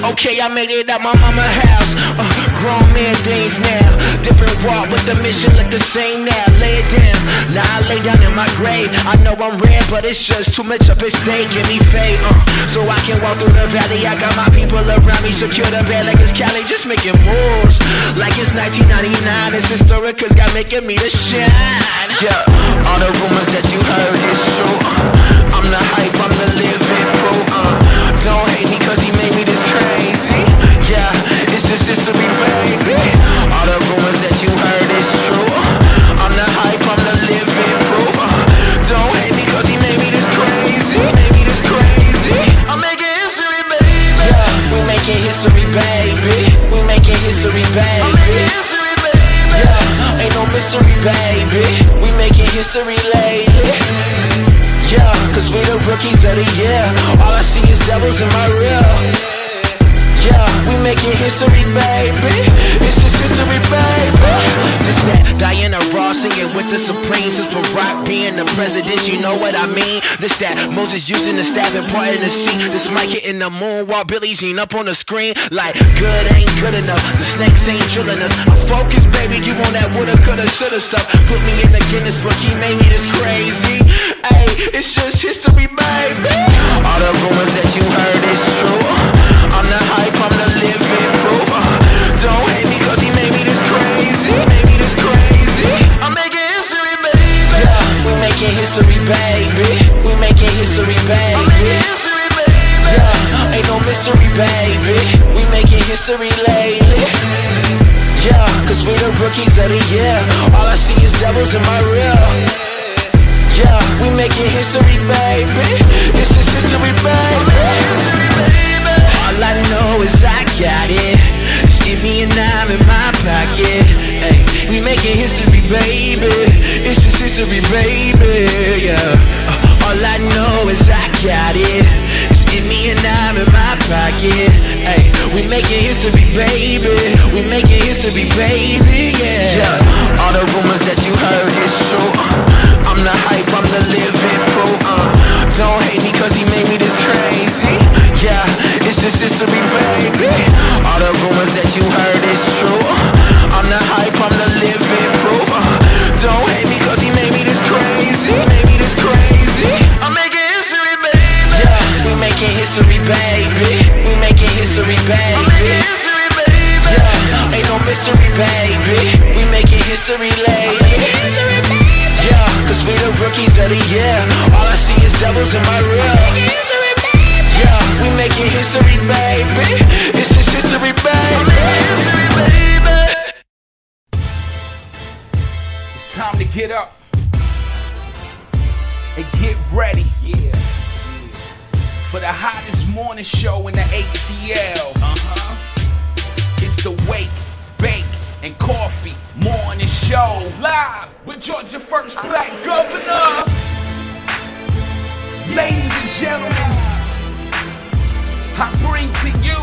Okay, I made it at my mama's house. Grown man things now. Different walk with the mission look the same now. Lay it down, now I lay down in my grave. I know I'm rare, but it's just too much up at stake. Give me faith, so I can walk through the valley. I got my people around me, secure the bed like it's Cali. Just making moves like it's 1999. It's historic, cause God making me to shine. Yeah, all the rumors that you heard is true. I'm the hype, I'm the living proof. Don't hate me cause he made me this crazy. Yeah, it's just history, baby. All the rumors that you heard is true. I'm the hype, I'm the living proof. Don't hate me cause he made me this crazy. Made me this crazy. I'm making history, baby. Yeah, we making history, baby. We making history, baby. I'm making history, baby. Yeah, ain't no mystery, baby. We making history lately. Yeah, cause we the rookies of the year. All I see is devils in my rear. Yeah, we making history, baby. It's just history, baby. This that Diana Ross singing with the Supremes. It's Barack being the president, you know what I mean. This that Moses using the staff and parting the sea. This mic hitting the moon while Billie Jean up on the screen. Like, good ain't good enough, the snakes ain't drilling us. I'm focused, baby, you on that woulda, coulda, shoulda stuff. Put me in the Guinness book, he made me this crazy. Ay, it's just history, baby. All the rumors that you heard is true. I'm the hype, I'm the living proof. Don't hate me cause he made me this crazy. Made me this crazy. I'm making history, baby. Yeah, we making history, baby. We making history, baby. I'm making history, baby. Yeah, ain't no mystery, baby. We making history lately. Yeah, cause we the rookies of the year. All I see is devils in my rear. Yeah, we making history, baby. It's just history, baby. History, baby. All I know is I got it. Just give me a dime in my pocket. Ay, we making history, baby. It's just history, baby. Yeah. All I know is I got it. Just give me a dime in my pocket. Ay, we making history, baby. We making history, baby. Yeah. All the rumors that you heard is true. I'm the hype, I'm the living proof. Don't hate me cause he made me this crazy. Yeah, it's just history, baby. All the rumors that you heard is true. I'm the hype, I'm the living proof. Don't hate me cause he made me this crazy. Made me this crazy. I'm making history, baby. Yeah, we making history, baby. We making history, baby. I'm making history, baby. Yeah, ain't no mystery, baby. We making history lately. Yeah, cause we the rookies of the year. All I see is devils in my rear. Yeah, we making history, baby. It's just history, baby. History, baby. It's time to get up and get ready. Yeah. For the hottest morning show in the ATL. It's the Wake, Bake, and Coffee Morning Show. Live with Georgia First Black Governor. Ladies and gentlemen, I bring to you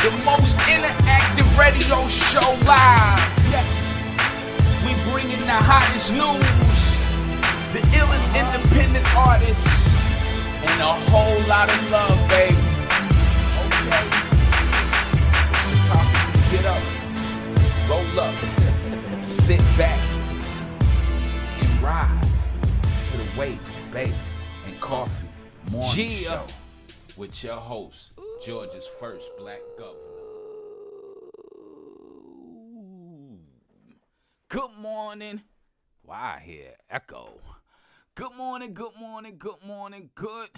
the most interactive radio show live. Yes. We bringing the hottest news, the illest independent artists, and a whole lot of love, baby. Okay. It's time for you to get up, roll up, sit back, and ride to the Wake, Bake, and Coffee Morning Show with your host, Georgia's first black governor. Good morning. Why I hear echo? Good morning, good morning, good morning, good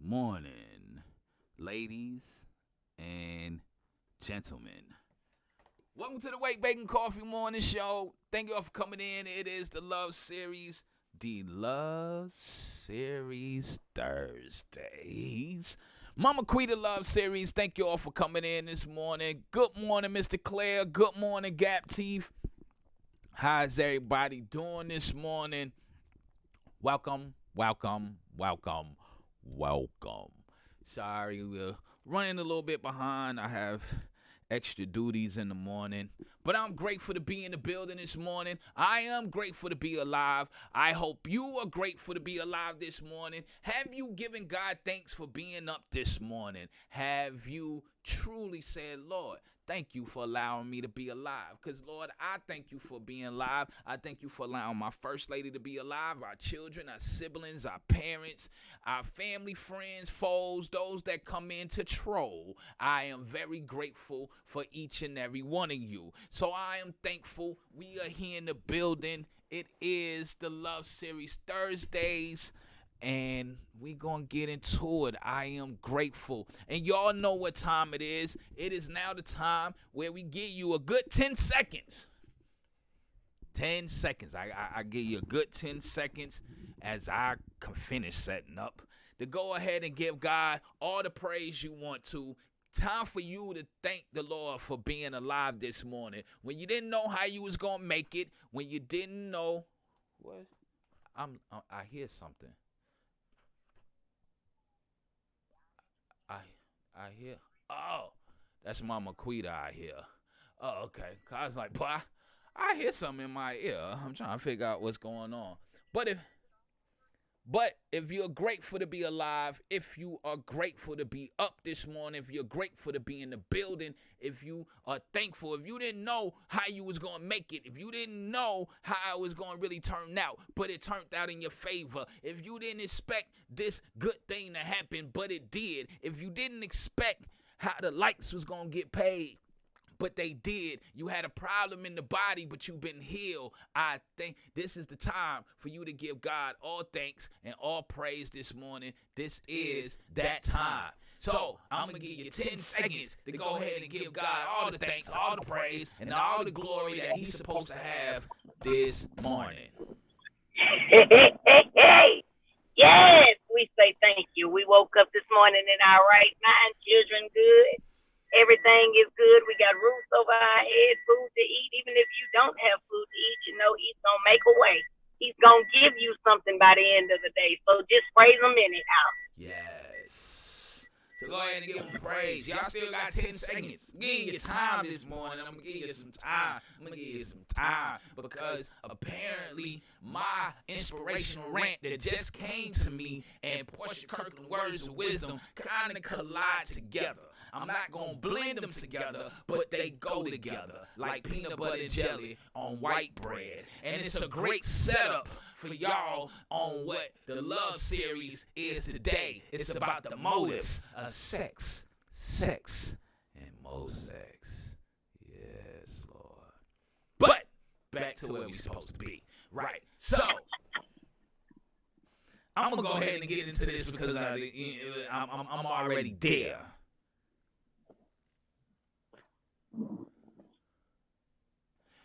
morning, ladies and gentlemen. Welcome to the Wake, Bake, and Coffee Morning Show. Thank you all for coming in. It is the Love Series. The Love Series Thursdays. Mama Quita Love Series. Thank you all for coming in this morning. Good morning, Mr. Claire. Good morning, Gap Teeth. How's everybody doing this morning? Welcome, welcome, welcome, welcome. Sorry, we're running a little bit behind. I have extra duties in the morning. But I'm grateful to be in the building this morning. I am grateful to be alive. I hope you are grateful to be alive this morning. Have you given God thanks for being up this morning? Have you truly said, Lord, thank you for allowing me to be alive? Because, Lord, I thank you for being alive. I thank you for allowing my first lady to be alive, our children, our siblings, our parents, our family, friends, foes, those that come in to troll. I am very grateful for each and every one of you. So I am thankful we are here in the building. It is the Love Series Thursdays, and we gonna get into it. I am grateful. And y'all know what time it is. It is now the time where we give you a good 10 seconds. 10 seconds. I give you a good 10 seconds as I can finish setting up to go ahead and give God all the praise you want to. Time for you to thank the Lord for being alive this morning. When you didn't know how you was gonna make it, when you didn't know what I hear something. I hear. Oh, that's Mama Quita I hear. Oh, okay. I was like, boy, I hear something in my ear. I'm trying to figure out what's going on. But if you're grateful to be alive, if you are grateful to be up this morning, if you're grateful to be in the building, if you are thankful, if you didn't know how you was going to make it, if you didn't know how it was going to really turn out, but it turned out in your favor, if you didn't expect this good thing to happen, but it did, if you didn't expect how the lights was going to get paid, but they did. You had a problem in the body, but you've been healed. I think this is the time for you to give God all thanks and all praise this morning. This is that time. So I'm going to give you 10 seconds to go ahead and give God all the thanks, all the praise, and all the glory that he's supposed to have this morning. Hey. Yes, we say thank you. We woke up this morning in our right mind, children good. Everything is good. We got roofs over our head, food to eat. Even if you don't have food to eat, you know he's going to make a way. He's going to give you something by the end of the day. So just praise him anyhow. Yes. So go ahead and give him praise. Y'all still got 10 seconds. Give you time this morning. I'm going to give you some time. Because apparently my inspirational rant that just came to me and Portia Kirkland words of wisdom kind of collide together. I'm not going to blend them together, but they go together like peanut butter and jelly on white bread. And it's a great setup for y'all on what the Love Series is today. It's about the motives of sex, and more sex. Yes, Lord. But back to where we're supposed to be. Right. So I'm going to go ahead and get into this because I'm already there.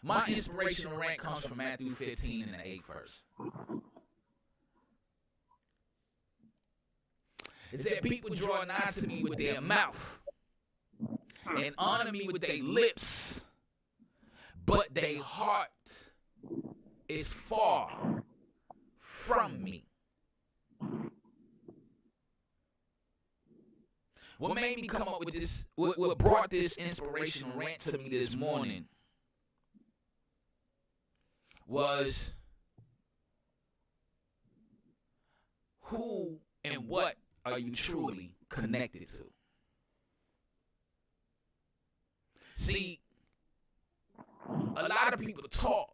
My inspirational rant comes from Matthew 15 and the 8th verse. It said, people draw nigh to me with their mouth and honor me with their lips, but their heart is far from me. What made me come up with this, what brought this inspirational rant to me this morning was who and what are you truly connected to? See, a lot of people talk,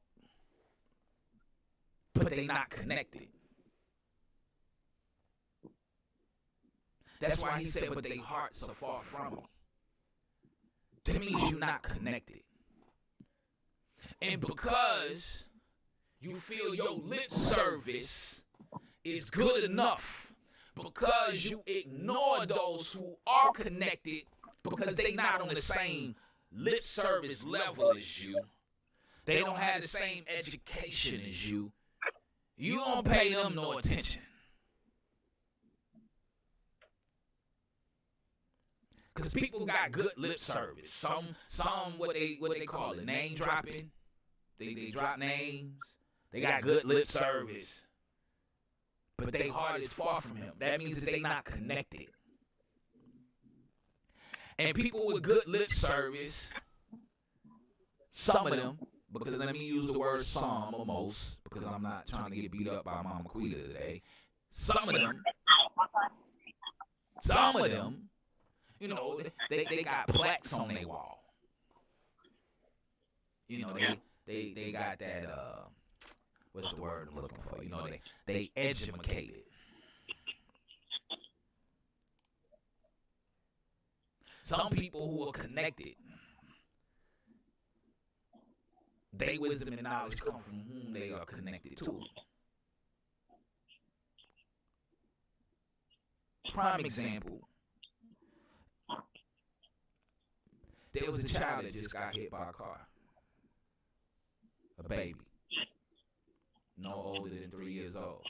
but they not connected. That's why he said, but their hearts are far from me. That means you're not connected. And because you feel your lip service is good enough, because you ignore those who are connected because they not on the same lip service level as you, they don't have the same education as you don't pay them no attention. Because people got good lip service. Some what they call it, name dropping. They drop names. They got good lip service. But their heart is far from him. That means that they not connected. And people with good lip service, some of them, because let me use the word some or most, because I'm not trying to get beat up by Mama Quita today. Some of them, you know, they got plaques on their wall. You know, they got that, what's the word I'm looking for? You know, they educated. Some people who are connected, their wisdom and knowledge come from whom they are connected to. Prime example, there was a child that just got hit by a car. A baby. No older than 3 years old.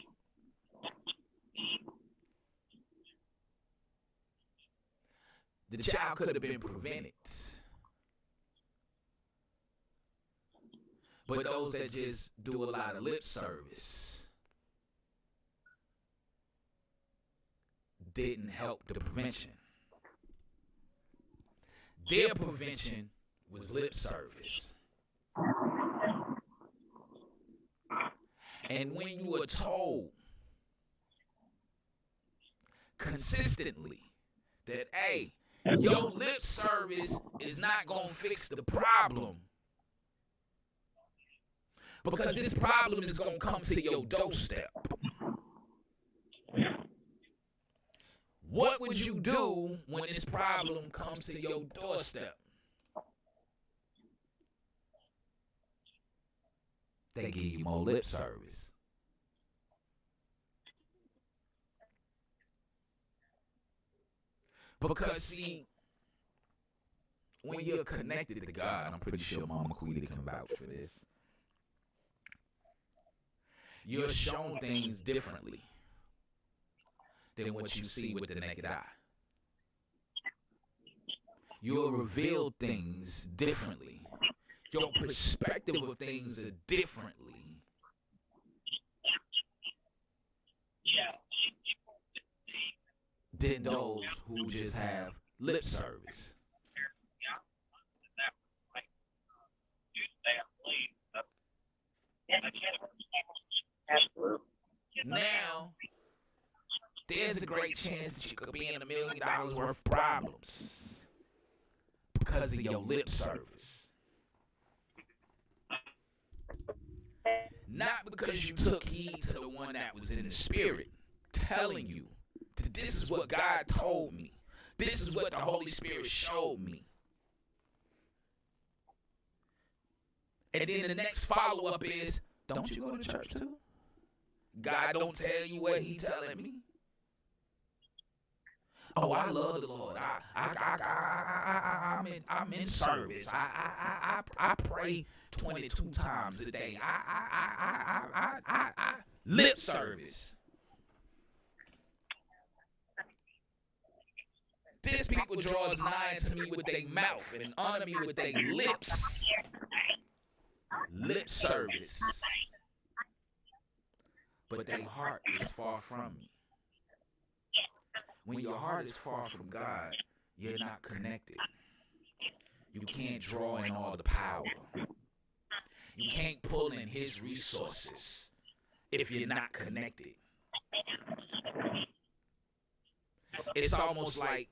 The child could have been prevented. But those that just do a lot of lip service didn't help the prevention. Their prevention was lip service. And when you are told consistently that, hey, your lip service is not going to fix the problem, because this problem is going to come to your doorstep. What would you do when this problem comes to your doorstep? They give you more lip service. Because, see, when you're connected to God, I'm pretty sure Mama Quita can vouch for this, you're shown things differently than what you see with the naked eye. You'll reveal things differently. Your perspective of things are differently. Than those who just have lip service. Now, there's a great chance that you could be in $1 million worth of problems because of your lip service. Not because you took heed to the one that was in the spirit telling you, this is what God told me. This is what the Holy Spirit showed me. And then the next follow-up is, don't you go to church too? God don't tell you what he telling me. Oh, I love the Lord. I'm in service. I pray 22 times a day. Lip service. This people draws nigh to me with their mouth and honor me with their lips. Lip service. But their heart is far from me. When your heart is far from God, you're not connected. You can't draw in all the power. You can't pull in his resources if you're not connected. It's almost like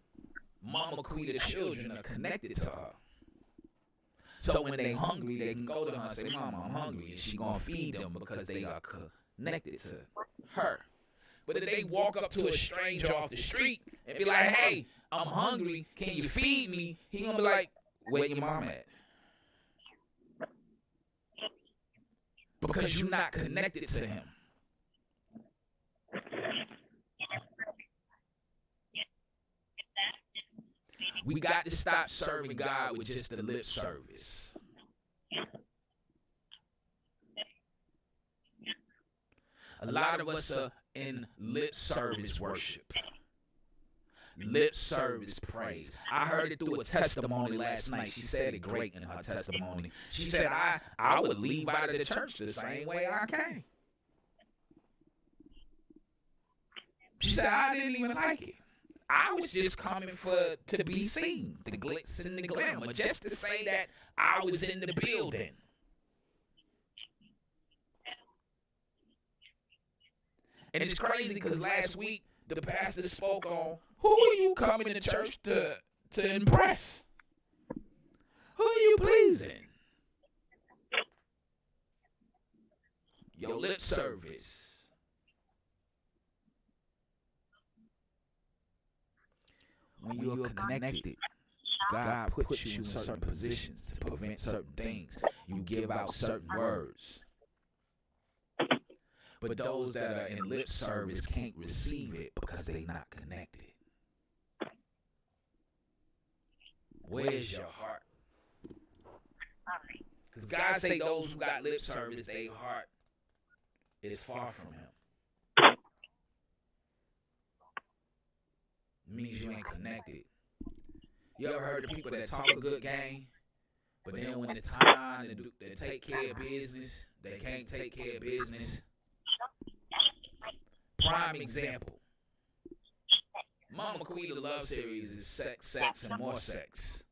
Mama Quita children are connected to her. So when they're hungry, they can go to her and say, Mama, I'm hungry. And she's going to feed them because they are connected to her. But if they walk up to a stranger off the street and be like, hey, I'm hungry, can you feed me? He going to be like, where your mom at? Because you're not connected to him. We got to stop serving God with just the lip service. A lot of us are in lip service worship. Lip service praise. I heard it through a testimony last night. She said it great in her testimony. She said, I would leave out of the church the same way I came. She said, I didn't even like it. I was just coming to be seen, the glitz and the glamour, just to say that I was in the building. And it's crazy because last week the pastor spoke on who are you coming to church to impress? Who are you pleasing? Your lip service. When you're connected, God puts you in certain positions to prevent certain things. You give out certain words. But those that are in lip service can't receive it because they're not connected. Where's your heart? Because God say those who got lip service, their heart is far from him. Means you ain't connected. You ever heard of people that talk a good game, but then when it's time to take care of business, they can't take care of business? Prime example. Mama Quita love series is sex, sex, and more sex.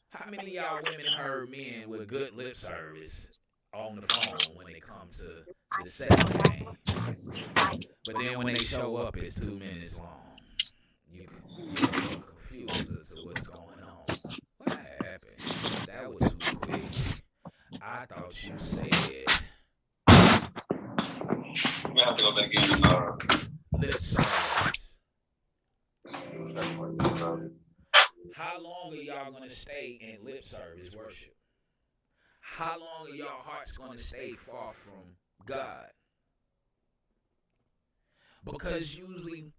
How many of y'all women heard men with good lip service on the phone when they come to the sex game? But then when they show up, it's 2 minutes long. You're confused as to what's going on. What happened? That was too quick. I thought you said... We have to go back in lip service. How long are y'all going to stay in lip service worship? How long are y'all hearts going to stay far from God? Because usually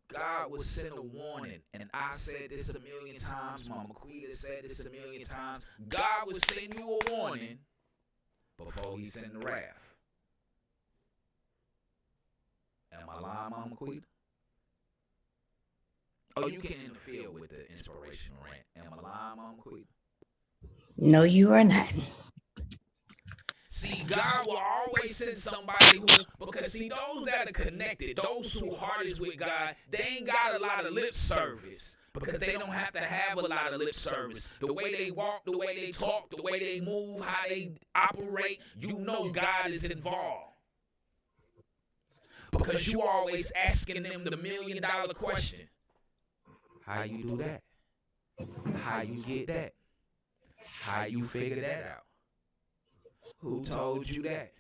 God will send a warning, and I said this a million times, Mama Quita said this a million times. God will send you a warning before he send the wrath. Am I lying, Mama Quita? Oh, you can interfere with the inspirational rant. Am I lying, Mama Quita? No, you are not. See, God will always send somebody who, because see, those that are connected, those who heart is with God, they ain't got a lot of lip service. Because they don't have to have a lot of lip service. The way they walk, the way they talk, the way they move, how they operate, you know God is involved. Because you always asking them the $1 million question. How you do that? How you get that? How you figure that out? Who told you that?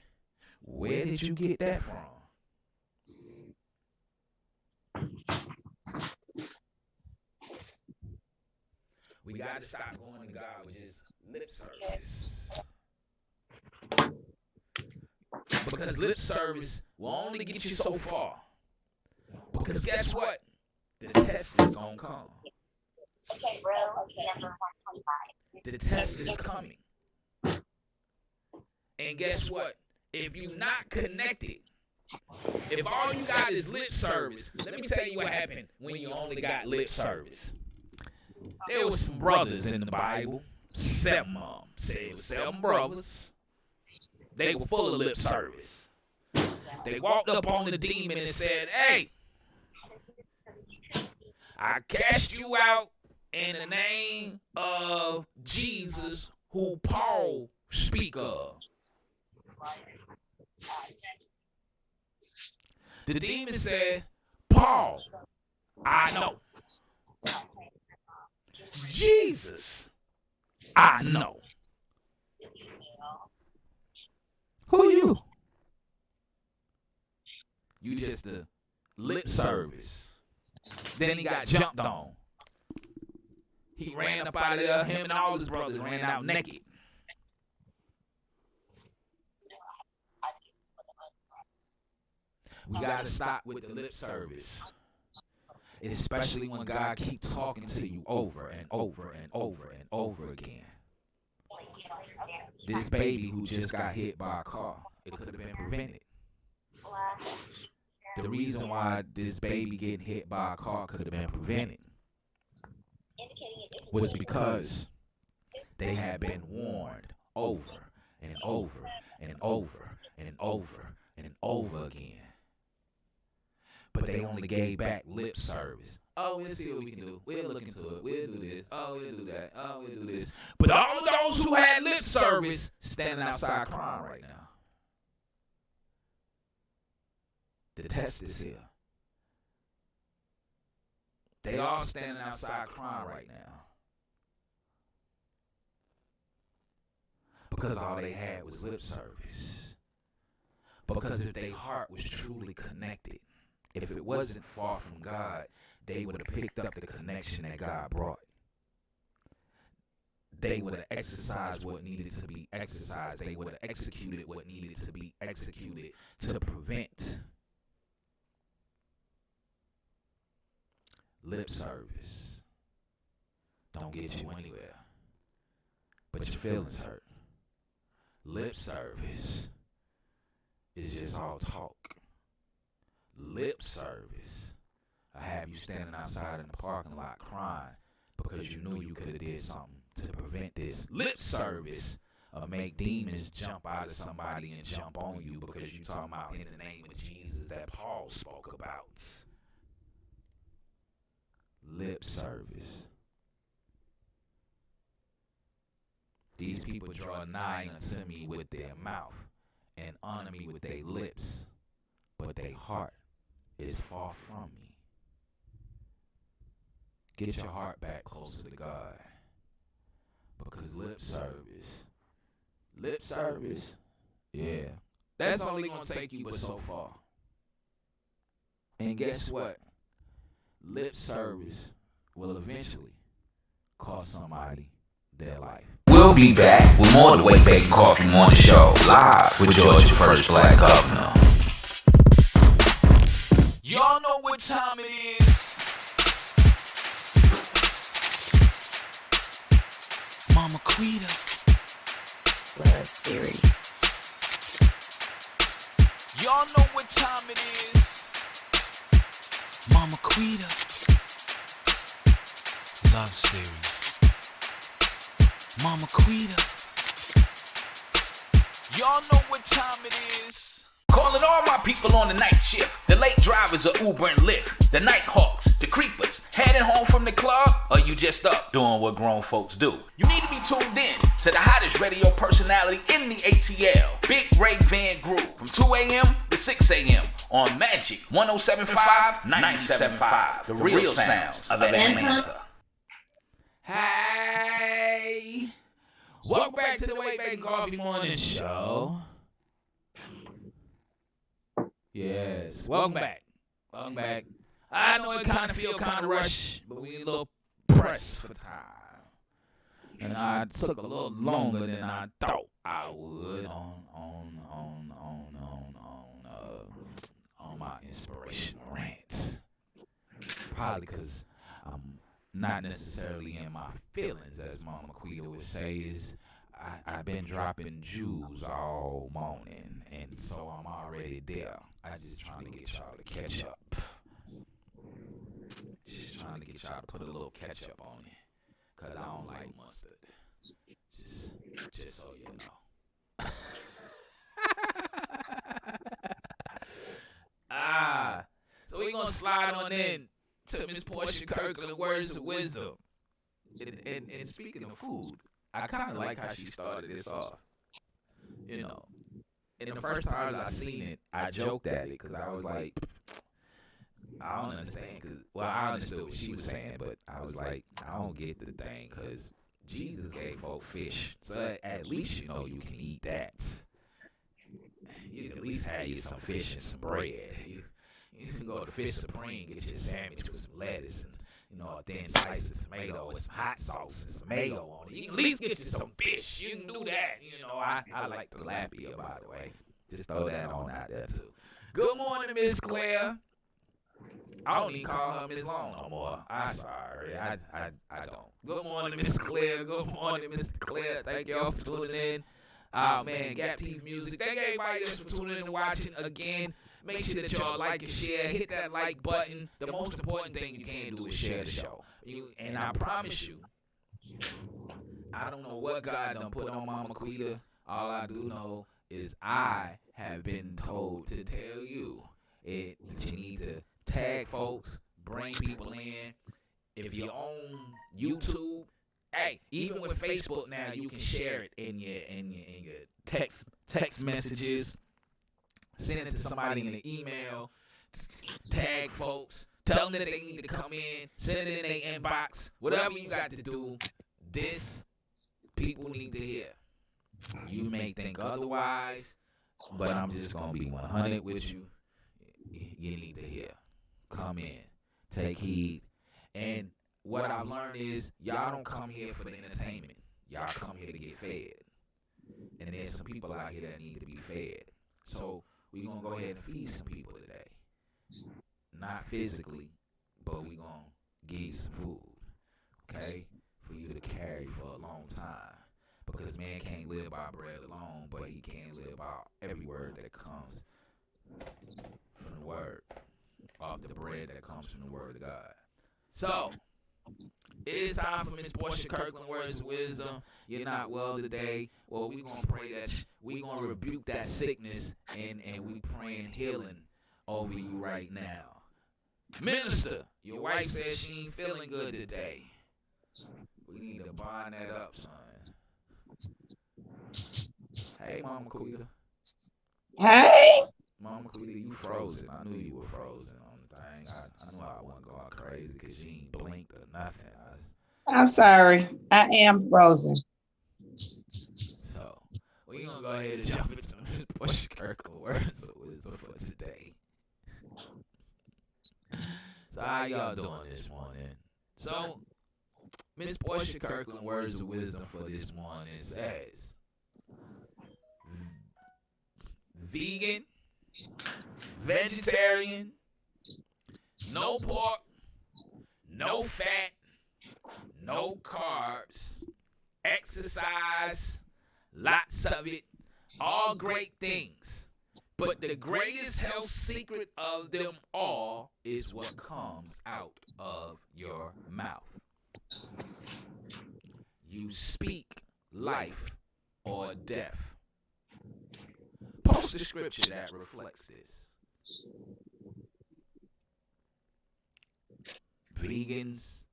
Where did you get that from? We got to stop going to God with just lip service. Because lip service will only get you so far. Because guess what? The test is going to come. Okay, bro. Okay, number 125. The test is coming. And guess what? If you're not connected, if all you got is lip service, let me tell you what happened when you only got lip service. There was some brothers in the Bible. 7 of them. Said it was 7 brothers. They were full of lip service. They walked up on the demon and said, "Hey, I cast you out in the name of Jesus, who Paul speak of." The demon said, "Paul, I know. Jesus, I know. Who are you? You just the lip service." Then he got jumped on. He ran up out of there. Him and all his brothers ran out naked. We got to stop with the lip service. Especially when God keeps talking to you over and over and over and over again. This baby who just got hit by a car, it could have been prevented. The reason why this baby getting hit by a car could have been prevented was because they had been warned over and over and over and over and over again. but they only gave back lip service. Oh, we'll see what we can do. We'll look into it. We'll do this. Oh, we'll do that. Oh, we'll do this. But all of those who had lip service standing outside crying right now. The test is here. They all standing outside crying right now. Because all they had was lip service. Because if their heart was truly connected, if it wasn't far from God, they would have picked up the connection that God brought. They would have exercised what needed to be exercised. They would have executed what needed to be executed to prevent lip service. Don't get you anywhere, but your feelings hurt. Lip service is just all talk. Lip service I have you standing outside in the parking lot crying because you knew you could have did something to prevent this. Lip service make demons jump out of somebody and jump on you because you talking about in the name of Jesus that Paul spoke about. Lip service. These people draw nigh unto me with their mouth and honor me with their lips, but their heart is far from me. Get your heart back closer to God. Because lip service, yeah, that's only going to take you but so far. And guess what? Lip service will eventually cost somebody their life. We'll be back with more of the WakeBake Coffee Morning Show, live with Georgia First Black Governor. Y'all know what time it is. Mama Quita. Love series. Y'all know what time it is. Mama Quita. Love series. Mama Quita. Y'all know what time it is. Calling all my people on the night shift. The late drivers of Uber and Lyft. The night hawks, the creepers. Heading home from the club, or you just up doing what grown folks do. You need to be tuned in to the hottest radio personality in the ATL. Big Ray Van Groove. From 2 a.m. to 6 a.m. on Magic 107.5, 97.5. The real sounds of Atlanta. Hey. Welcome back to the WakeBake Coffee Morning Show. Yes, welcome back. Welcome back. I know it kind of feel kind of rushed, but we a little pressed for time. And I took a little longer than I thought I would on my inspirational rant. Probably because I'm not necessarily in my feelings, as Mama Quita would say. I've been dropping jewels all morning, and so I'm already there. I just trying to get y'all to catch up. Just trying to get y'all to put a little ketchup on it, cause I don't like mustard. Just so you know. So we gonna slide on in to Miss Portia Kirkland words of wisdom. And speaking of food, I kind of like how she started this off. You know, and the first time I seen it, I joked at it because I was like, I don't understand. I understood what she was saying, but I was like, I don't get the thing because Jesus gave folk fish. So at least you know you can eat that. You can at least have you some fish and some bread. You can go to Fish Supreme, get your sandwich with some lettuce and, you know, a thin slice of tomato with some hot sauce and some mayo on it. You can at least get you some fish. You can do that. You know, I like tilapia, by the way. Just throw that on out there, too. Good morning, Miss Claire. I don't even call her Miss Long no more. I'm sorry. I don't. Good morning, Miss Claire. Good morning, Mr. Claire. Thank y'all for tuning in. Oh, man, Gap TV Music. Thank everybody else for tuning in and watching again. Make sure that y'all like and share. Hit that like button. The most important thing you can do is share the show. And I promise you, I don't know what God done put on Mama Quita. All I do know is I have been told to tell you that you need to tag folks, bring people in. If you're on YouTube, hey, even with Facebook now, you can share it in your text messages. Send it to somebody in the email. Tag folks. Tell them that they need to come in. Send it in their inbox. Whatever you got to do, this people need to hear. You may think otherwise, but I'm just going to be 100 with you. You need to hear. Come in. Take heed. And what I've learned is y'all don't come here for the entertainment. Y'all come here to get fed. And there's some people out here that need to be fed. So we're going to go ahead and feed some people today. Not physically, but we're going to give you some food. Okay? For you to carry for a long time. Because man can't live by bread alone, but he can live by every word that comes from the word. Off the bread that comes from the word of God. So, it is time for Miss Portia Kirkland Words of Wisdom. You're not well today. Well, we're going to pray that we're going to rebuke that sickness and we praying healing over you right now. Minister, your wife says she ain't feeling good today. We need to bind that up, son. Hey, Mama Quita. Hey. Mama Quita, you frozen. I knew you were frozen on the thing. I knew I wasn't going crazy because you ain't blinked or nothing. I'm sorry. I am frozen. So, we're going to go ahead and jump into Miss Portia Kirkland Words of Wisdom for today. So, how y'all doing this morning? So, Miss Portia Kirkland Words of Wisdom for this morning says, vegan, vegetarian, no pork, no fat, no carbs, exercise, lots of it, all great things. But the greatest health secret of them all is what comes out of your mouth. You speak life or death. Post the scripture that reflects this. Vegans,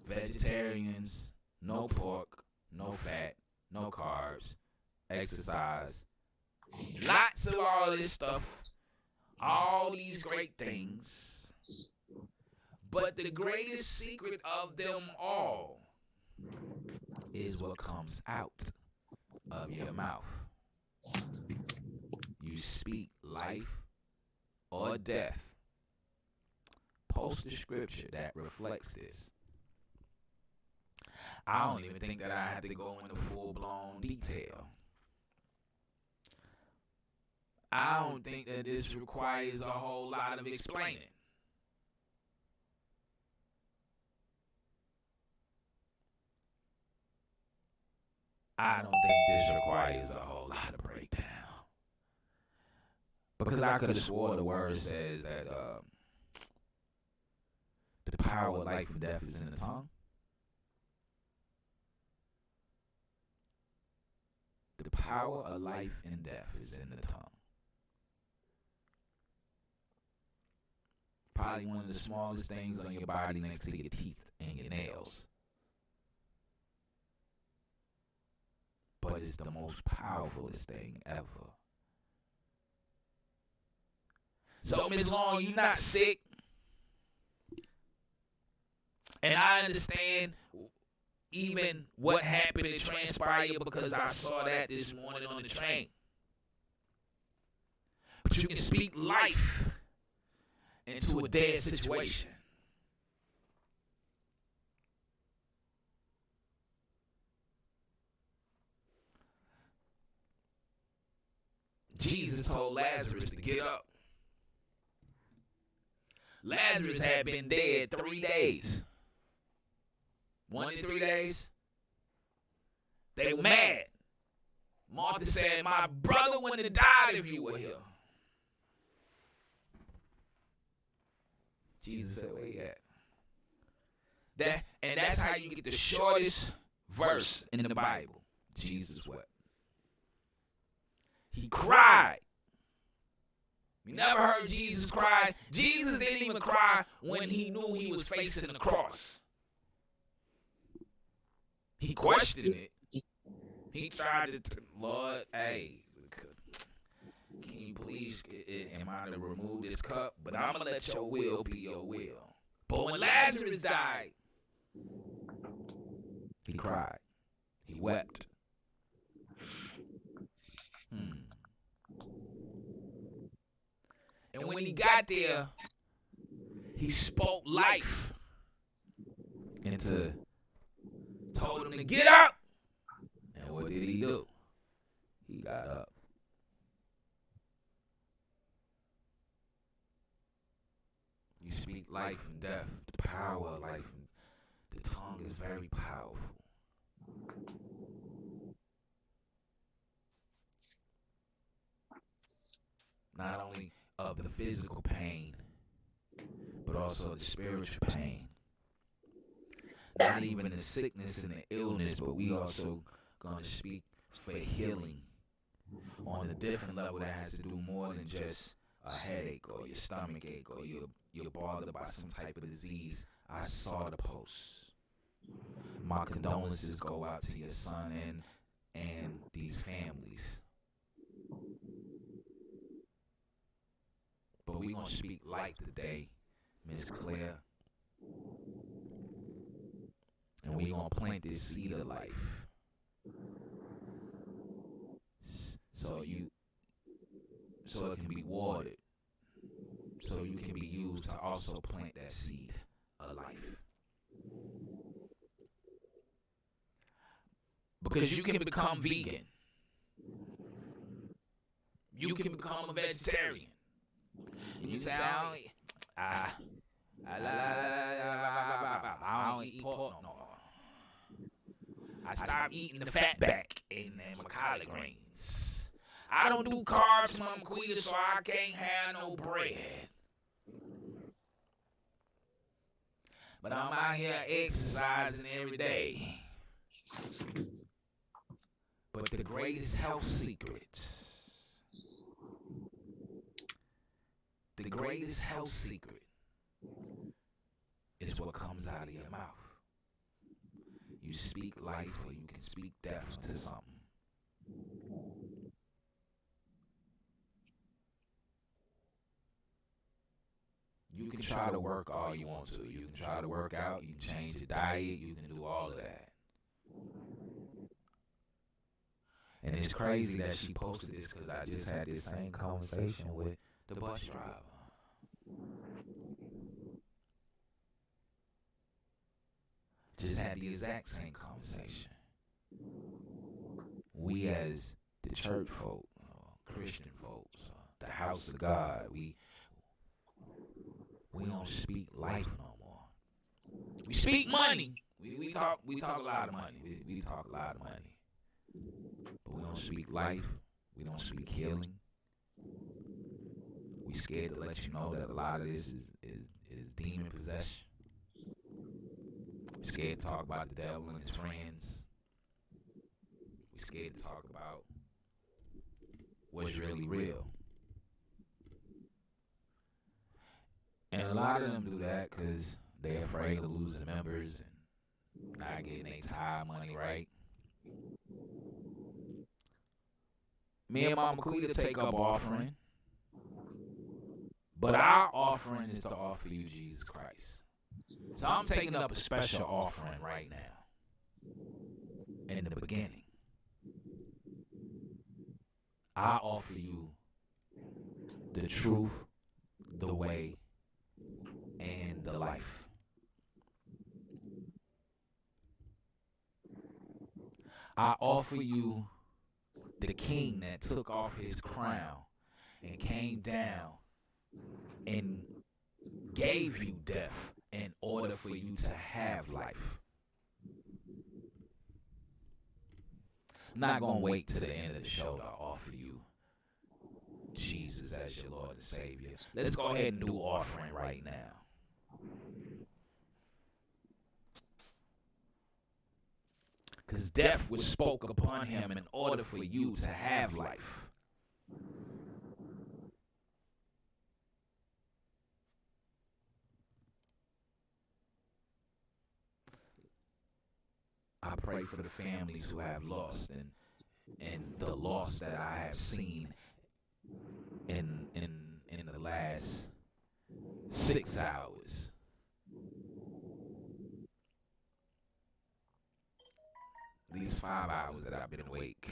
vegetarians, no pork, no fat, no carbs, exercise, lots of all this stuff, all these great things. But the greatest secret of them all is what comes out of your mouth. You speak life or death. Post the scripture that reflects this. I don't even think that I have to go into full-blown detail. I don't think that this requires a whole lot of explaining. I don't think this requires a whole lot of breakdown. Because I could have swore the word says that the power of life and death is in the tongue. The power of life and death is in the tongue. Probably one of the smallest things on your body next to your teeth and your nails. But it's the most powerfulest thing ever. So, Ms. Long, you not sick. And I understand even what happened and transpired because I saw that this morning on the train. But you can speak life into a dead situation. Jesus told Lazarus to get up. Lazarus had been dead 3 days. 1 to 3 days. They were mad. Martha said, my brother wouldn't have died if you were here. Jesus said, where you at? And that's how you get the shortest verse in the Bible. Jesus wept. He cried. You never heard Jesus cry. Jesus didn't even cry when he knew he was facing the cross. He questioned it. He tried to, Lord, hey, can you please, am I to remove this cup? But I'm going to let your will be your will. But when Lazarus died, he cried. He wept. And when he got there, he spoke life into, told him to get up. And what did he do? He got up. You speak life and death, the power of life. The tongue is very powerful. Not only of the physical pain, but also the spiritual pain. Not even the sickness and the illness, but we also going to speak for healing on a different level that has to do more than just a headache or your stomach ache or you're bothered by some type of disease. I saw the post. My condolences go out to your son and these families. But we gonna speak light today, Miss Claire. And we gonna plant this seed of life. So it can be watered. So you can be used to also plant that seed of life. Because you can become vegan. You can become a vegetarian. You say, I don't eat pork no more. I stopped eating the fat back and my collard greens. I don't do carbs, Mama Quita, so I can't have no bread. But I'm out here exercising every day. But the greatest health secret, is what comes out of your mouth. You speak life or you can speak death to something. You can try to work all you want to. You can try to work out. You can change your diet. You can do all of that. And it's crazy that she posted this because I just had this same conversation with the bus driver. Just had the exact same conversation. We as the church folk, Christian folks, the house of God, we don't speak life no more. We speak money. We talk a lot of money. We talk a lot of money. But we don't speak life. We don't speak healing. We scared to let you know that a lot of this is demon possession. We scared to talk about the devil and his friends. We scared to talk about what's really real. And a lot of them do that because they're afraid of losing members and not getting their tithe money right. Me and Mama Quita take up offering. But our offering is to offer you Jesus Christ. So I'm taking up a special offering right now. In the beginning, I offer you the truth, the way, and the life. I offer you the king that took off his crown and came down and gave you death in order for you to have life. I'm not going to wait to the end of the show to offer you Jesus as your Lord and Savior. Let's go ahead and do offering right now. Because death was spoke upon him in order for you to have life. pray for the families who have lost and the loss that I have seen in the last 6 hours. These 5 hours that I've been awake.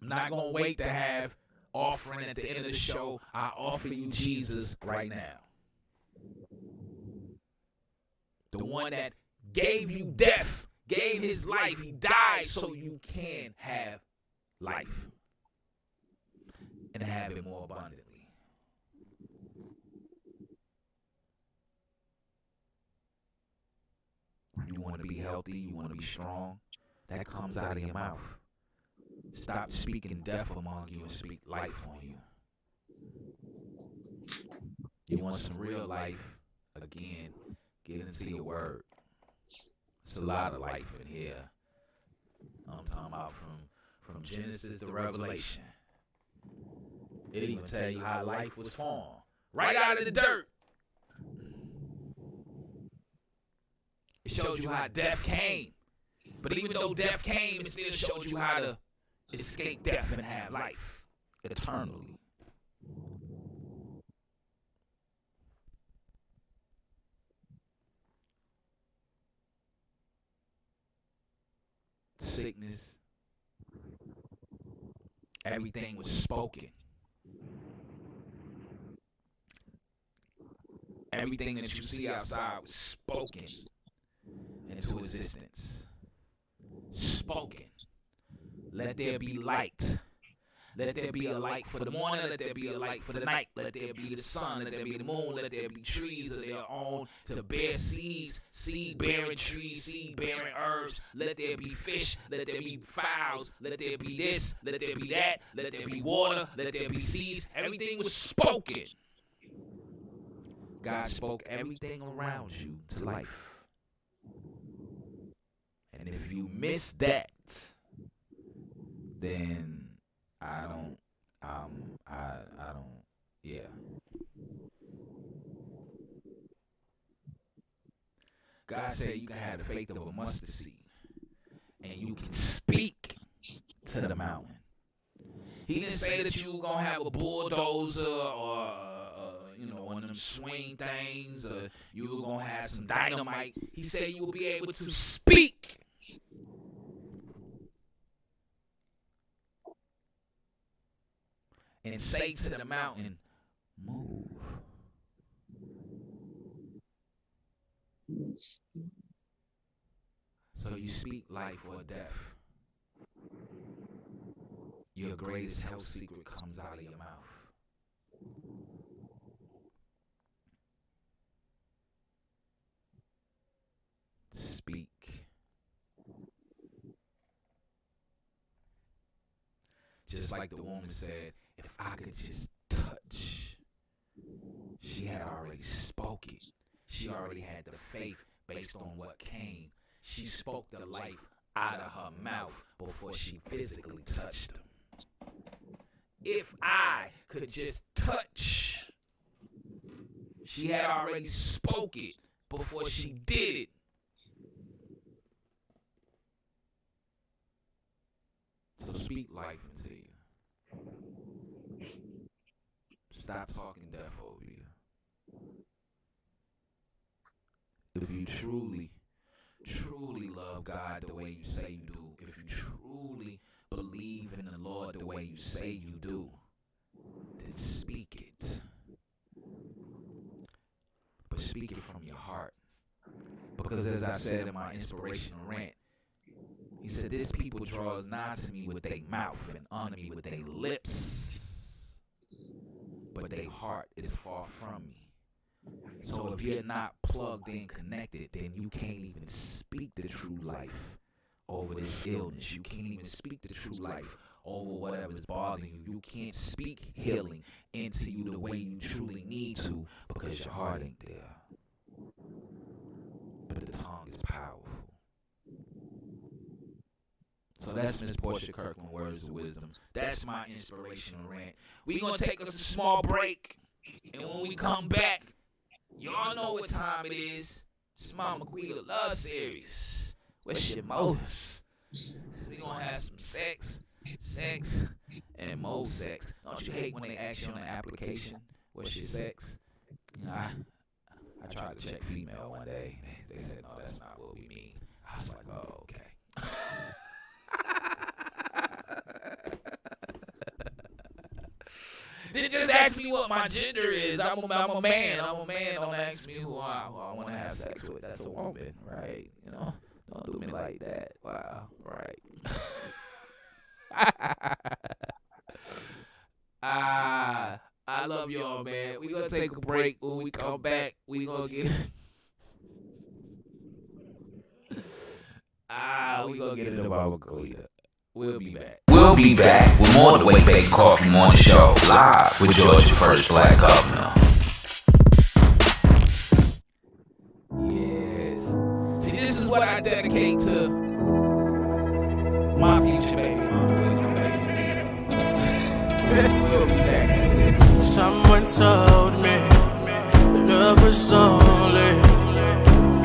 I'm not going to wait to have offering at the end of the show. I offer you Jesus right now. The one that gave you death, gave his life. He died so you can have life and have it more abundantly. You want to be healthy, you want to be strong. That comes out of your mouth. Stop speaking death among you and speak life on you. You want some real life? Again, get into your word. It's a lot of life in here. I'm talking about from Genesis to Revelation. It even tell you how life was formed. Right out of the dirt. It shows you how death came. But even though death came, it still showed you how to escape death and have life eternally. Sickness. Everything was spoken. Everything that you see outside was spoken into existence. Spoken. Let there be light. Let there be a light for the morning. Let there be a light for the night. Let there be the sun. Let there be the moon. Let there be trees of their own to bear seeds, seed-bearing trees, seed-bearing herbs. Let there be fish. Let there be fowls. Let there be this. Let there be that. Let there be water. Let there be seeds. Everything was spoken. God spoke everything around you to life. And if you miss that, then I don't, yeah. God said you can have the faith of a mustard seed, and you can speak to the mountain. He didn't say that you were going to have a bulldozer or, one of them swing things, or you were going to have some dynamite. He said you will be able to speak. And say to the mountain, move. So you speak life or death. Your greatest health secret comes out of your mouth. Speak. Just like the woman said, if I could just touch. She had already spoken. She already had the faith based on what came. She spoke the life out of her mouth before she physically touched him. If I could just touch. She had already spoken before she did it. So speak life into you. Stop talking death over you. If you truly, truly love God the way you say you do, if you truly believe in the Lord the way you say you do, then speak it. But speak it from your heart. Because as I said in my inspirational rant, he said, this people draws nigh to me with their mouth and honor me with their lips, but their heart is far from me. So if you're not plugged in, connected, then you can't even speak the true life over this illness. You can't even speak the true life over whatever's bothering you. You can't speak healing into you the way you truly need to because your heart ain't there. But the tongue is powerful. So that's Miss Portia Kirkland, Words of Wisdom. That's my inspirational rant. We're going to take us a small break. And when we come back, y'all know what time it is. It's Mama Quita Love Series. What's your motives? We gonna have some sex, and more sex. Don't you hate when they ask you on the application, what's your sex? You know, I tried to check female one day. They said, no, that's not what we mean. I was like, oh, okay. They just ask me what my gender is. I'm a man. Don't ask me who I want to have sex with. That's a woman, right? You know, don't do me like that. Wow, right? I love y'all, man. We gonna take a break. When we come back, we gonna get we gonna get into Mama Quita. We'll be back. We'll be back with more of the WakeBake Coffee Morning Show, live with Georgia's first black governor. Yes. See, this is what I dedicate to my future baby mama. We'll be back. Someone told me love was only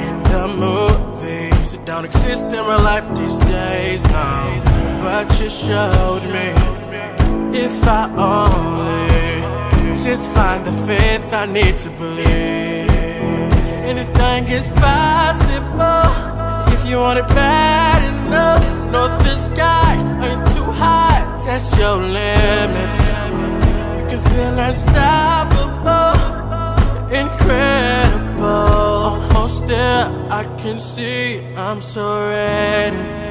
in the movies. It don't exist in real life these days, no. But you showed me if I only just find the faith I need to believe. Anything is possible if you want it bad enough. Know the sky ain't too high, test your limits. You can feel unstoppable, incredible. Almost there, I can see I'm so ready.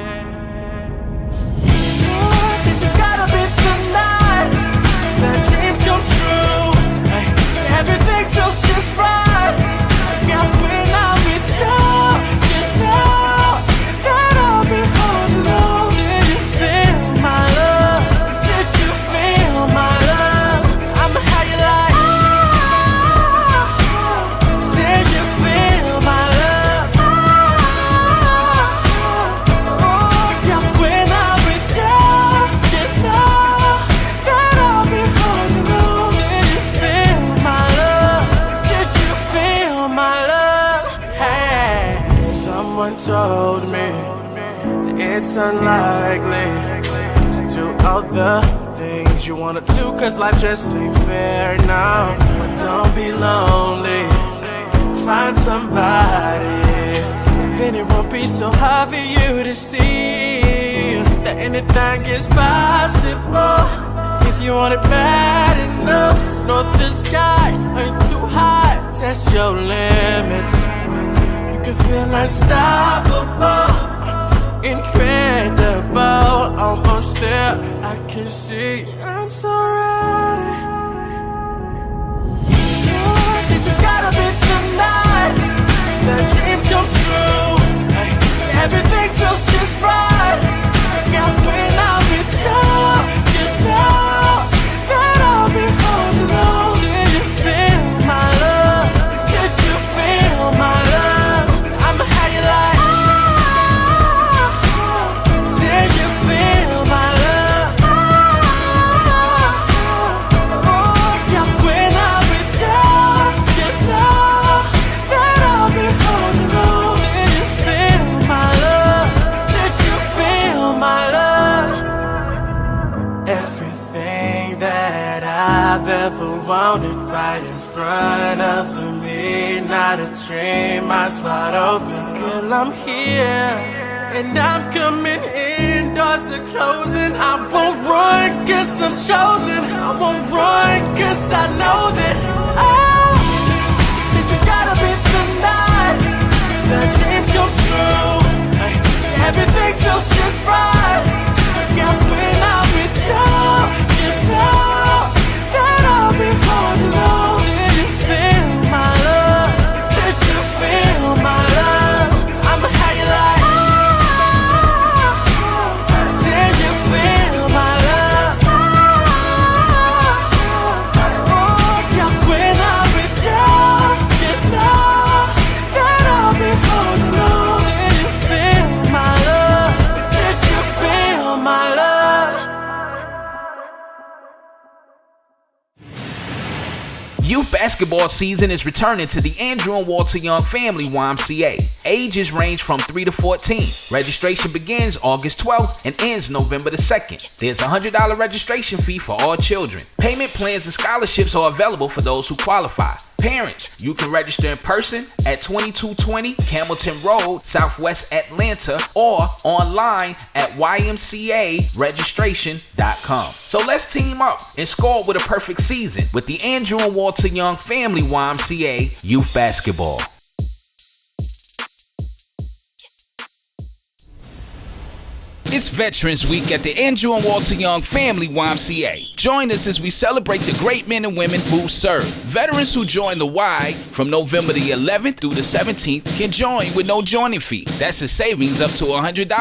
This has gotta be the night that dreams come true. Ay, everything feels just right. Yeah, when I'm with you, you know that I'll be holding on. Did you feel my love? Did you feel my love? I'ma how you like. Did you feel my love? Oh, yeah, when I'm with you, you know that I'll be holding on. Did you feel my love? Did you feel my love? Hey, someone told me that it's unlikely to do all the things you wanna do, cause life just ain't fair now. But don't be lonely, find somebody, then it won't be so hard for you to see that anything is possible if you want it bad enough. Know the sky ain't too high, test your limits. You can feel unstoppable, incredible. Almost there, I can see I'm so ready. This has gotta be the night that dreams come true. Ay, everything feels just right. Yeah, when I'm with you, you know that I'll be holding on. Did you feel my love? Did you feel my love? I'ma how you like. Did you feel my love? Oh, yeah, when I'm with you, you know that I'll be holding on. Did you feel my love? Did you feel my love? Everything that I've ever wanted right in front of me. Not a dream, eyes wide open. Girl, I'm here and I'm coming in. Doors are closing. I won't run cause I'm chosen. I won't run cause I know that this has gotta be the night that dreams come true. Ay, everything feels just right. Yeah, when I'm with you, you know that I'll be holding on. Did you feel my love? Did you feel my love? I'ma how you like. Did you feel my love? Oh, yeah, when I'm with you, you know that I'll be holding on. Did you feel my love? Youth basketball season is returning to the Andrew and Walter Young Family YMCA. Ages range from 3 to 14. Registration begins August 12th and ends November the 2nd. There's a $100 registration fee for all children. Payment plans and scholarships are available for those who qualify. Parents, you can register in person at 2220 Hamilton Road, Southwest Atlanta, or online at ymcaregistration.com. So let's team up and score with a perfect season with the Andrew and Walter Young Family YMCA Youth Basketball. It's Veterans Week at the Andrew and Walter Young Family YMCA. Join us as we celebrate the great men and women who serve. Veterans who join the Y from November the 11th through the 17th can join with no joining fee. That's a savings up to $100.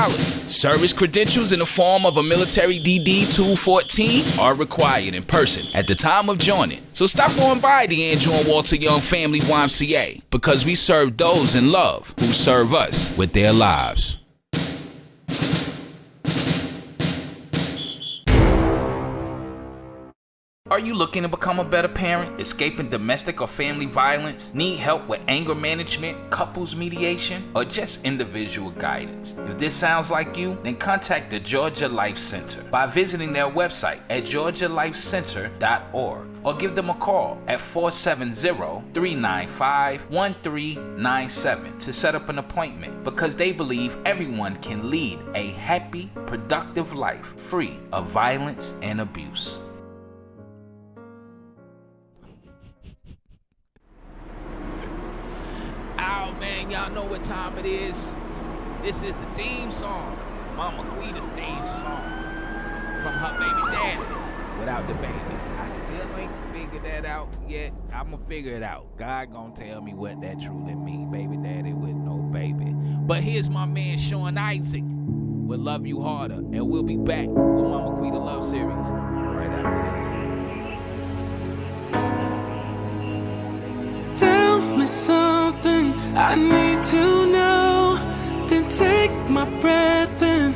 Service credentials in the form of a military DD 214 are required in person at the time of joining. So stop on by the Andrew and Walter Young Family YMCA because we serve those in love who serve us with their lives. Are you looking to become a better parent, escaping domestic or family violence, need help with anger management, couples mediation, or just individual guidance? If this sounds like you, then contact the Georgia Life Center by visiting their website at georgialifecenter.org or give them a call at 470-395-1397 to set up an appointment because they believe everyone can lead a happy, productive life free of violence and abuse. Oh man, y'all know what time it is. This is the theme song. Mama Quita's theme song. From her baby daddy. Without the baby. I still ain't figured that out yet. I'ma figure it out. God gonna tell me what that truly mean. Baby daddy with no baby. But here's my man Sean Isaac with Love You Harder. And we'll be back with Mama Quita Love Series right after this. Tell me something I need to know. Then take my breath and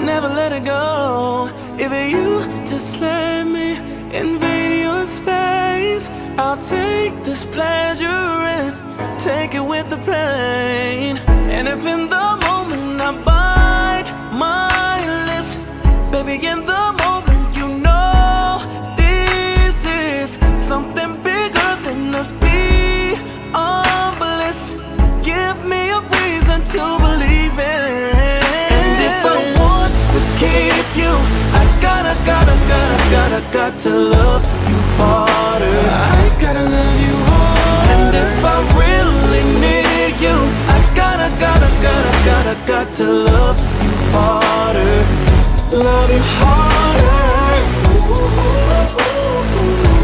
never let it go. If you just let me invade your space, I'll take this pleasure and take it with the pain. And if in the moment I bite my lips, baby, in the moment you know this is something bigger than us. Bliss, give me a reason to believe in. And if I want to keep you, I gotta to love you harder. I gotta love you harder. And if I really need you, I gotta to love you harder. Love you harder.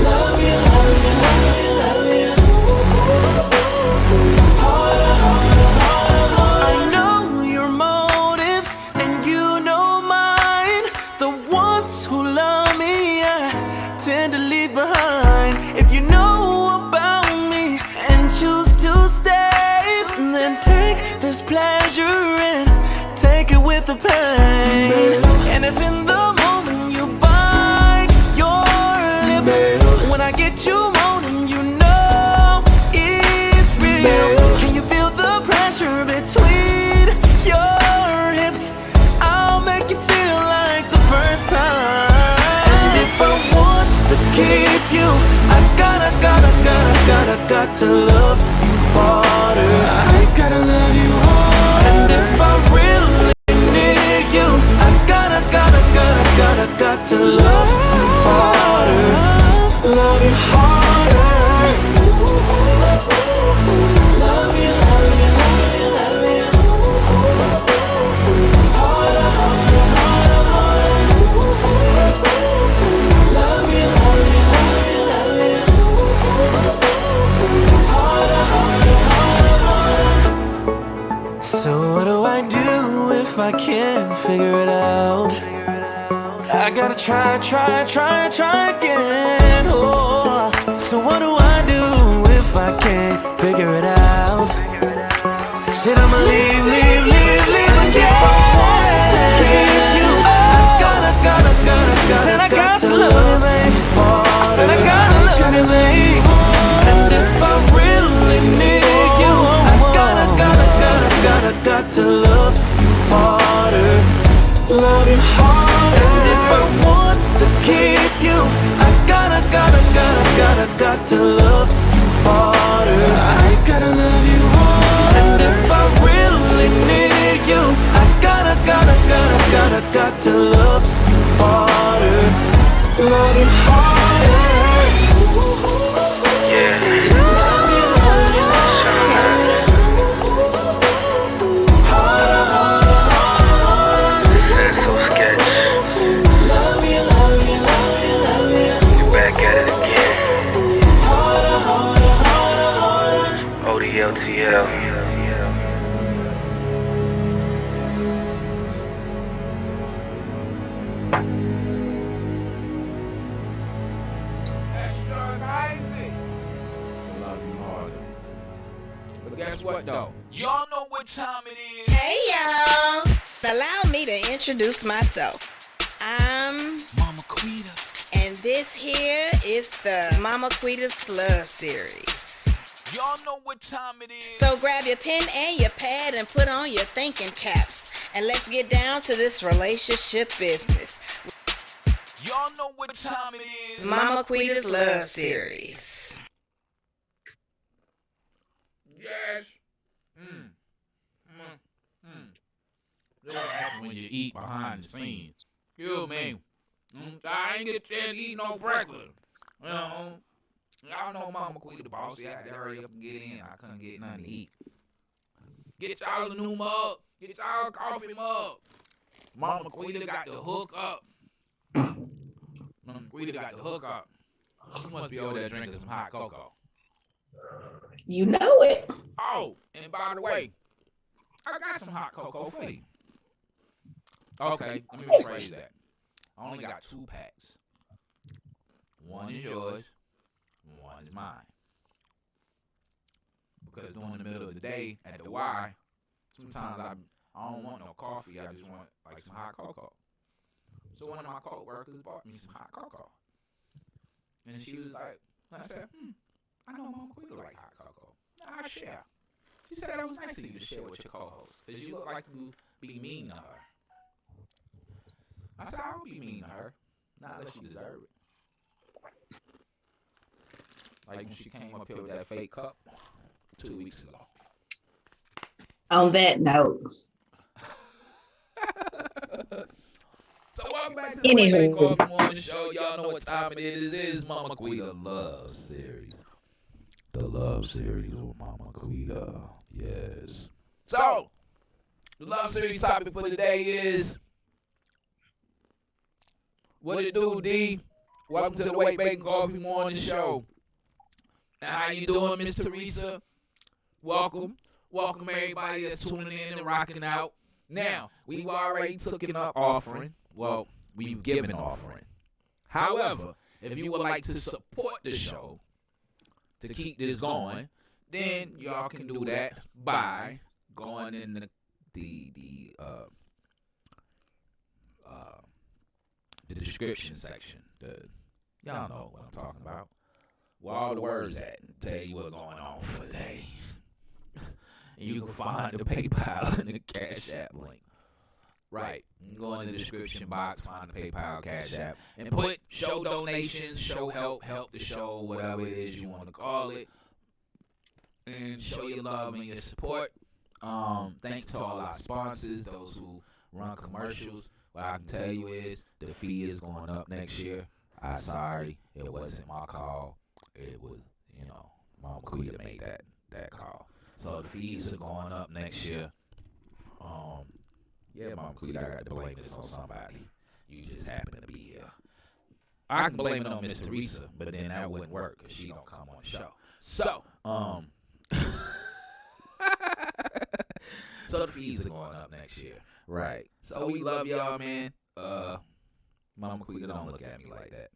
Love you, love you, love you, love you. I know your motives and you know mine. The ones who love me, I tend to leave behind. If you know about me and choose to stay, then take this pleasure and take it with the pain. And if in the moment you bite your lip, when I get you moaning, you know it's real. Can you feel the pressure between your hips? I'll make you feel like the first time. And if I want to keep you, I gotta to love you harder. I gotta love you harder. And if I really need you, I gotta to love you harder. Love you harder. Love you, love you, love you, love you. Harder, harder, harder, harder. Love you, love you, love you, love you. Harder, harder, harder, harder. So what do I do if I can't figure it out? I gotta try again. Oh, so what do I do if I can't figure it out? Said I'ma leave again. Said I got to love you, babe. Said I gotta love you, babe. got to love you harder. Love you harder. And if I want to keep you, I gotta got to love you harder. I gotta love you harder. And if I really need you, I gotta got to love you harder. Love you harder. Yeah. Love you, love you, harder, harder, harder. Sense so sketch. Love you, love you, love you, love you. You're back at it again. Harder, harder, harder, harder. ODLTL. But guess what though? Y'all know what time it is. Hey y'all! Allow me to introduce myself. I'm Mama Quita. and this here is the Mama Quita's Love Series. Y'all know what time it is. So grab your pen and your pad and put on your thinking caps. And let's get down to this relationship business. Y'all know what time it is. Mama Quita's Love Series. Yes. This is what happens when you eat behind the scenes. Excuse me. I ain't get a chance to eat no breakfast. You know, y'all know Mama Quita the boss. Yeah, I had to hurry up and get in. I couldn't get nothing to eat. Get y'all a new mug. Get y'all a coffee mug. Mama Quita got the hook up. Mama Quita got the hook up. She must be over there drinking some hot cocoa. You know it. Oh, and by the way, I got some hot cocoa for you. Okay, let me rephrase that. I only got 2 packs. One is yours, one is mine. Because during the middle of the day at the Y, sometimes I don't want no coffee. I just want like some hot cocoa. So one of my co-workers bought me some hot cocoa. And she was like, I said, I know Mama Quita like hot cocoa. I share. She said that was nice of you to share with your co-host. Because you look like you be mean to her. I said, I don't be mean to her. Not unless you deserve it. Like when she came up here with that fake cup 2 weeks ago. On that note. So welcome back to the WakeBake Coffee Morning Show. Y'all know what time it is. It is Mama Quita Love Series. The Love Series with Mama Quita. Yes. So, the Love Series topic for today is, what it do, D? Welcome to the WakeBake Coffee Morning Show. And how you doing, Miss Teresa? Welcome. Welcome everybody that's tuning in and rocking out. Now, we've already taken up offering. Well, we've given offering. However, if you would like to support the show to keep this going, then y'all can do that by going in the description section. Y'all know what I'm talking about. Where all the words at and tell you what's going on for the day. And you can find the PayPal and the Cash App link. Right. You can go in the description box, find the PayPal, Cash App, and put show donations, show help the show, whatever it is you want to call it. And show your love and your support. Thanks to all our sponsors, those who run commercials. What I can tell you is the fee is going up next year. I'm sorry, it wasn't my call. It was, Mama Quita made that call. So the fees are going up next year. Yeah, Mama Quita, I got to blame this on somebody. You just happen to be here. I can blame it on Miss Teresa, but then that wouldn't work because she don't come on the show. So, so the fees are going up next year. Right. So we love y'all, man. Mama Quita, don't look at me like that.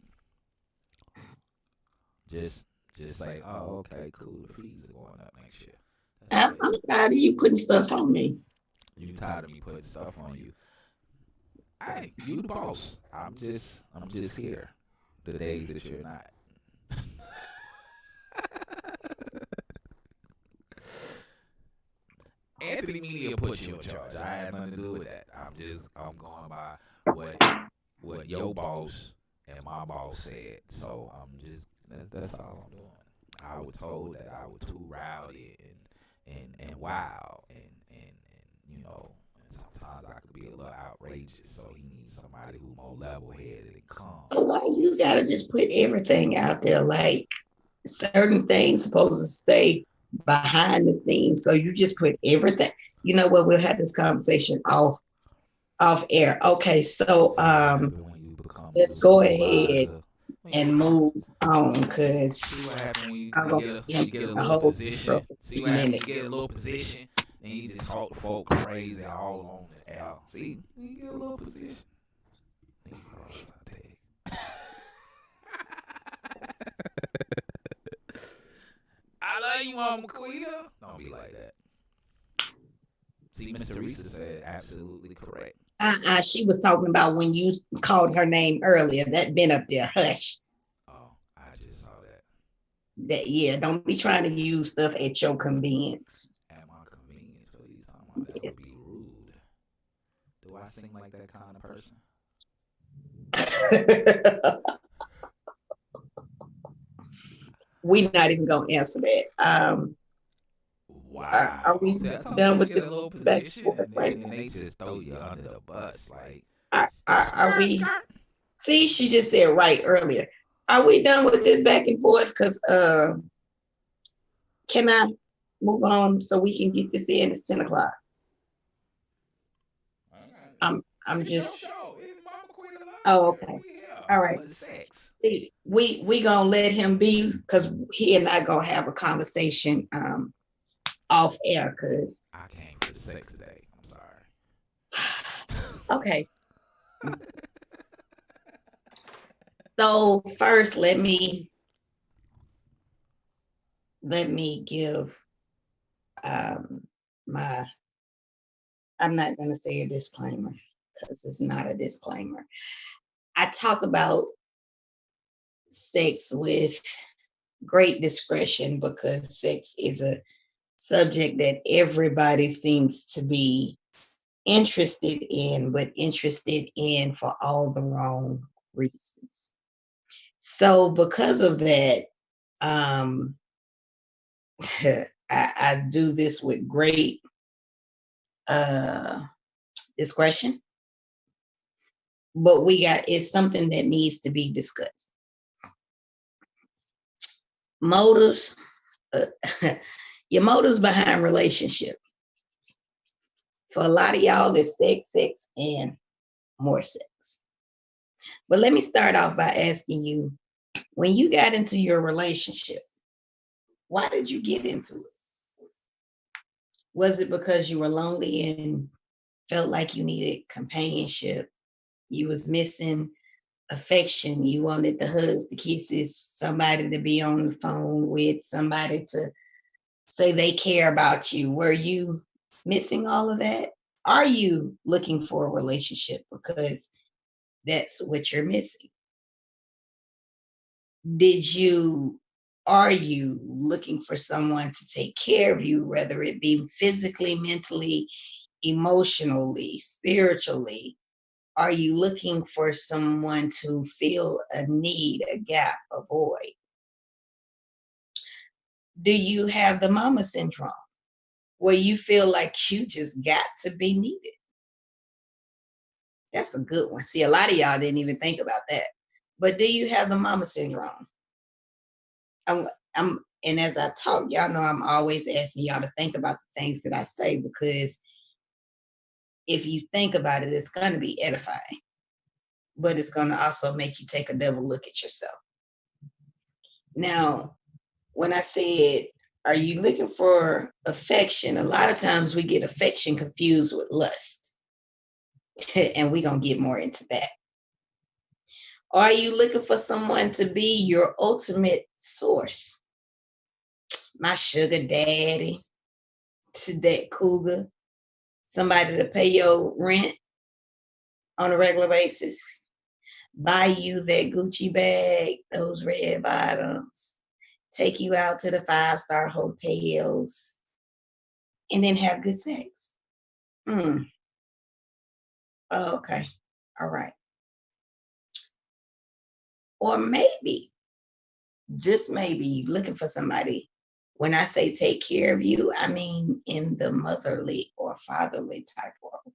Just say, oh, okay, cool. The fees are going up next year. I'm tired of you putting stuff on me. You tired of me putting stuff on you? Hey, you the boss. I'm just here. The days that you're not. Anthony Media put you in charge. I had nothing to do with that. I'm going by what your boss and my boss said. So that's all I'm doing. I was told that I was too rowdy and wild and you know, and sometimes I could be a little outrageous. So he needs somebody who's more level headed and calm. So why you gotta just put everything out there? Like certain things supposed to stay behind the scenes. So you just put everything. You know what? We'll have this conversation off air. Okay, so let's go ahead and move on because See what happens when you I'm gonna get a little position. See what happens when you get a little position and you just talk to folk crazy all on the air. See, when you get a little position. I love you, Mama Quita. Don't be like that. See, Miss Teresa said absolutely correct. She was talking about when you called her name earlier. That been up there. Hush. Oh, I just saw that. Yeah, don't be trying to use stuff at your convenience. At my convenience, please. That would be rude. Do I sing like that kind of person? We're not even gonna answer that. Wow. Are we done with the little position and they just throw you under the bus? Like, are we? See, she just said right earlier. Are we done with this back and forth? Because can I move on so we can get this in? It's 10 o'clock. I'm just. Oh, okay. All right. We gonna let him be because he and I gonna have a conversation off air because I came for sex today. I'm sorry. Okay. So first, let me give my. I'm not gonna say a disclaimer because it's not a disclaimer. I talk about sex with great discretion because sex is a subject that everybody seems to be interested in, but interested in for all the wrong reasons. So because of that, I do this with great discretion, but it's something that needs to be discussed. Motives, your motives behind relationship. For a lot of y'all, it's sex, and more sex. But let me start off by asking you, when you got into your relationship, why did you get into it? Was it because you were lonely and felt like you needed companionship? You was missing affection. You wanted the hugs, the kisses, somebody to be on the phone with, somebody to say they care about you. Were you missing all of that? Are you looking for a relationship because that's what you're missing? Are you looking for someone to take care of you, whether it be physically, mentally, emotionally, spiritually? Are you looking for someone to fill a need, a gap, a void? Do you have the mama syndrome where you feel like you just got to be needed? That's a good one. See, a lot of y'all didn't even think about that. But do you have the mama syndrome? And as I talk, y'all know I'm always asking y'all to think about the things that I say, because if you think about it, it's going to be edifying, but it's going to also make you take a double look at yourself. Now, when I said, are you looking for affection? A lot of times we get affection confused with lust. And we're going to get more into that. Are you looking for someone to be your ultimate source? My sugar daddy, to that cougar, somebody to pay your rent on a regular basis, buy you that Gucci bag, those red bottoms, take you out to the 5-star hotels, and then have good sex. Oh, okay. All right. Or maybe, just maybe, looking for somebody. When I say take care of you, I mean in the motherly or fatherly type role.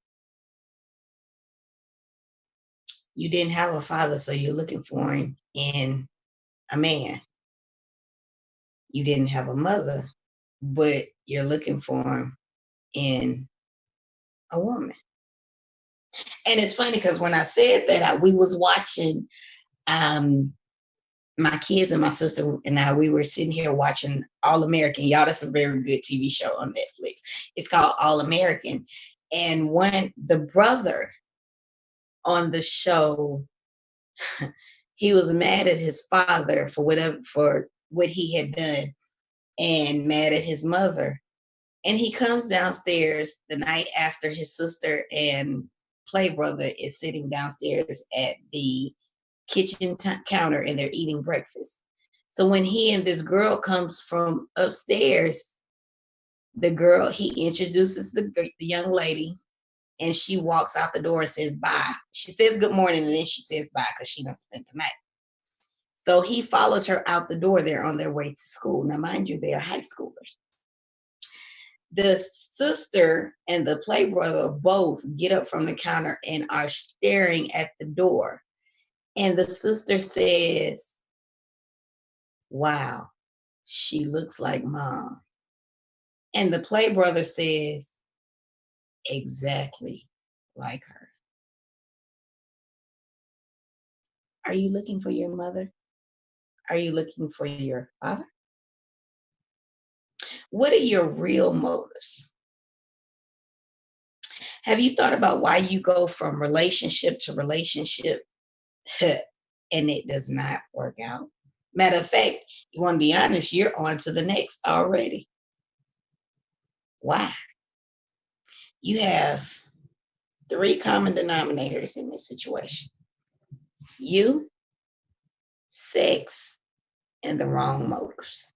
You didn't have a father, so you're looking for him in a man. You didn't have a mother, but you're looking for him in a woman. And it's funny because when I said that, we was watching, my kids and my sister and I, we were sitting here watching All American. Y'all, that's a very good TV show on Netflix. It's called All American. And the brother on the show, he was mad at his father for what he had done and mad at his mother. And he comes downstairs the night after his sister and play brother is sitting downstairs at the kitchen counter and they're eating breakfast. So when he and this girl comes from upstairs, he introduces the young lady and she walks out the door and says bye. She says good morning and then she says bye because she done spent the night. So he follows her out the door. They're on their way to school. Now, mind you, they are high schoolers. The sister and the play brother both get up from the counter and are staring at the door. And the sister says, wow, she looks like mom. And the play brother says, exactly like her. Are you looking for your mother? Are you looking for your father? What are your real motives? Have you thought about why you go from relationship to relationship and it does not work out? Matter of fact, you want to be honest, you're on to the next already. Why? You have 3 common denominators in this situation. You, sex, and the wrong motives.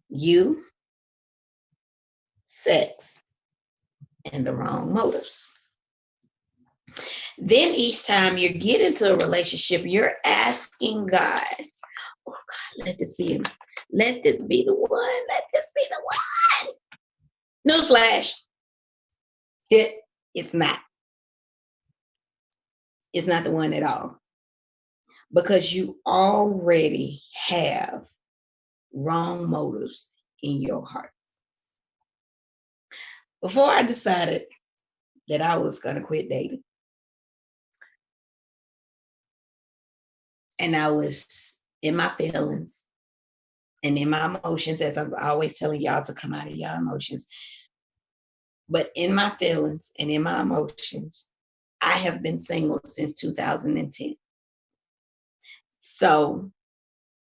You, sex, and the wrong motives. Then each time you get into a relationship, you're asking God, oh God, let this be the one. Let this be the one. Newsflash. It's not. It's not the one at all. Because you already have wrong motives in your heart. Before I decided that I was going to quit dating, and I was in my feelings and in my emotions, as I'm always telling y'all to come out of y'all emotions. But in my feelings and in my emotions, I have been single since 2010. So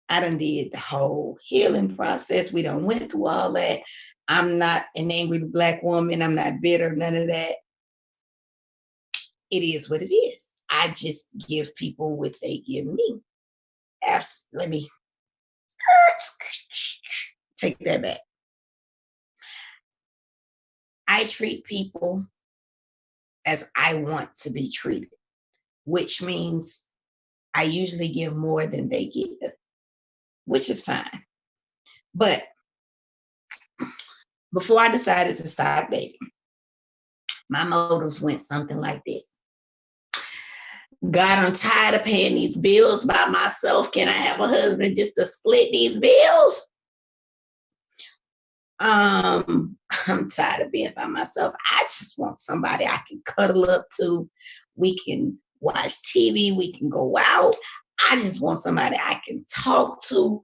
I done did the whole healing process. We done went through all that. I'm not an angry Black woman. I'm not bitter, none of that. It is what it is. I just give people what they give me. Let me take that back. I treat people as I want to be treated, which means I usually give more than they give, which is fine. But before I decided to stop dating, my motives went something like this. God, I'm tired of paying these bills by myself. Can I have a husband just to split these bills? I'm tired of being by myself. I just want somebody I can cuddle up to. We can watch TV. We can go out. I just want somebody I can talk to.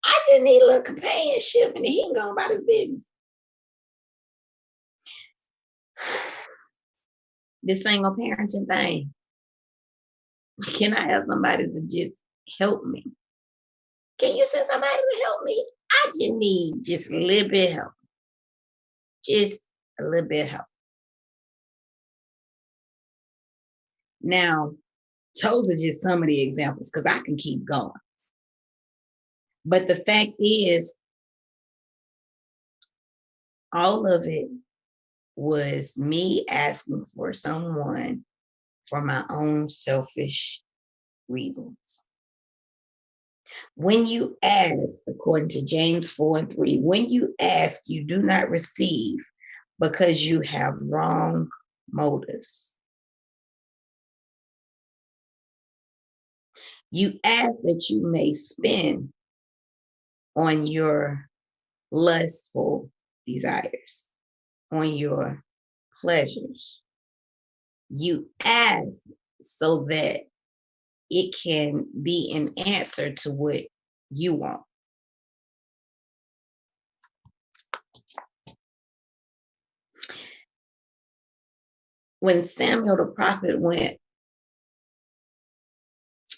I just need a little companionship and he can go about his business. This single parenting thing. Can I have somebody to just help me? Can you send somebody to help me? I just need just a little bit of help. Just a little bit of help. Now, those are just some of the examples because I can keep going. But the fact is, All of it was me asking for someone for my own selfish reasons. When you ask, according to James 4:3, when you ask, you do not receive because you have wrong motives. You ask that you may spend on your lustful desires, on your pleasures. You ask so that it can be an answer to what you want. When Samuel the prophet went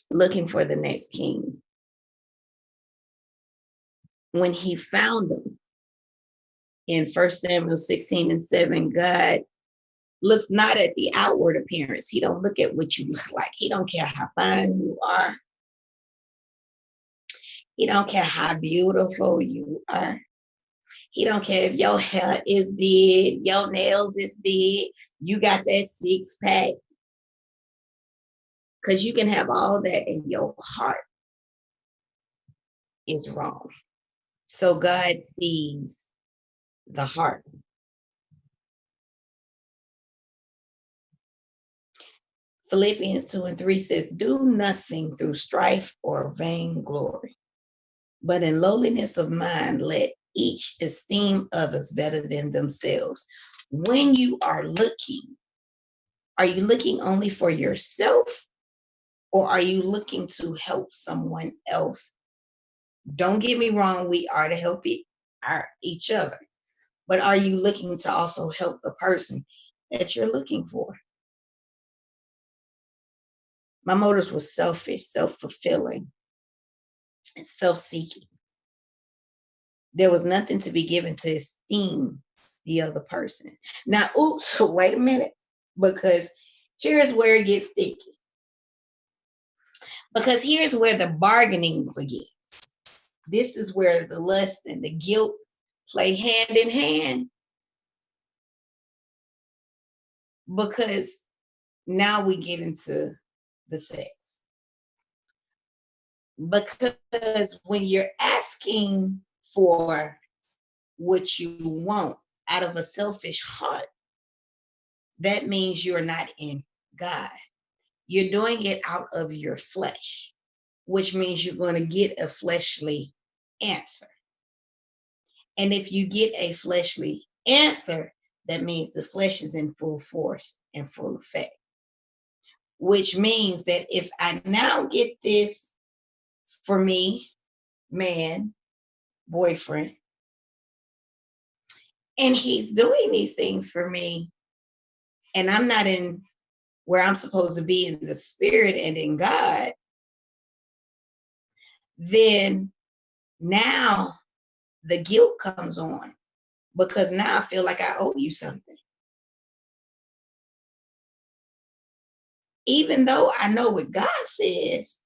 looking for the next king, when he found him in 1 Samuel 16:7, God looks not at the outward appearance. He don't look at what you look like. He don't care how fine you are. He don't care how beautiful you are. He don't care if your hair is did, your nails is did, you got that six pack. Because you can have all that and your heart is wrong. So God sees the heart. Philippians 2:3 says, do nothing through strife or vainglory, but in lowliness of mind, let each esteem others better than themselves. When you are you looking only for yourself, or are you looking to help someone else? Don't get me wrong, we are to help each other. But are you looking to also help the person that you're looking for? My motives were selfish, self-fulfilling, and self-seeking. There was nothing to be given to esteem the other person. Now, oops, wait a minute, because here's where it gets sticky. Because here's where the bargaining begins. This is where the lust and the guilt play hand in hand. Because now we get into the sex. Because when you're asking for what you want out of a selfish heart, that means you're not in God. You're doing it out of your flesh, which means you're going to get a fleshly answer. And if you get a fleshly answer, that means the flesh is in full force and full effect. Which means that if I now get this for me, man, boyfriend, and he's doing these things for me, and I'm not in where I'm supposed to be in the spirit and in God, then now the guilt comes on, because now I feel like I owe you something. Even though I know what God says,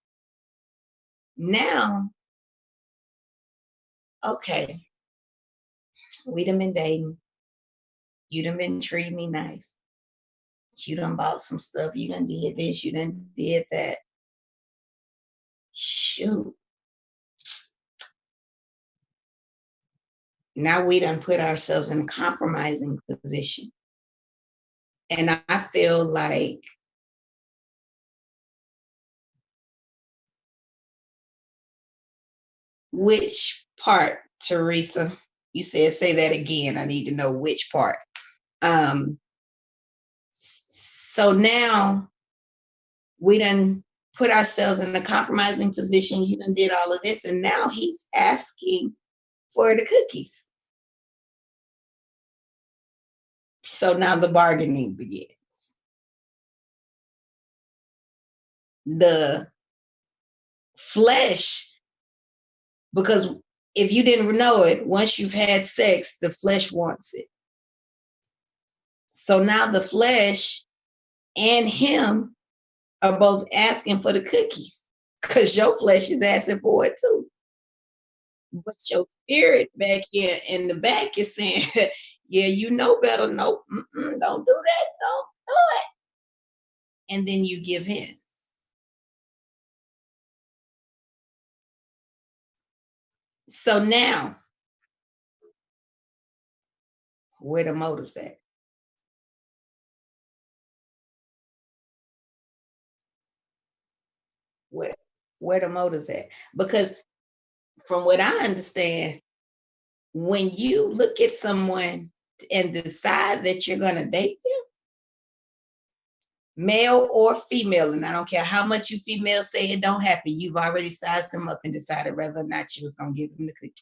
now, okay, we done been dating. You done been treating me nice. You done bought some stuff. You done did this. You done did that. Shoot. Now we done put ourselves in a compromising position. And I feel like which part, Teresa? You said say that again. I need to know which part. So now we done put ourselves in a compromising position. You done did all of this, and now he's asking for the cookies. So now the bargaining begins. The flesh, because if you didn't know it, once you've had sex, the flesh wants it. So now the flesh and him are both asking for the cookies, because your flesh is asking for it too. But your spirit back here in the back is saying, Yeah, you know better. Nope. Don't do that. Don't do it. And then you give in. So now, where the motives at? Where where the motives at? Because from what I understand, when you look at someone and decide that you're gonna date them, male or female, and I don't care how much you females say it don't happen, you've already sized them up and decided whether or not you was gonna give them the cookie.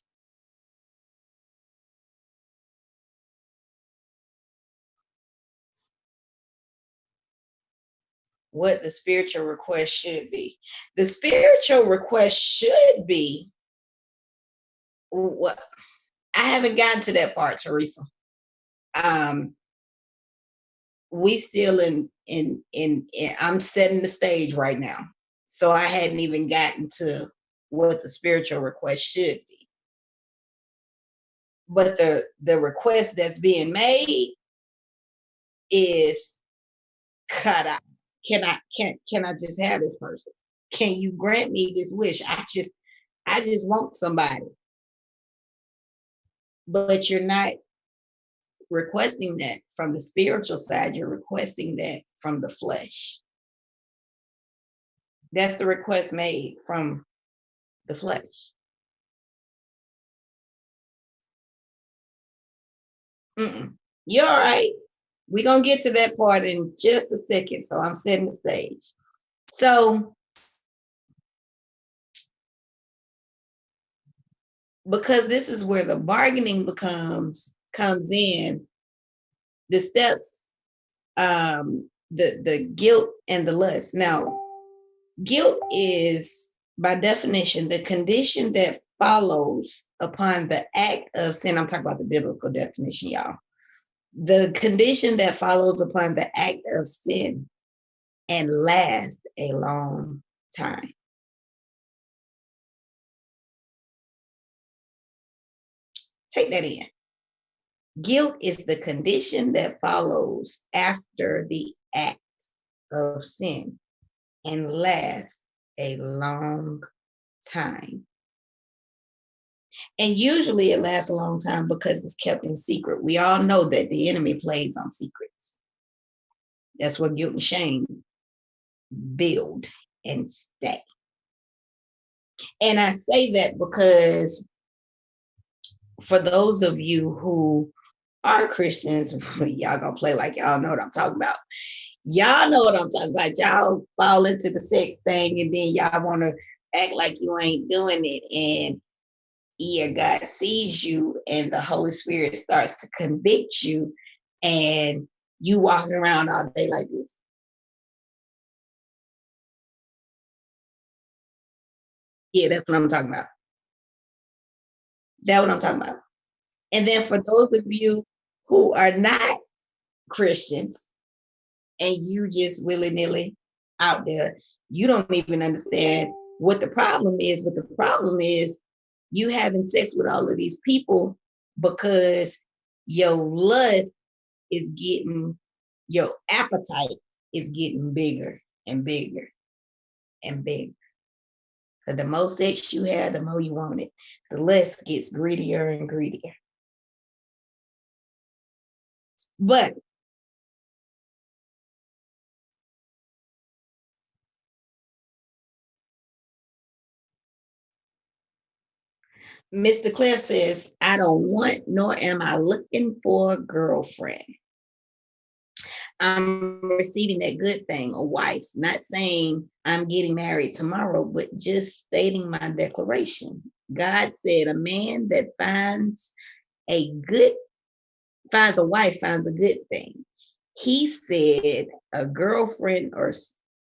What the spiritual request should be. The spiritual request should be what I haven't gotten to that part, Teresa. Um, we still in I'm setting the stage right now. So I hadn't even gotten to what the spiritual request should be. But the request that's being made is cut out. Can I just have this person? Can you grant me this wish? I just want somebody. But you're not requesting that from the spiritual side, you're requesting that from the flesh. That's the request made from the flesh. Mm-mm. You're all right. We're going to get to that part in just a second. So I'm setting the stage. So, because this is where the bargaining comes in, the steps, the guilt and the lust. Now, guilt is, by definition, the condition that follows upon the act of sin. I'm talking about the biblical definition, y'all. The condition that follows upon the act of sin and lasts a long time. Take that in. Guilt is the condition that follows after the act of sin and lasts a long time. And usually it lasts a long time because it's kept in secret. We all know that the enemy plays on secrets. That's what guilt and shame build and stay. And I say that because for those of you who are Christians, y'all gonna play like y'all know what I'm talking about. Y'all know what I'm talking about. Y'all fall into the sex thing and then y'all want to act like you ain't doing it. And yeah, God sees you and the Holy Spirit starts to convict you and you walking around all day like this. Yeah, that's what I'm talking about. That's what I'm talking about. And then for those of you who are not Christians and you just willy-nilly out there, you don't even understand what the problem is. But the problem is you having sex with all of these people because your lust is getting, your appetite is getting bigger and bigger and bigger. So the more sex you have, the more you want it. The less gets greedier and greedier. But Mr. Claire says, I don't want nor am I looking for a girlfriend. I'm receiving that good thing, a wife, not saying I'm getting married tomorrow, but just stating my declaration. God said a man that finds a wife finds a good thing. He said a girlfriend, or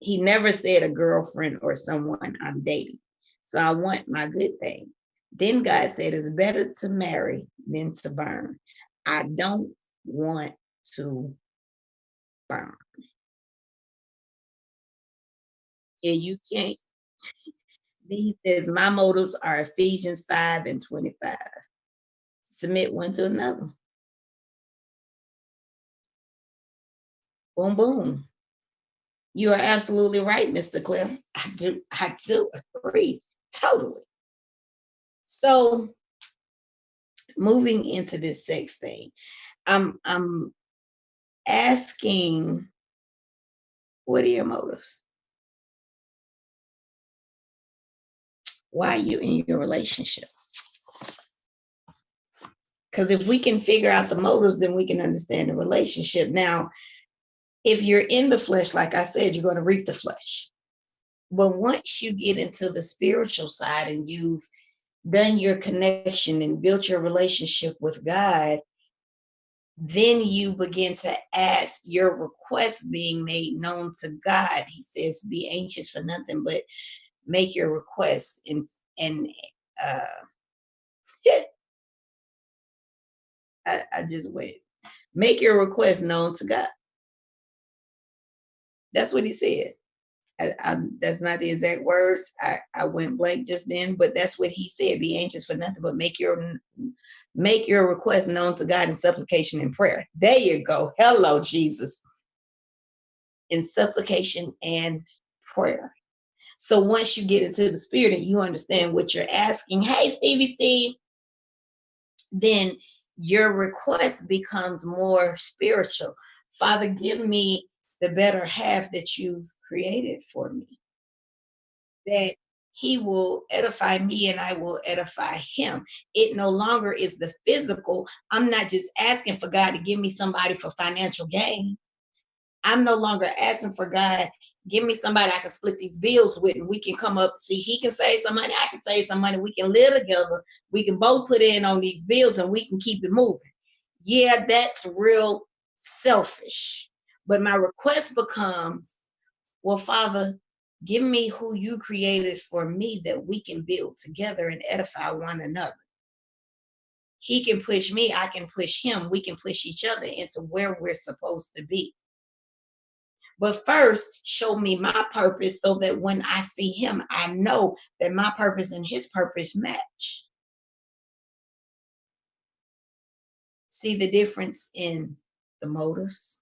he never said a girlfriend or someone I'm dating. So I want my good thing. Then God said it's better to marry than to burn. I don't want to burn. Yeah, you can't. Then he says, my motives are Ephesians 5 and 25. Submit one to another. Boom, boom. You are absolutely right, Mr. Cliff. I do agree totally. So moving into this sex thing, I'm asking, what are your motives? Why are you in your relationship? Because if we can figure out the motives, then we can understand the relationship. Now, if you're in the flesh, like I said, you're going to reap the flesh. But once you get into the spiritual side and you've done your connection and built your relationship with God, then you begin to ask your requests being made known to God. He says, be anxious for nothing, but make your requests and I just went. Make your request known to God. That's what he said. That's not the exact words. I went blank just then, but that's what he said. Be anxious for nothing, but make your request known to God in supplication and prayer. There you go. Hello, Jesus. In supplication and prayer. So once you get into the spirit and you understand what you're asking, hey, Steve, then your request becomes more spiritual. Father, give me the better half that you've created for me, that he will edify me and I will edify him. It no longer is the physical. I'm not just asking for God to give me somebody for financial gain. I'm no longer asking for God, give me somebody I can split these bills with and we can come up. See, he can save some money, I can save some money. We can live together. We can both put in on these bills and we can keep it moving. Yeah, that's real selfish. But my request becomes, well, Father, give me who you created for me that we can build together and edify one another. He can push me, I can push him. We can push each other into where we're supposed to be. But first, show me my purpose so that when I see him, I know that my purpose and his purpose match. See the difference in the motives?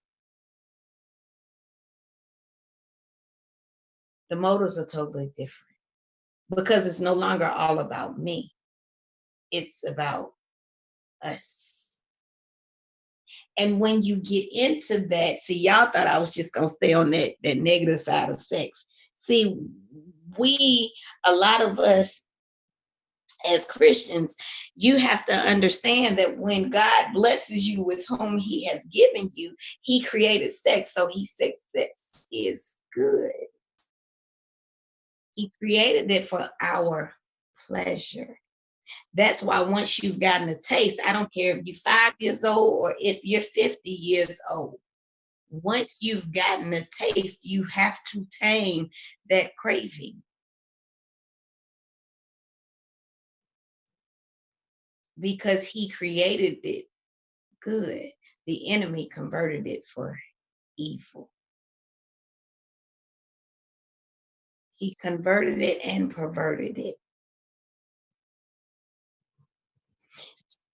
The motives are totally different because it's no longer all about me. It's about us. And when you get into that, see, y'all thought I was just going to stay on that negative side of sex. See, a lot of us as Christians, you have to understand that when God blesses you with whom he has given you, he created sex. So he said sex is good. He created it for our pleasure. That's why once you've gotten a taste, I don't care if you're 5 years old or if you're 50 years old, once you've gotten a taste, you have to tame that craving. Because he created it good. The enemy converted it for evil. He converted it and perverted it.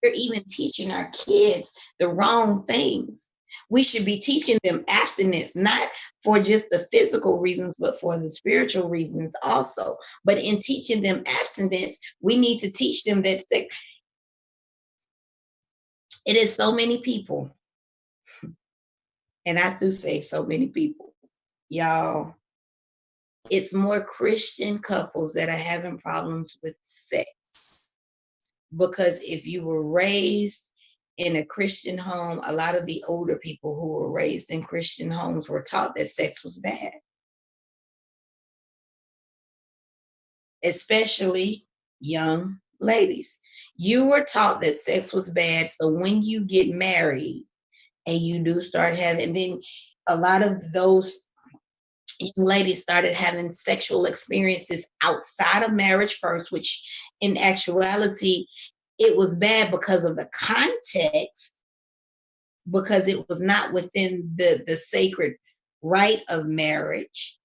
We're even teaching our kids the wrong things. We should be teaching them abstinence, not for just the physical reasons, but for the spiritual reasons also. But in teaching them abstinence, we need to teach them that it is so many people, and I do say so many people, y'all, it's more Christian couples that are having problems with sex. Because if you were raised in a Christian home, a lot of the older people who were raised in Christian homes were taught that sex was bad. Especially young ladies. You were taught that sex was bad. So when you get married and you do start having, then a lot of those young ladies started having sexual experiences outside of marriage first, which in actuality, it was bad because of the context, because it was not within the sacred rite of marriage.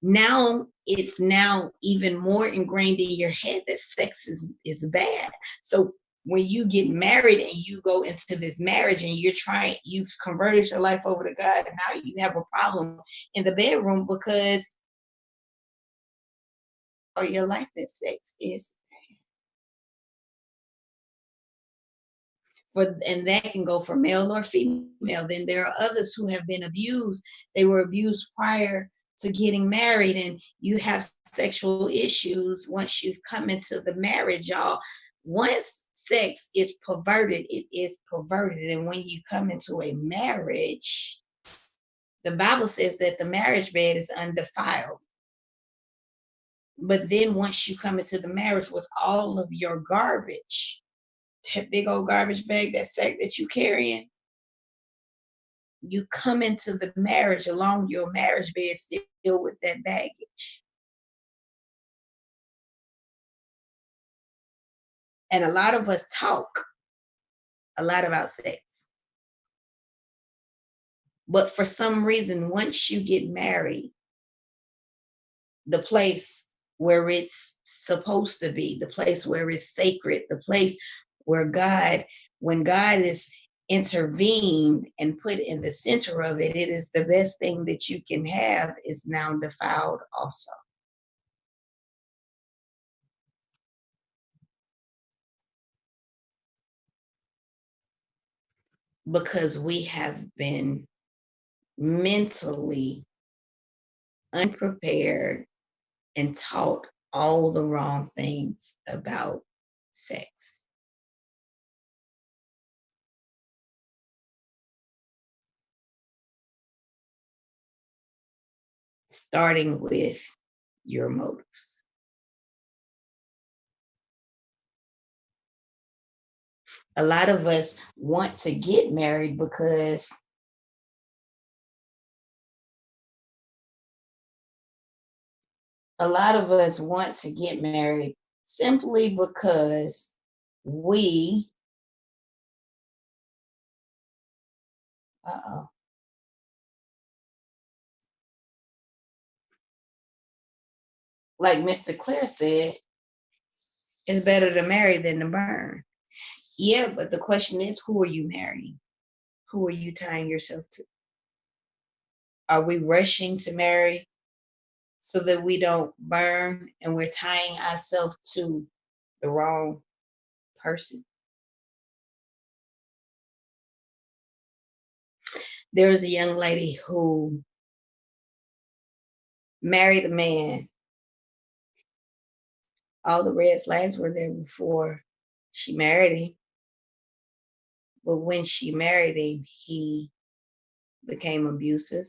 Now it's now even more ingrained in your head that sex is bad. So when you get married and you go into this marriage and you've converted your life over to God, and now you have a problem in the bedroom because or your life that sex is and that can go for male or female. Then there are others who have been abused. They were abused prior to getting married, and you have sexual issues once you come into the marriage, y'all. Once sex is perverted, it is perverted. And when you come into a marriage, the Bible says that the marriage bed is undefiled. But then once you come into the marriage with all of your garbage, that big old garbage bag, that sack that you carrying, you come into the marriage along your marriage bed still with that baggage. And a lot of us talk a lot about sex. But for some reason, once you get married, the place where it's supposed to be, the place where it's sacred, the place where when God is intervened and put in the center of it, it is the best thing that you can have, is now defiled also. Because we have been mentally unprepared and taught all the wrong things about sex. Starting with your motives. A lot of us want to get married because simply because we like Mr. Claire said, it's better to marry than to burn. Yeah, but the question is, who are you marrying? Who are you tying yourself to? Are we rushing to marry so that we don't burn, and we're tying ourselves to the wrong person? There was a young lady who married a man. All the red flags were there before she married him. But when she married him, he became abusive,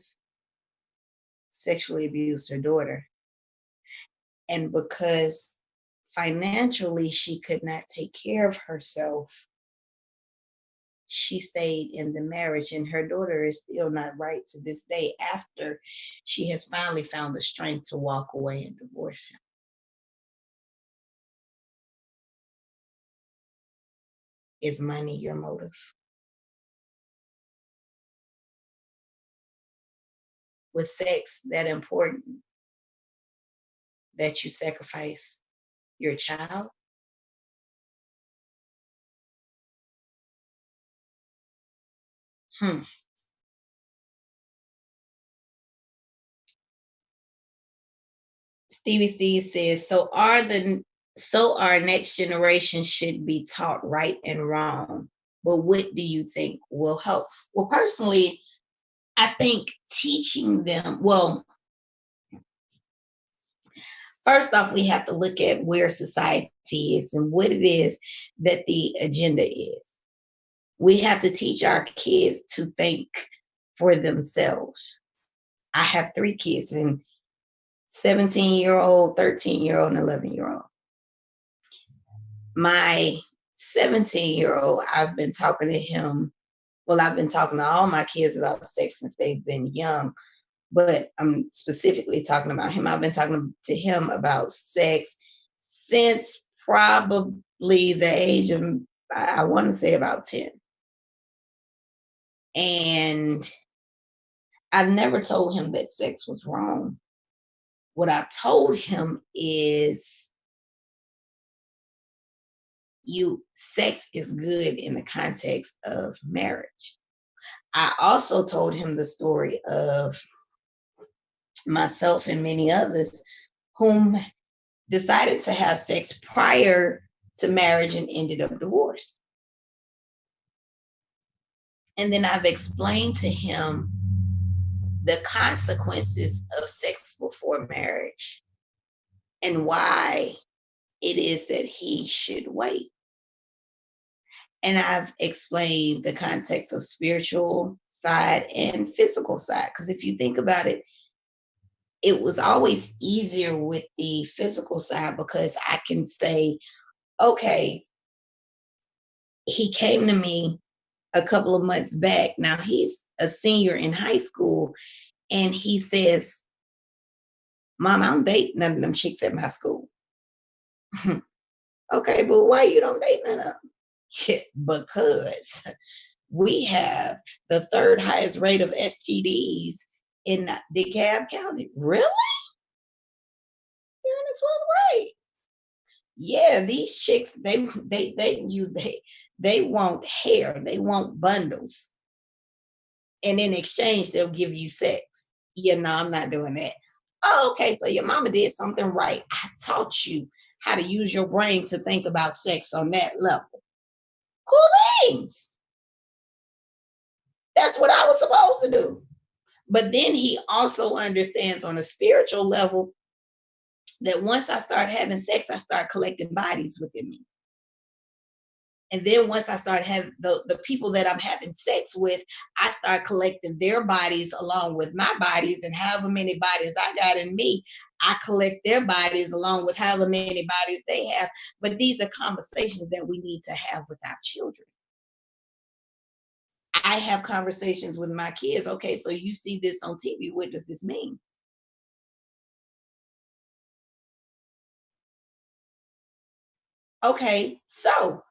sexually abused her daughter. And because financially she could not take care of herself, she stayed in the marriage, and her daughter is still not right to this day after she has finally found the strength to walk away and divorce him. Is money your motive? Was sex that important that you sacrifice your child? Stevie Steve says, so our next generation should be taught right and wrong. But what do you think will help? Well, personally, I think teaching them, first off, we have to look at where society is and what it is that the agenda is. We have to teach our kids to think for themselves. I have 3 kids, and 17-year-old, 13-year-old, and 11-year-old. My 17-year-old, I've been talking to him. Well, I've been talking to all my kids about sex since they've been young, but I'm specifically talking about him. I've been talking to him about sex since probably the age of, I want to say about 10. And I've never told him that sex was wrong. What I've told him is sex is good in the context of marriage. I also told him the story of myself and many others whom decided to have sex prior to marriage and ended up divorced. And then I've explained to him the consequences of sex before marriage and why it is that he should wait. And I've explained the context of spiritual side and physical side. Because if you think about it, it was always easier with the physical side because I can say, okay, he came to me a couple of months back. Now he's a senior in high school and he says, Mom, I don't date none of them chicks at my school. Okay, but why you don't date none of them? Because we have the third highest rate of STDs in DeKalb County. Really? You're in the 12th grade. Yeah, these chicks, they want hair, they want bundles. And in exchange, they'll give you sex. Yeah, no, I'm not doing that. Oh, okay, so your mama did something right. I taught you how to use your brain to think about sex on that level. Cool beans. That's what I was supposed to do. But then he also understands on a spiritual level that once I start having sex, I start collecting bodies within me. And then once I start having the people that I'm having sex with, I start collecting their bodies along with my bodies, and however many bodies I got in me, I collect their bodies along with however many bodies they have. But these are conversations that we need to have with our children. I have conversations with my kids. Okay, so you see this on TV. What does this mean? Okay, so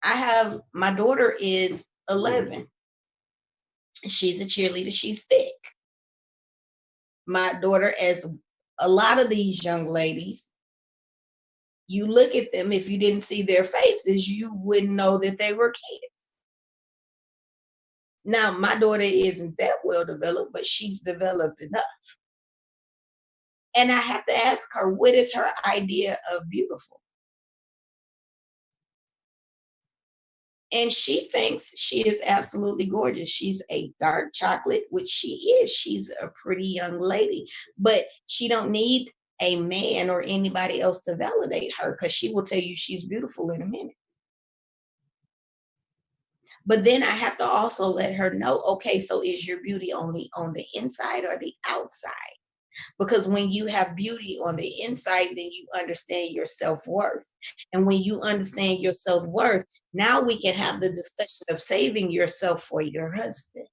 I have, my daughter is 11. She's a cheerleader. She's thick. My daughter, as a lot of these young ladies, you look at them, if you didn't see their faces, you wouldn't know that they were kids. Now, my daughter isn't that well developed, but she's developed enough. And I have to ask her, what is her idea of beautiful? And she thinks she is absolutely gorgeous. She's a dark chocolate, which she is. She's a pretty young lady, but she don't need a man or anybody else to validate her because she will tell you she's beautiful in a minute. But then I have to also let her know, okay, so is your beauty only on the inside or the outside? Because when you have beauty on the inside, then you understand your self-worth. And when you understand your self-worth, now we can have the discussion of saving yourself for your husband.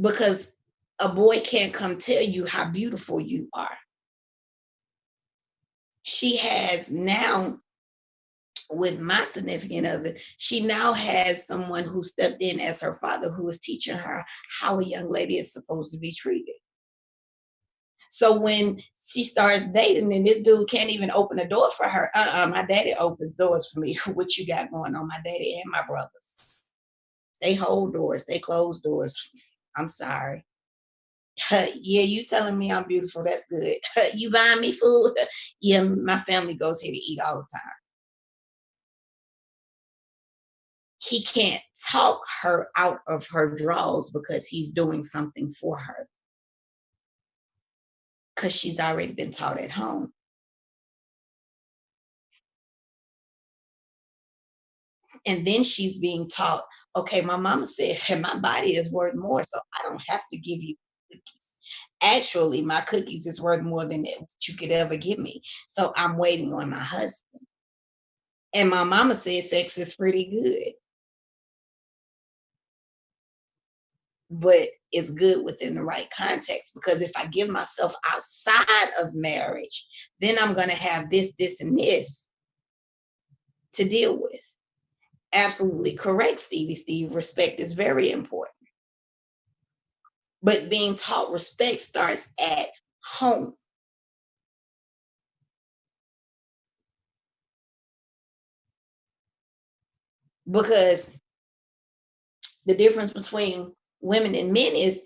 Because a boy can't come tell you how beautiful you are. She has now, with my significant other, she now has someone who stepped in as her father who is teaching her how a young lady is supposed to be treated. So when she starts dating and this dude can't even open a door for her, my daddy opens doors for me. What you got going on, my daddy and my brothers? They hold doors, they close doors. I'm sorry. Yeah, you telling me I'm beautiful, that's good. You buying me food? Yeah, my family goes here to eat all the time. He can't talk her out of her draws because he's doing something for her. Because she's already been taught at home. And then she's being taught, okay, my mama said that my body is worth more, so I don't have to give you cookies. Actually, my cookies is worth more than what you could ever give me. So I'm waiting on my husband. And my mama said sex is pretty good. But it's good within the right context, because if I give myself outside of marriage, then I'm going to have this, and this to deal with. Absolutely correct, Stevie Steve. Respect is very important. But being taught respect starts at home. Because the difference between women and men is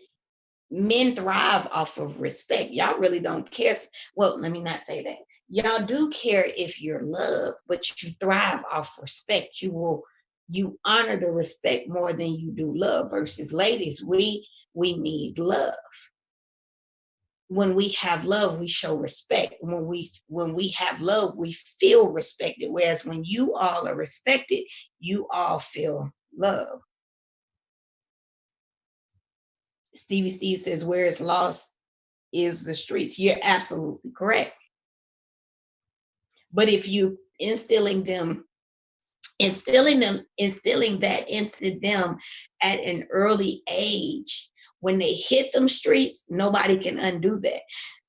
men thrive off of respect. Y'all really don't care. Well, let me not say that. Y'all do care if you're loved, but you thrive off respect. You honor the respect more than you do love. Versus ladies, we need love. When we have love, we show respect. When we have love, we feel respected. Whereas when you all are respected, you all feel love. Stevie Steve says, where it's lost is the streets. You're absolutely correct. But if you instilling that into them at an early age, when they hit them streets, nobody can undo that.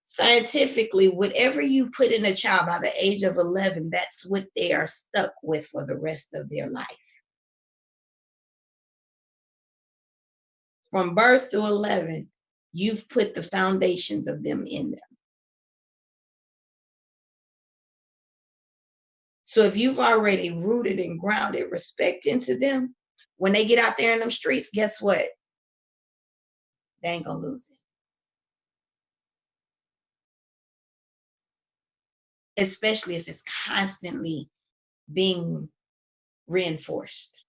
Scientifically, whatever you put in a child by the age of 11, that's what they are stuck with for the rest of their life. From birth to 11, you've put the foundations of them in them. So if you've already rooted and grounded respect into them, when they get out there in them streets, guess what? They ain't gonna lose it. Especially if it's constantly being reinforced.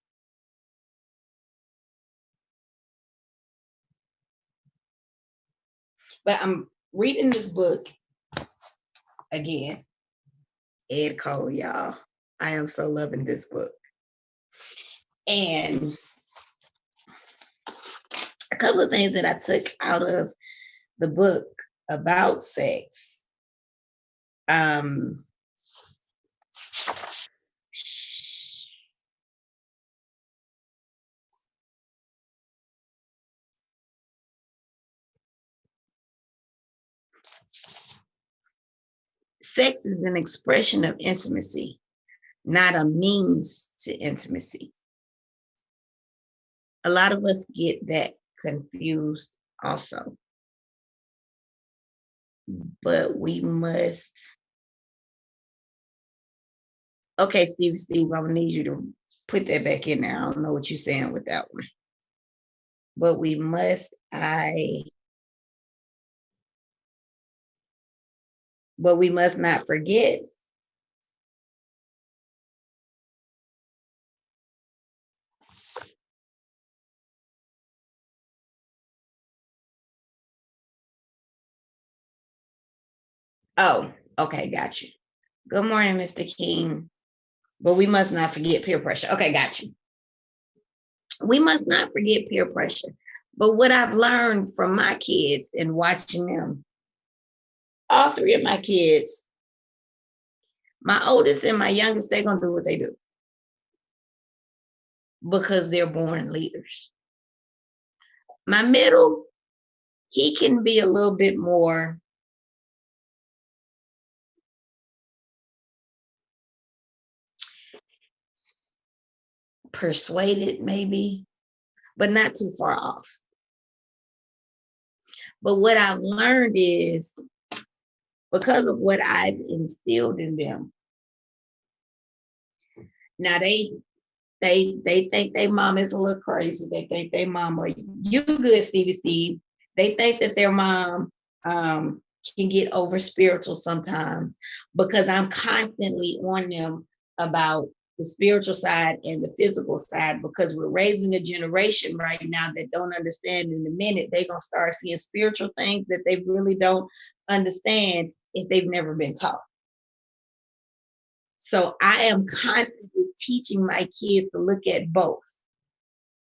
But I'm reading this book again. Ed Cole, y'all. I am so loving this book. And a couple of things that I took out of the book about sex. Sex is an expression of intimacy, not a means to intimacy. A lot of us get that confused also. But we must. Okay, Steve, I'm gonna need you to put that back in there. I don't know what you're saying with that one. But we must not forget Oh, okay, got you. Good morning, Mr. King. But we must not forget peer pressure. Okay, got you. We must not forget peer pressure. But what I've learned from my kids and watching them, all three of my kids, my oldest and my youngest, they're going to do what they do because they're born leaders. My middle, he can be a little bit more persuaded, maybe, but not too far off. But what I've learned is because of what I've instilled in them. Now they think their mom is a little crazy. They think their mama, you good, Steve. They think that their mom can get over spiritual sometimes because I'm constantly on them about the spiritual side and the physical side, because we're raising a generation right now that don't understand. In a minute, they're going to start seeing spiritual things that they really don't understand if they've never been taught. So I am constantly teaching my kids to look at both.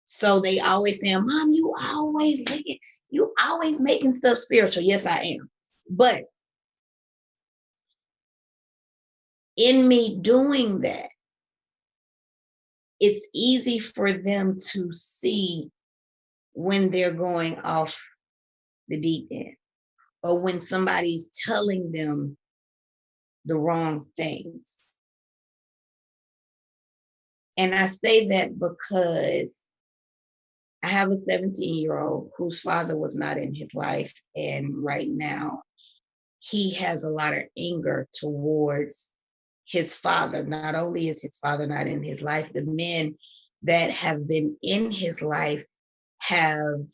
So they always say, Mom, you always making stuff spiritual. Yes, I am. But in me doing that, it's easy for them to see when they're going off the deep end or when somebody's telling them the wrong things. And I say that because I have a 17-year-old whose father was not in his life. And right now, he has a lot of anger towards his father. Not only is his father not in his life, the men that have been in his life have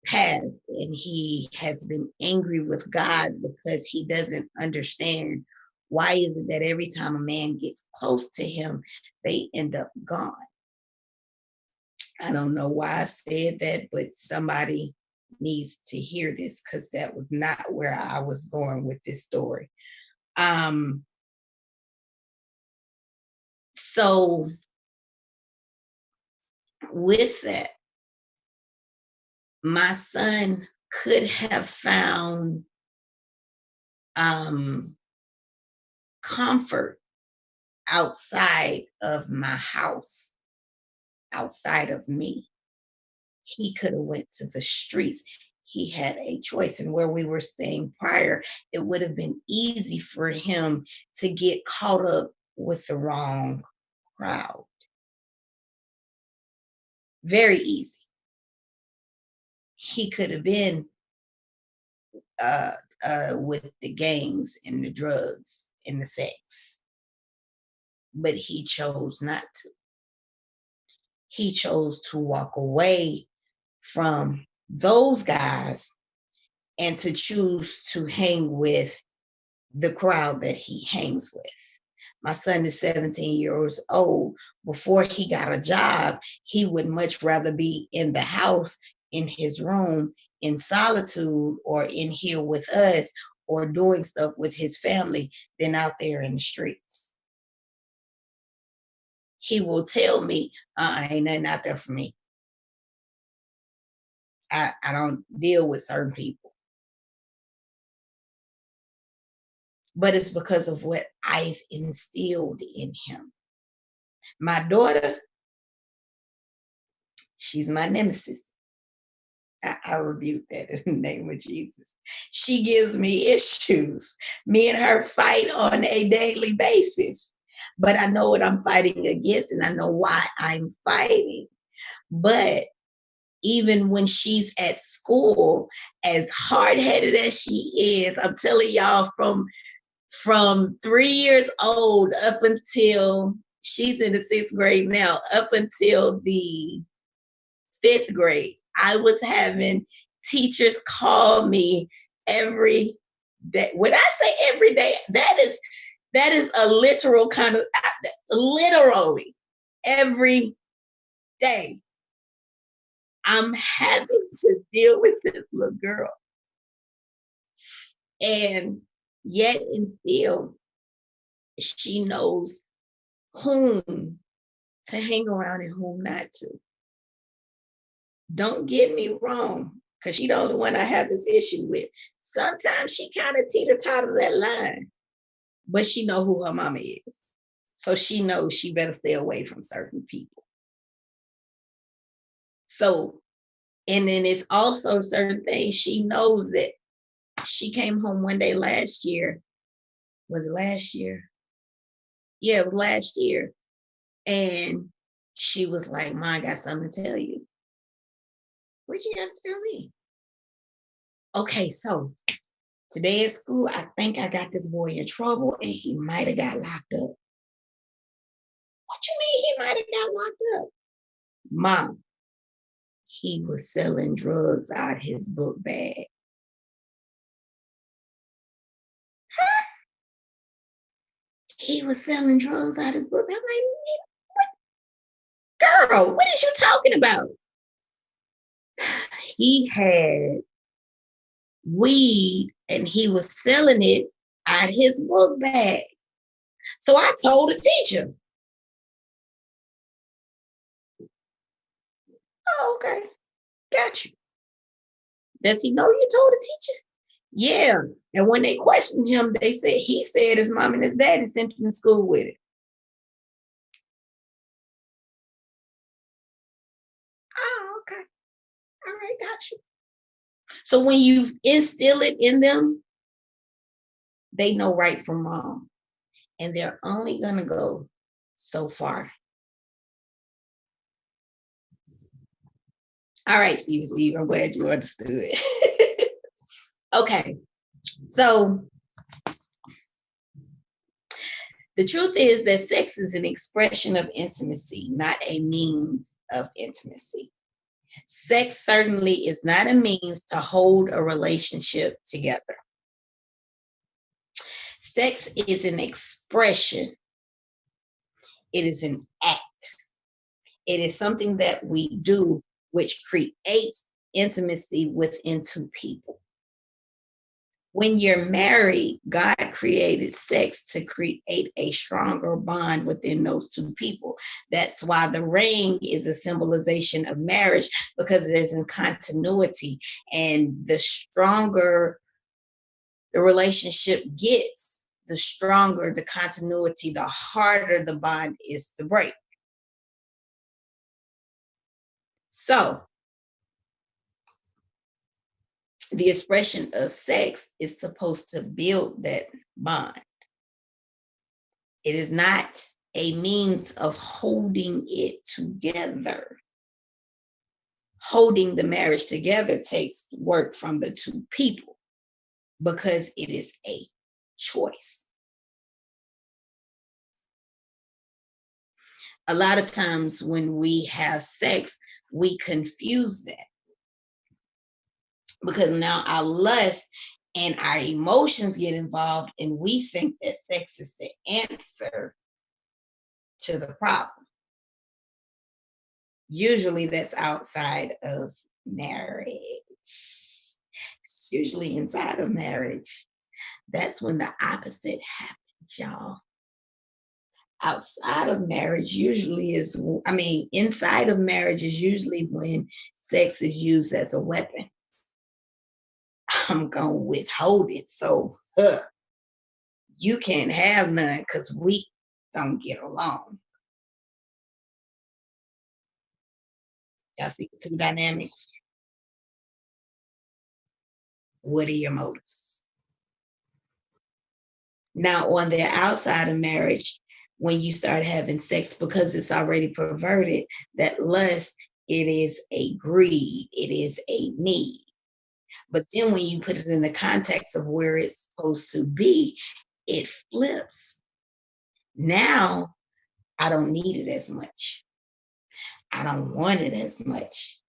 passed, and he has been angry with God because he doesn't understand why is it that every time a man gets close to him, they end up gone. I don't know why I said that, but somebody needs to hear this because that was not where I was going with this story. So with that, my son could have found comfort outside of my house, outside of me. He could have went to the streets. He had a choice. And where we were staying prior, it would have been easy for him to get caught up with the wrong crowd. Very easy. He could have been with the gangs and the drugs and the sex, but he chose not to. He chose to walk away from those guys and to choose to hang with the crowd that he hangs with. My son is 17 years old. Before he got a job, he would much rather be in the house, in his room, in solitude, or in here with us, or doing stuff with his family than out there in the streets. He will tell me, ain't nothing out there for me. I don't deal with certain people. But it's because of what I've instilled in him. My daughter, she's my nemesis. I rebuke that in the name of Jesus. She gives me issues. Me and her fight on a daily basis. But I know what I'm fighting against, and I know why I'm fighting. But even when she's at school, as hard-headed as she is, I'm telling y'all, from 3 years old up until she's in the 6th grade now, up until the 5th grade, I was having teachers call me every day. When I say every day, that is a literal kind of, literally every day. I'm having to deal with this little girl. And yet and still, she knows whom to hang around and whom not to. Don't get me wrong, because she's the only one I have this issue with. Sometimes she kind of teeter-totter that line, but she know who her mama is. So she knows she better stay away from certain people. So, and then it's also certain things she knows that she came home one day last year. Was it last year? Yeah, it was last year. And she was like, "Ma, I got something to tell you." What you got to tell me? Okay, so today at school, I think I got this boy in trouble and he might have got locked up. What you mean he might have got locked up? Mom, he was selling drugs out his book bag. Huh? He was selling drugs out his book bag. I'm like, what? Girl, what is you talking about? He had weed and he was selling it out his book bag. So I told the teacher. Oh, okay. Got you. Does he know you told the teacher? Yeah. And when they questioned him, he said his mom and his daddy sent him to school with it. Oh, okay. All right, got you. So when you instill it in them, they know right from wrong. And they're only going to go so far. All right, Steve, I'm glad you understood. Okay. So the truth is that sex is an expression of intimacy, not a means of intimacy. Sex certainly is not a means to hold a relationship together. Sex is an expression. It is an act. It is something that we do which creates intimacy within two people. When you're married, God created sex to create a stronger bond within those two people. That's why the ring is a symbolization of marriage, because there's a continuity. And the stronger the relationship gets, the stronger the continuity, the harder the bond is to break. So, the expression of sex is supposed to build that bond. It is not a means of holding it together. Holding the marriage together takes work from the two people because it is a choice. A lot of times when we have sex, we confuse that because now our lust and our emotions get involved, and we think that sex is the answer to the problem. Usually that's outside of marriage. It's usually inside of marriage. That's when the opposite happens, y'all. Outside of marriage usually is, inside of marriage is usually when sex is used as a weapon. I'm going to withhold it. So you can't have none because we don't get along. Y'all see the two dynamics? What are your motives? Now, on the outside of marriage, when you start having sex, because it's already perverted, that lust, it is a greed, it is a need. But then when you put it in the context of where it's supposed to be, it flips. Now, I don't need it as much. I don't want it as much.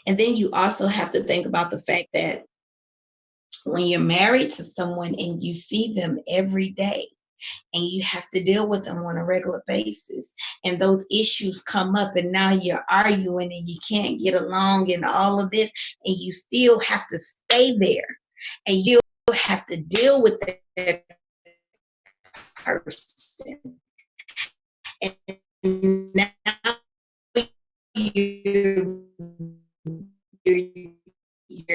And then you also have to think about the fact that when you're married to someone and you see them every day and you have to deal with them on a regular basis, and those issues come up, and now you're arguing and you can't get along and all of this, and you still have to stay there and you have to deal with that person. And now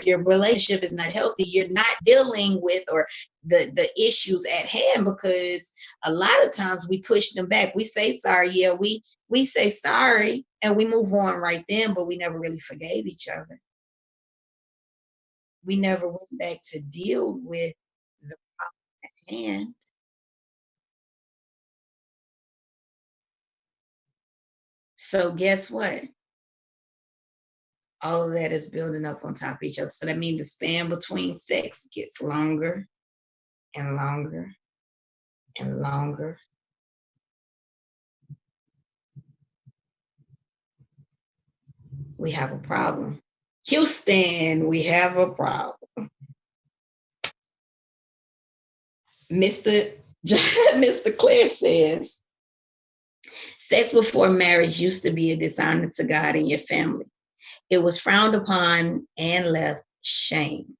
your relationship is not healthy. You're not dealing with or the issues at hand, because a lot of times we push them back. We say sorry, we say sorry and we move on right then, but we never really forgave each other. We never went back to deal with the problem at hand. So guess what? All of that is building up on top of each other. So that means the span between sex gets longer and longer and longer. We have a problem. Houston, we have a problem. Mr. Mr. Claire says, sex before marriage used to be a dishonor to God and your family. It was frowned upon and left shame.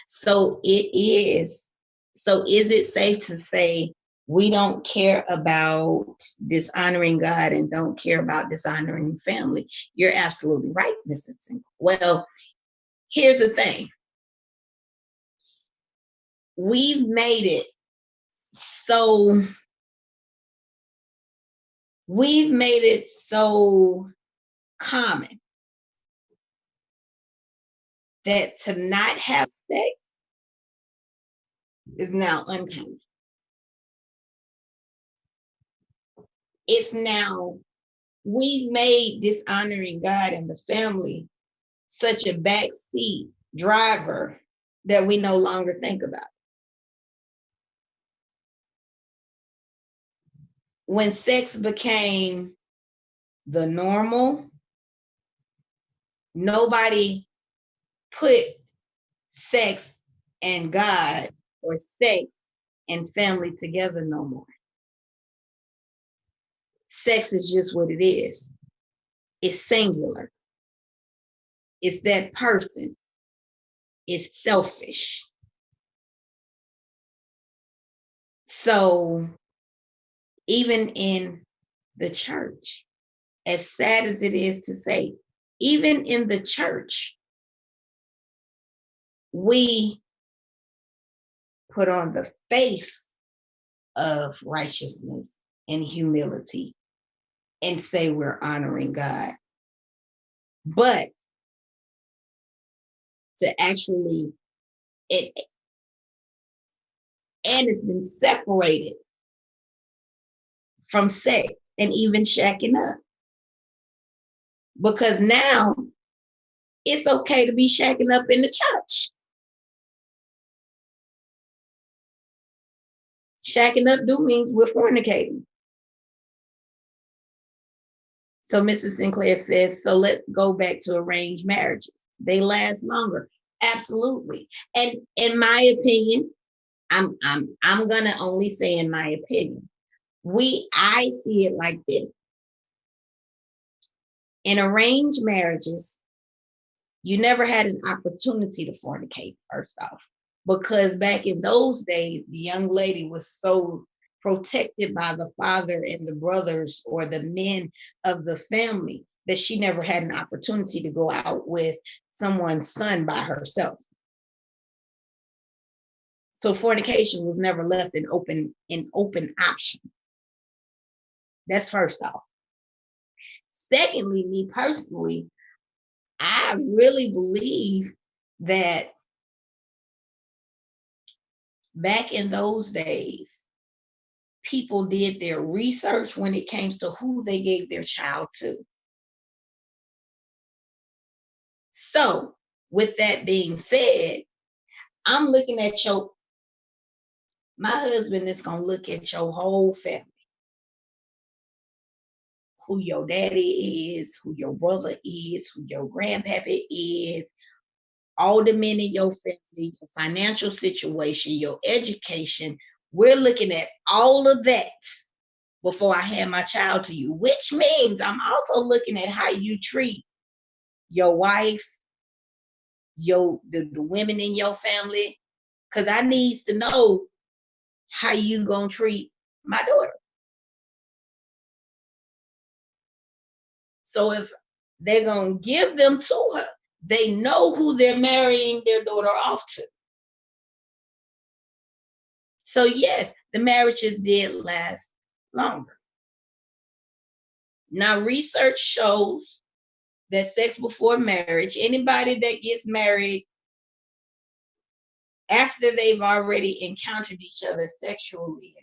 So it is. So is it safe to say we don't care about dishonoring God and don't care about dishonoring family? You're absolutely right, Mr. Tingle. Well, here's the thing. We've made it so common that to not have sex is now uncommon. It's now, we made dishonoring God and the family such a backseat driver that we no longer think about. When sex became the normal, nobody put sex and God or sex and family together no more. Sex is just what it is. It's singular. It's that person. It's selfish. So even in the church, as sad as it is to say, even in the church, we put on the face of righteousness and humility and say we're honoring God. But to actually, it's been separated from sex and even shacking up. Because now it's okay to be shacking up in the church. Shacking up do means we're fornicating. So Mrs. Sinclair says, so let's go back to arranged marriages. They last longer. Absolutely. And in my opinion, I'm gonna only say in my opinion, I see it like this. In arranged marriages, you never had an opportunity to fornicate, first off, because back in those days, the young lady was so protected by the father and the brothers or the men of the family that she never had an opportunity to go out with someone's son by herself. So fornication was never left an open option. That's first off. Secondly, me personally, I really believe that back in those days, people did their research when it came to who they gave their child to. So, with that being said, I'm looking at my husband is going to look at your whole family. Who your daddy is, who your brother is, who your grandpappy is, all the men in your family, your financial situation, your education. We're looking at all of that before I hand my child to you, which means I'm also looking at how you treat your wife, the women in your family, because I need to know how you gonna treat my daughter. So if they're gonna give them to her, they know who they're marrying their daughter off to. So yes, the marriages did last longer. Now, research shows that sex before marriage, anybody that gets married after they've already encountered each other sexually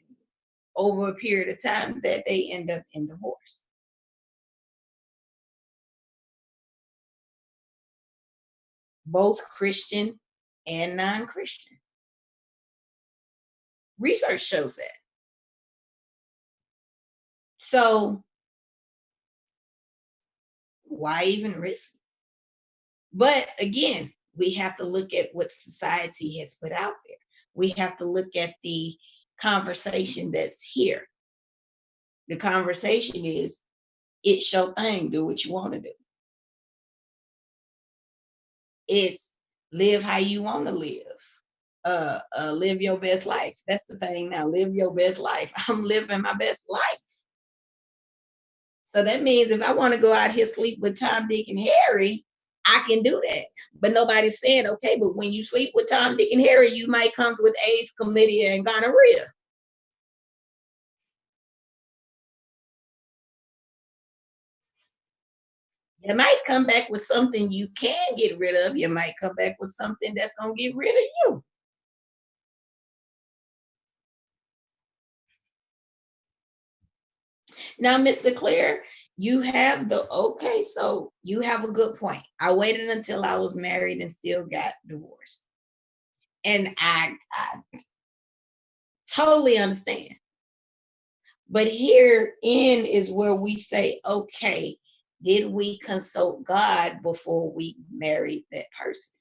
over a period of time, that they end up in divorce. Both Christian and non-Christian. Research shows that. So why even risk it? But again, we have to look at what society has put out there. We have to look at the conversation that's here. The conversation is, it's your thing, do what you want to do. It's live how you want to live. Live your best life. That's the thing now. Live your best life. I'm living my best life. So that means if I want to go out here sleep with Tom, Dick, and Harry, I can do that. But nobody's saying, okay, but when you sleep with Tom, Dick, and Harry, you might come with AIDS, chlamydia, and gonorrhea. You might come back with something you can get rid of. You might come back with something that's going to get rid of you. Now, Mr. Claire, you have so you have a good point. I waited until I was married and still got divorced. And I totally understand. But herein is where we say, okay, did we consult God before we married that person?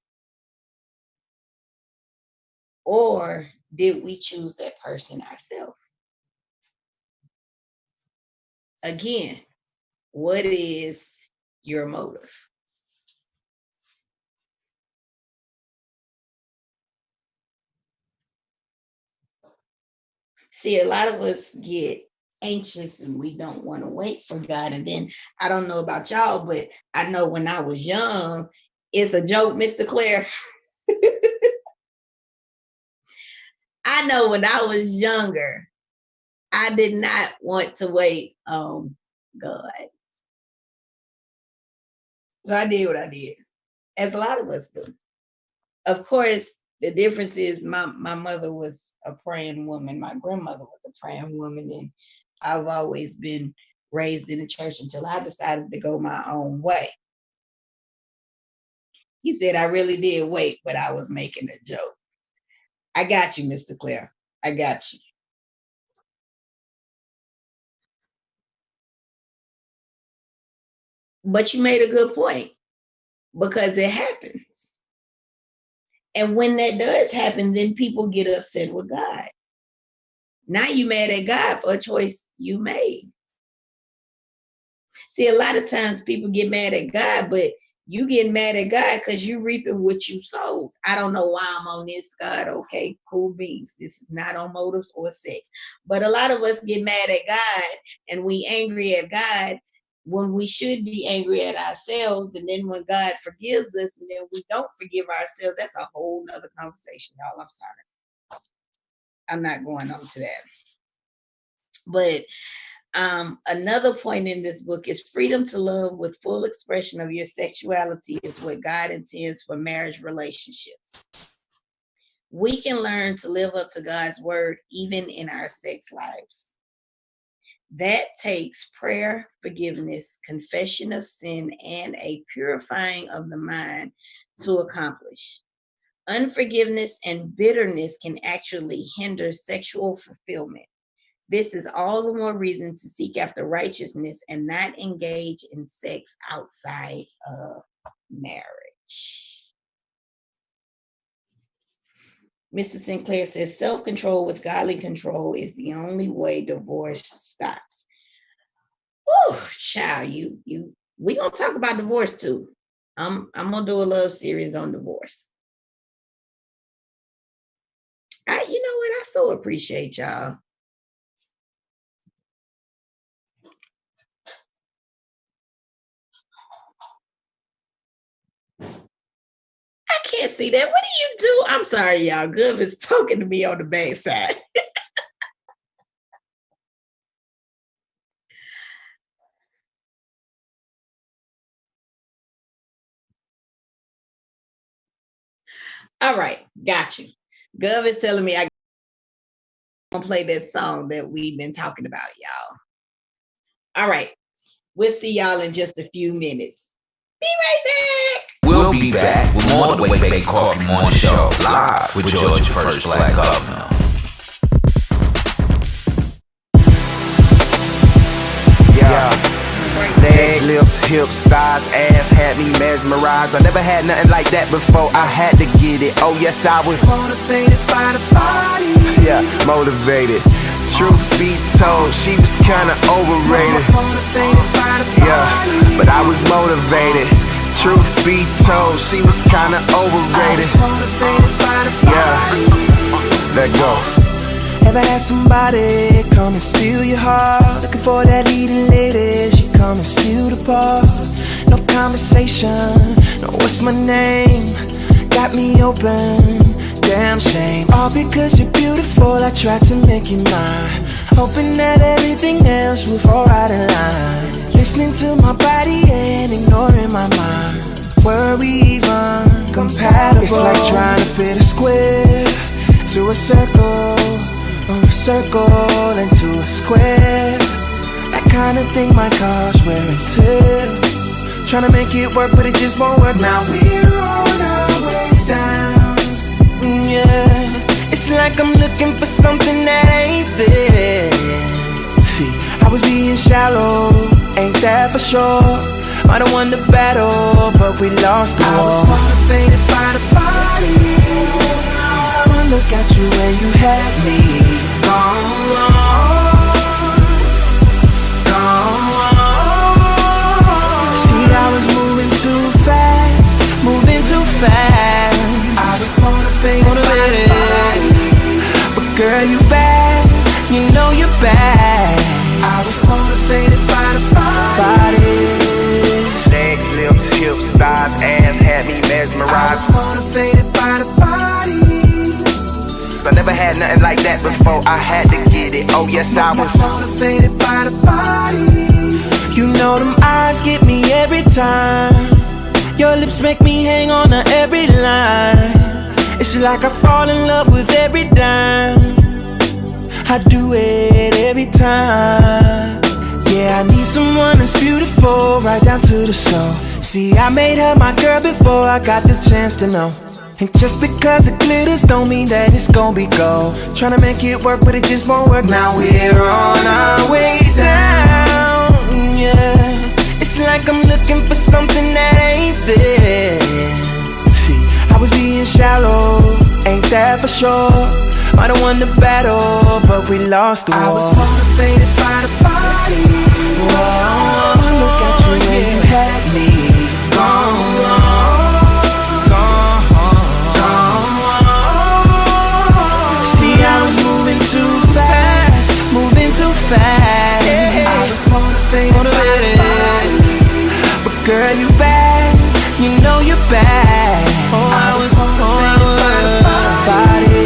Or did we choose that person ourselves? Again, what is your motive? See, a lot of us get anxious and we don't want to wait for God. And then I don't know about y'all, but I know when I was young, it's a joke, Mr. Claire. I know when I was younger, I did not want to wait on God. So I did what I did, as a lot of us do. Of course, the difference is my mother was a praying woman. My grandmother was a praying woman. And I've always been raised in the church until I decided to go my own way. He said, I really did wait, but I was making a joke. I got you, Mr. Claire. I got you. But you made a good point, because it happens. And when that does happen, then people get upset with God. Now you mad at God for a choice you made. See, a lot of times people get mad at God, but you get mad at God because you reaping what you sowed. I don't know why I'm on this, God. Okay, cool beans. This is not on motives or sex. But a lot of us get mad at God and we angry at God when we should be angry at ourselves. And then when God forgives us and then we don't forgive ourselves, that's a whole nother conversation, y'all. I'm sorry. I'm not going on to that. But another point in this book is freedom to love with full expression of your sexuality is what God intends for marriage relationships. We can learn to live up to God's word even in our sex lives. That takes prayer, forgiveness, confession of sin, and a purifying of the mind to accomplish. Unforgiveness and bitterness can actually hinder sexual fulfillment. This is all the more reason to seek after righteousness and not engage in sex outside of marriage. Mr. Sinclair says, self-control with godly control is the only way divorce stops. Oh, child, we gonna talk about divorce too. I'm gonna do a love series on divorce. You know what? I so appreciate y'all. I can't see that. What do you do? I'm sorry, y'all. Gov is talking to me on the backside. All right, got you. Gov is telling me I gonna play that song that we've been talking about, y'all. All right, we'll see y'all in just a few minutes. Be right back. We'll be back with more of the WakeBake Coffee Morning Show, live with Georgia's first black governor. Yeah. Legs, lips, hips, thighs, ass had me mesmerized. I never had nothing like that before. I had to get it. Oh yes, I was motivated by the body. Yeah, motivated. Truth be told, she was kinda overrated. Yeah, but I was motivated. Truth be told, she was kinda overrated. Yeah, let go. Ever had somebody come and steal your heart? Looking for that leading lady, she come and steal the bar. No conversation, no what's my name? Got me open, damn shame. All because you're beautiful, I tried to make you mine. Hoping that everything else will fall right in line. Listening to my body and ignoring my mind. Were we even compatible? It's like trying to fit a square to a circle, or a circle into a square. That kind of thing might cause wear and tear. Trying to make it work, but it just won't work. Now we're on our way down. yeah. It's like I'm looking for something that ain't there. See, I was being shallow, ain't that for sure. Might have won the battle, but we lost the war. I was motivated by the body. One look at you and you had me gone. See, I was moving too fast, I was motivated by the body. But girl, you bad, you know you're bad. I was motivated by the body. Legs, lips, hips, thighs, ass had me mesmerized. I was motivated by the body. I never had nothing like that before, I had to get it. Oh yes, I was motivated by the body. You know them eyes get me every time. Your lips make me hang on to every line. It's like I fall in love with every dime. I do it every time. Yeah, I need someone that's beautiful, right down to the soul. See, I made her my girl before I got the chance to know. And just because it glitters don't mean that it's gon' be gold. Tryna make it work, but it just won't work. Now we're on our way down, yeah. It's like I'm looking for something that ain't there. See, I was being shallow, ain't that for sure. Might have won the battle, but we lost the war. I was motivated by the body. Whoa, look at you and you had me gone. Fast. Yeah. I was motivated. But girl, you bad, you know you're bad. Oh, I was motivated by the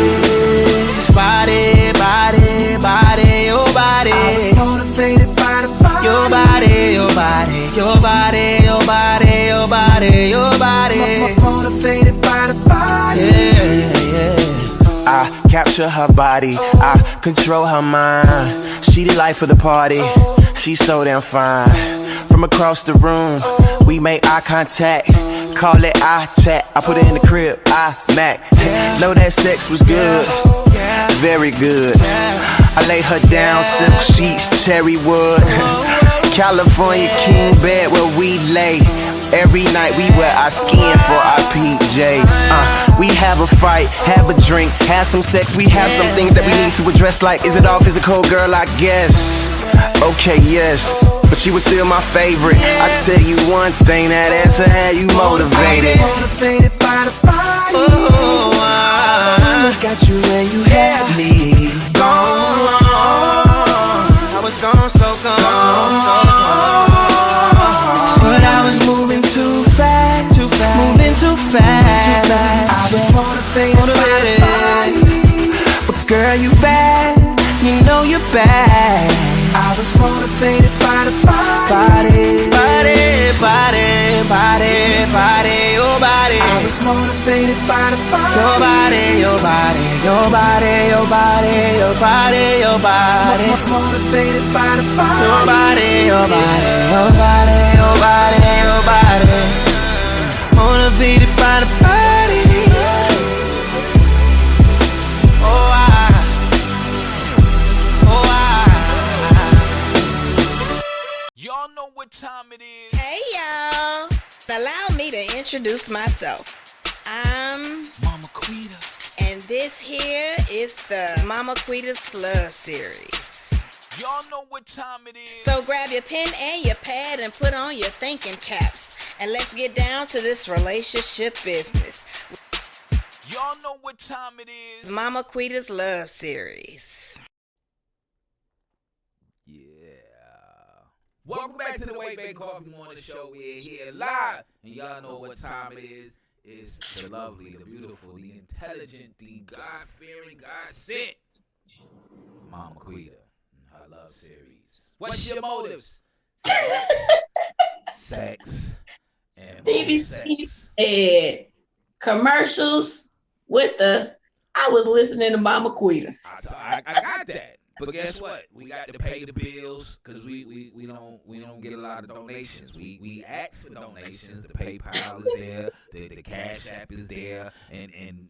body, body, body, your body. I was motivated by the body, your body, your body, your body, your body, your body, your body. Motivated by the body. Yeah. I capture her body, I control her mind. She the life of the party, she's so damn fine. From across the room, we make eye contact. Call it eye chat, I put it in the crib, Mac. Know that sex was good, very good. I lay her down, silk sheets, cherry wood. California king bed where we lay. Every night we wear our skin for our PJs. We have a fight, have a drink, have some sex. We have some things that we need to address. Like, is it all physical, girl? I guess. Okay, yes, but she was still my favorite. I tell you one thing, that answer had you motivated. Motivated by the body. Oh, look at you and you had me gone. I was gone, so gone. But I was moving too fast, moving too fast. I was motivated by the body. But girl, you bad, you know you're bad. I was motivated by the body, body, body, body, body, your body. I was motivated by the body, your body, your body, your body, your body, your body, your body. Motivated by the body, your body, your body, your body, your body, your body. Motivated by the body. Y'all know what time it is. Hey y'all, allow me to introduce myself. I'm Mama Quita, and this here is the Mama Quita's Love Series. Y'all know what time it is. So grab your pen and your pad and put on your thinking caps, and let's get down to this relationship business. Y'all know what time it is. Mama Quita's Love Series. Welcome back to the WakeBake Coffee Morning Show. We're here live, and y'all know what time it is. It's the lovely, the beautiful, the intelligent, the God-fearing, God-sent Mama Quita and her love series. What's your motives? Sex and more sex. And commercials with the. I was listening to Mama Quita. I got that. But guess what? We got to pay the bills because we don't get a lot of donations. We ask for donations. The PayPal is there, the Cash App is there, and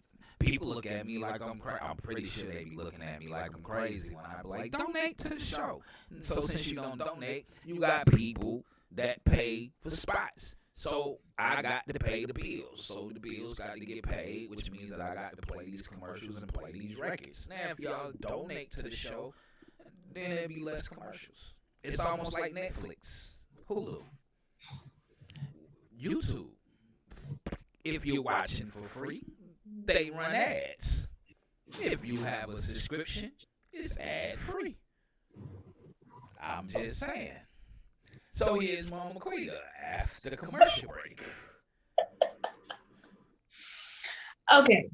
people look at me like I'm crazy. I'm pretty sure they be looking at me like I'm crazy when I be like, donate to the show. And so since you don't donate, you got people that pay for spots. So I got to pay the bills. So the bills got to get paid, which means that I got to play these commercials and play these records. Now, if y'all donate to the show, then there'll be less commercials. It's almost like Netflix, Hulu, YouTube. If you're watching for free, they run ads. If you have a subscription, it's ad free. I'm just saying. So here's Mama Quita after the commercial break. Okay.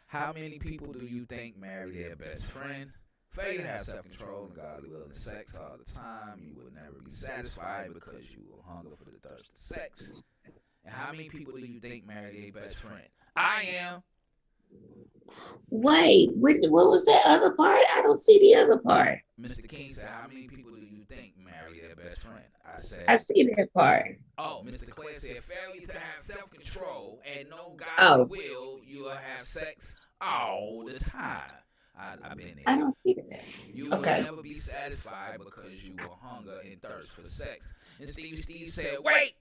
How many people do you think marry their best friend? Failure to have self-control and godly will and sex all the time. You will never be satisfied because you will hunger for the thirst of sex. And how many people do you think marry their best friend? I am. Wait, what was that other part? I don't see the other part. Mr. King said, how many people do you think marry their best friend? I said, I see that part. oh, Mr. Claire said, failure to have self-control and no godly will, you'll have sex all the time. I've been there. I don't see that. You will never be satisfied because you will hunger and thirst for sex. And Steve said, wait!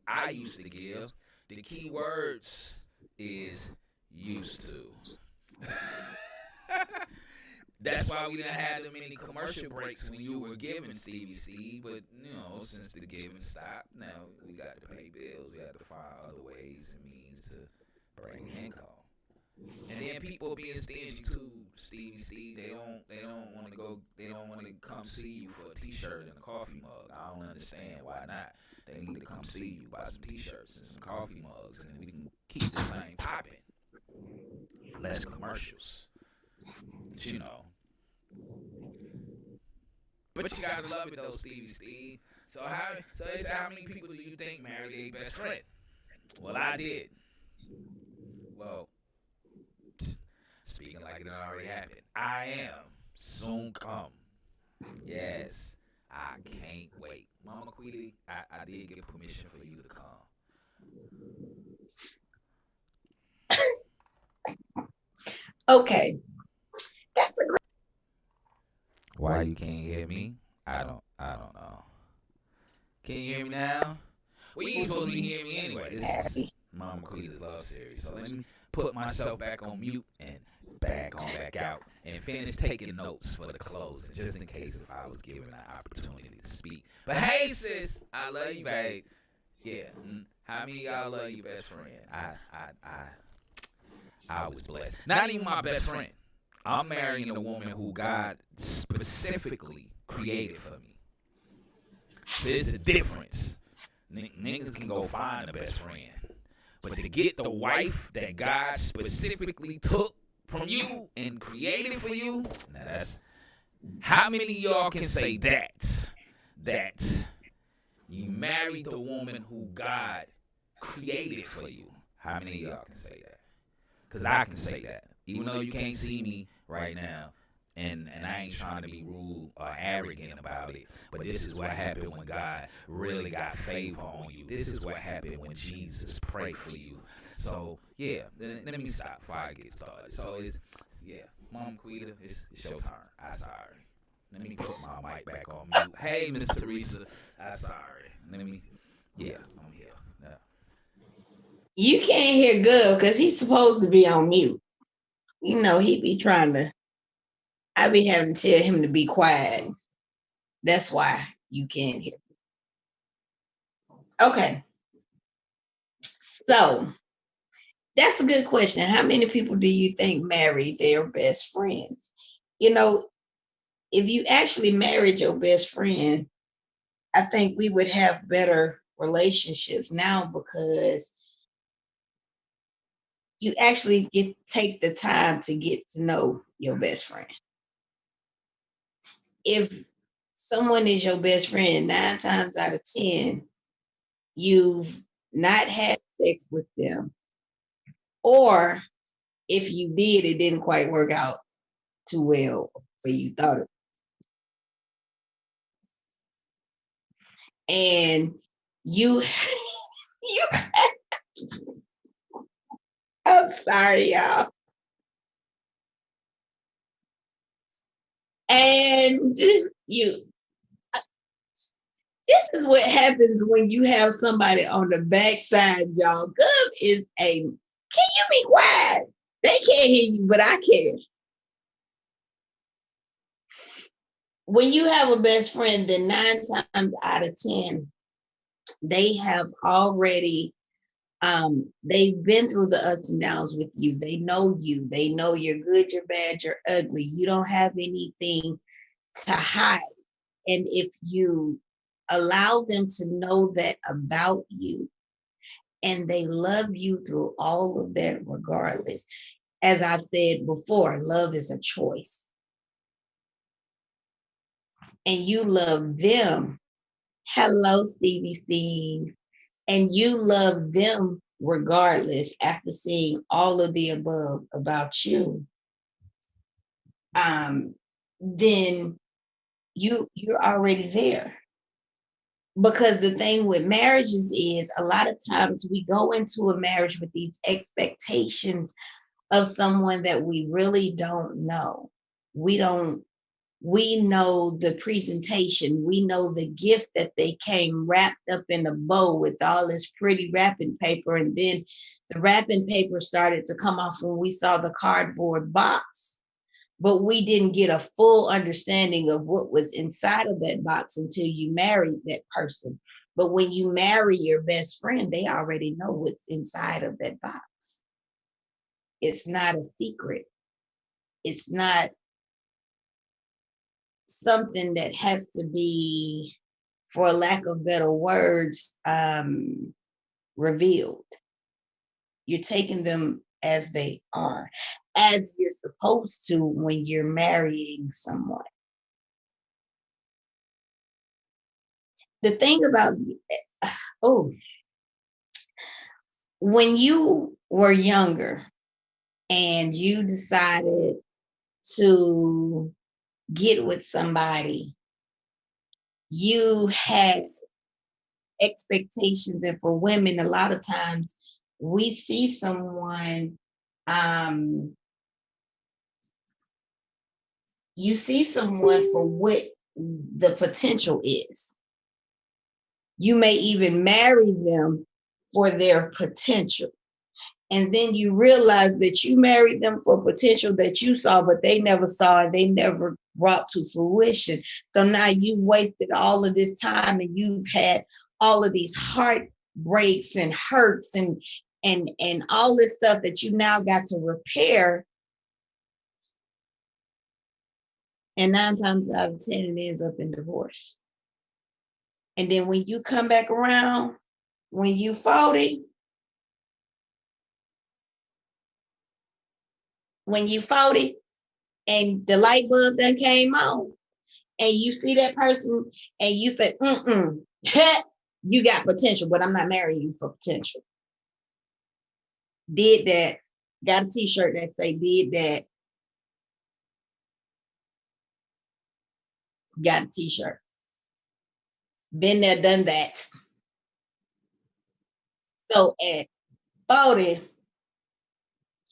I used to give. The key words is used to. That's why we didn't have that many commercial breaks when you were giving, Stevie C. But, you know, since the giving stopped, now we got to pay bills. We have to find other ways and means to bring income. And then people being stingy too, Stevie C. They don't want to go. They don't want to come see you for a T-shirt and a coffee mug. I don't understand why not. They need to come see you, buy some T-shirts and some coffee mugs, and we can keep the thing popping. Less commercials, but, you know. But you gotta love it though, Stevie Steve. So they say, how many people do you think marry their best friend? Well, I did. Well, speaking like it already happened, I am soon come. Yes, I can't wait. Mama Quita, I did get permission for you to come. Okay. That's a great. Why you can't hear me? I don't know. Can you hear me now? Well, you ain't supposed to be hearing me anyway. This is Mama Quita's Love Series. So let me put myself back on mute and back out and finish taking notes for the closing, just in case if I was given an opportunity to speak. But hey, sis, I love you, babe. Yeah. How many of y'all love your best friend? I was blessed. Not even my best friend. I'm marrying a woman who God specifically created for me. There's a difference. Niggas can go find a best friend. But to get the wife that God specifically took from you and created for you, now that's, how many of y'all can say that you married the woman who God created for you? How many of y'all can say that? Because I can say that. Even though you can't see me right now, and I ain't trying to be rude or arrogant about it, but this is what happened when God really got favor on you. This is what happened when Jesus prayed for you. So, yeah, let me stop before I get started. So, Mom Quita, it's your turn. I'm sorry. Let me put my mic back on mute. Hey, Miss Teresa, I'm sorry. I'm here. Yeah. You can't hear good because he's supposed to be on mute. You know, he be trying to. I be having to tell him to be quiet. That's why you can't hear me. Okay. So that's a good question. How many people do you think marry their best friends? You know, if you actually married your best friend, I think we would have better relationships now because you actually take the time to get to know your best friend. If someone is your best friend, 9 times out of 10, you've not had sex with them. Or if you did, it didn't quite work out too well the way you thought it. And you I'm sorry, y'all. And this is what happens when you have somebody on the backside, y'all. Gov is can you be quiet? They can't hear you, but I can. When you have a best friend, then 9 times out of 10, they have already they've been through the ups and downs with you. They know you. They know you're good, you're bad, you're ugly. You don't have anything to hide. And if you allow them to know that about you, and they love you through all of that regardless. As I've said before, love is a choice. And you love them. Hello, Stevie Steve. And you love them regardless after seeing all of the above about you. Then you're already there. Because the thing with marriages is a lot of times we go into a marriage with these expectations of someone that we really don't know. We know the presentation. We know the gift that they came wrapped up in a bow with all this pretty wrapping paper. And then the wrapping paper started to come off when we saw the cardboard box. But we didn't get a full understanding of what was inside of that box until you married that person. But when you marry your best friend, they already know what's inside of that box. It's not a secret. It's not something that has to be, for lack of better words, revealed. You're taking them as they are, as you're supposed to when you're marrying someone. The thing about, when you were younger and you decided to get with somebody, you had expectations. And for women, a lot of times we see someone, you see someone for what the potential is. You may even marry them for their potential. And then you realize that you married them for potential that you saw, but they never saw and they never brought to fruition. So now you've wasted all of this time and you've had all of these heartbreaks and hurts and all this stuff that you now got to repair. And 9 times out of 10, it ends up in divorce. And then when you come back around, when you 40, and the light bulb done came on, and you see that person and you say, you got potential, but I'm not marrying you for potential. Did that. Got a t-shirt that say did that. Got a t-shirt. Been there, done that. So at 40,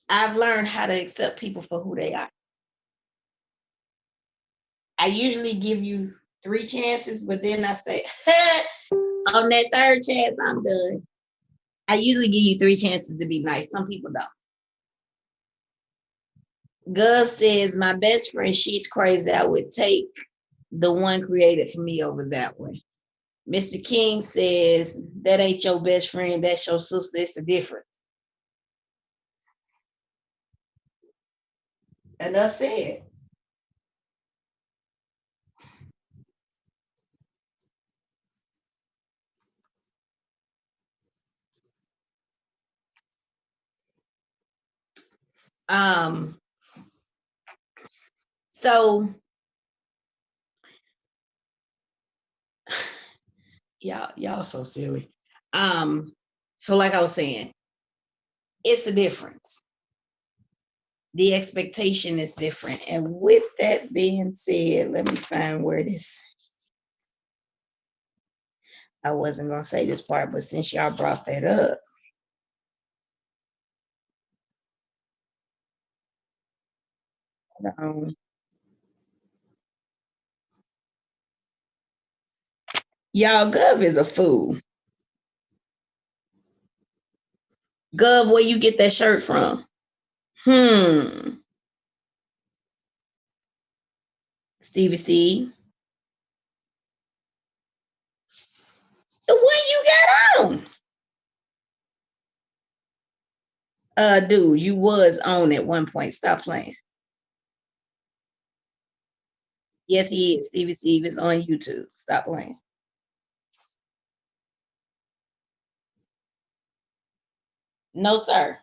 I've learned how to accept people for who they are. I usually give you 3 chances, but then I say, on that 3rd chance, I'm done. I usually give you 3 chances to be nice. Some people don't. Gov says, my best friend, she's crazy. I would take the one created for me over that one. Mr. King says, that ain't your best friend. That's your sister. It's a difference. Enough said. So y'all so silly. So like I was saying, it's a difference. The expectation is different. And with that being said, let me find where it is. I wasn't gonna say this part, but since y'all brought that up. Y'all, Gov is a fool. Gov, where you get that shirt from? Stevie Steve. What you got on? Dude, you was on at one point. Stop playing. Yes, he is. Stevie Steve is on YouTube. Stop playing. No, sir.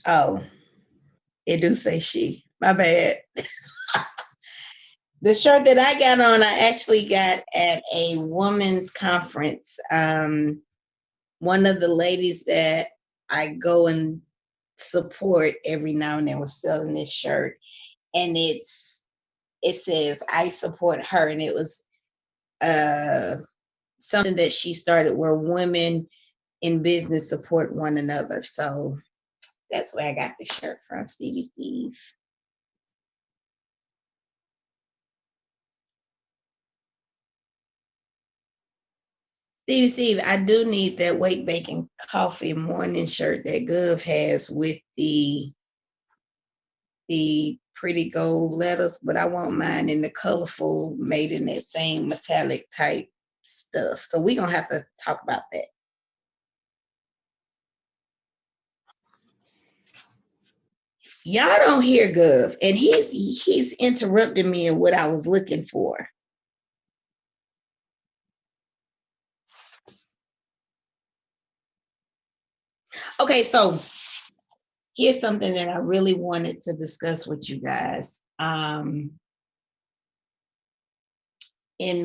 Oh, it do say she. My bad. The shirt that I got on, I actually got at a women's conference. One of the ladies that I go and support every now and then was selling this shirt, and it says I support her, and it was something that she started where women in business support one another. So that's where I got the shirt from, Stevie Steve. Steve, I do need that WakeBake and Coffee morning shirt that Gov has with the pretty gold letters, but I want mine in the colorful, made in that same metallic type stuff. So we're gonna have to talk about that. Y'all don't hear Gov, and he's interrupting me in what I was looking for. Okay, so here's something that I really wanted to discuss with you guys. In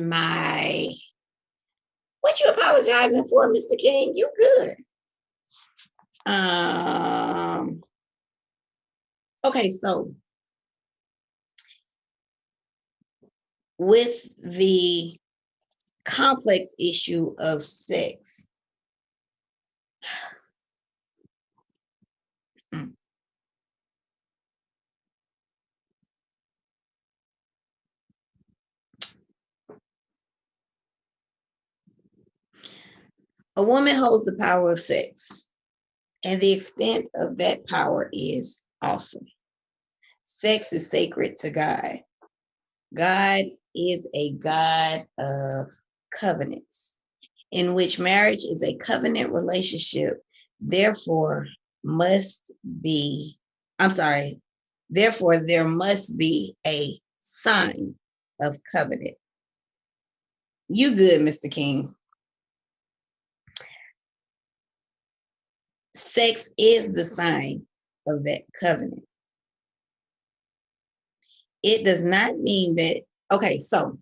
my, what you apologizing for, Mr. King? You good? Okay, so with the complex issue of sex, a woman holds the power of sex, and the extent of that power is awesome. Sex is sacred to God. God is a God of covenants, in which marriage is a covenant relationship, therefore must be, therefore there must be a sign of covenant. You good, Mr. King. Sex is the sign of that covenant. It does not mean that, okay, so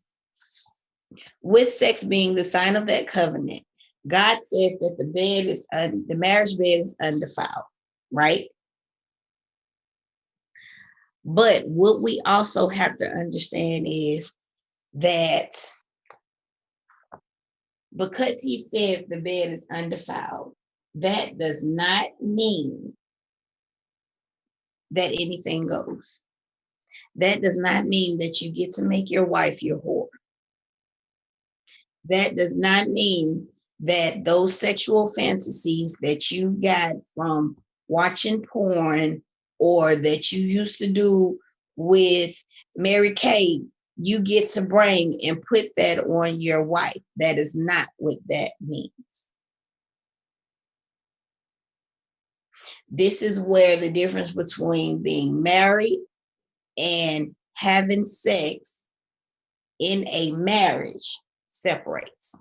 with sex being the sign of that covenant, God says that the marriage bed is undefiled, right? But what we also have to understand is that because he says the bed is undefiled, that does not mean that anything goes. That does not mean that you get to make your wife your whore. That does not mean that those sexual fantasies that you got from watching porn or that you used to do with Mary Kay, you get to bring and put that on your wife. That is not what that means. This is where the difference between being married and having sex in a marriage separates.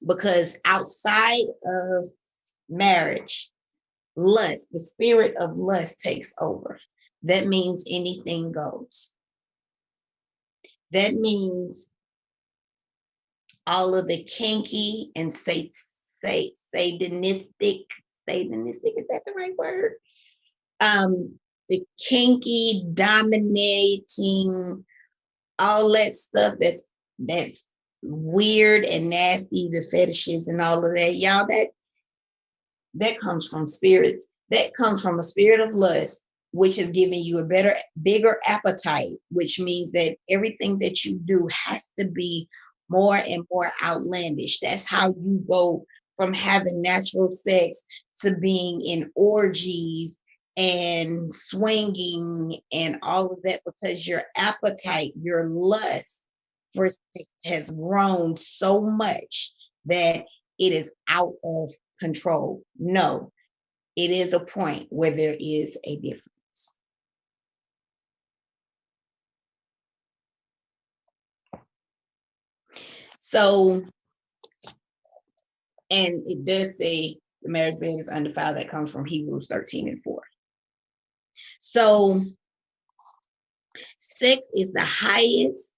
Because outside of marriage, lust, the spirit of lust takes over. That means anything goes. That means all of the kinky and satanistic, is that the right word? The kinky, dominating, all that stuff that's weird and nasty, the fetishes and all of that, y'all, that comes from spirit. That comes from a spirit of lust, which has given you a bigger appetite, which means that everything that you do has to be more and more outlandish. That's how you go from having natural sex to being in orgies and swinging and all of that, because your appetite, your lust for sex has grown so much that it is out of control. No, it is a point where there is a difference. So, and it does say the marriage bed is undefiled. That comes from Hebrews 13:4. So, sex is the highest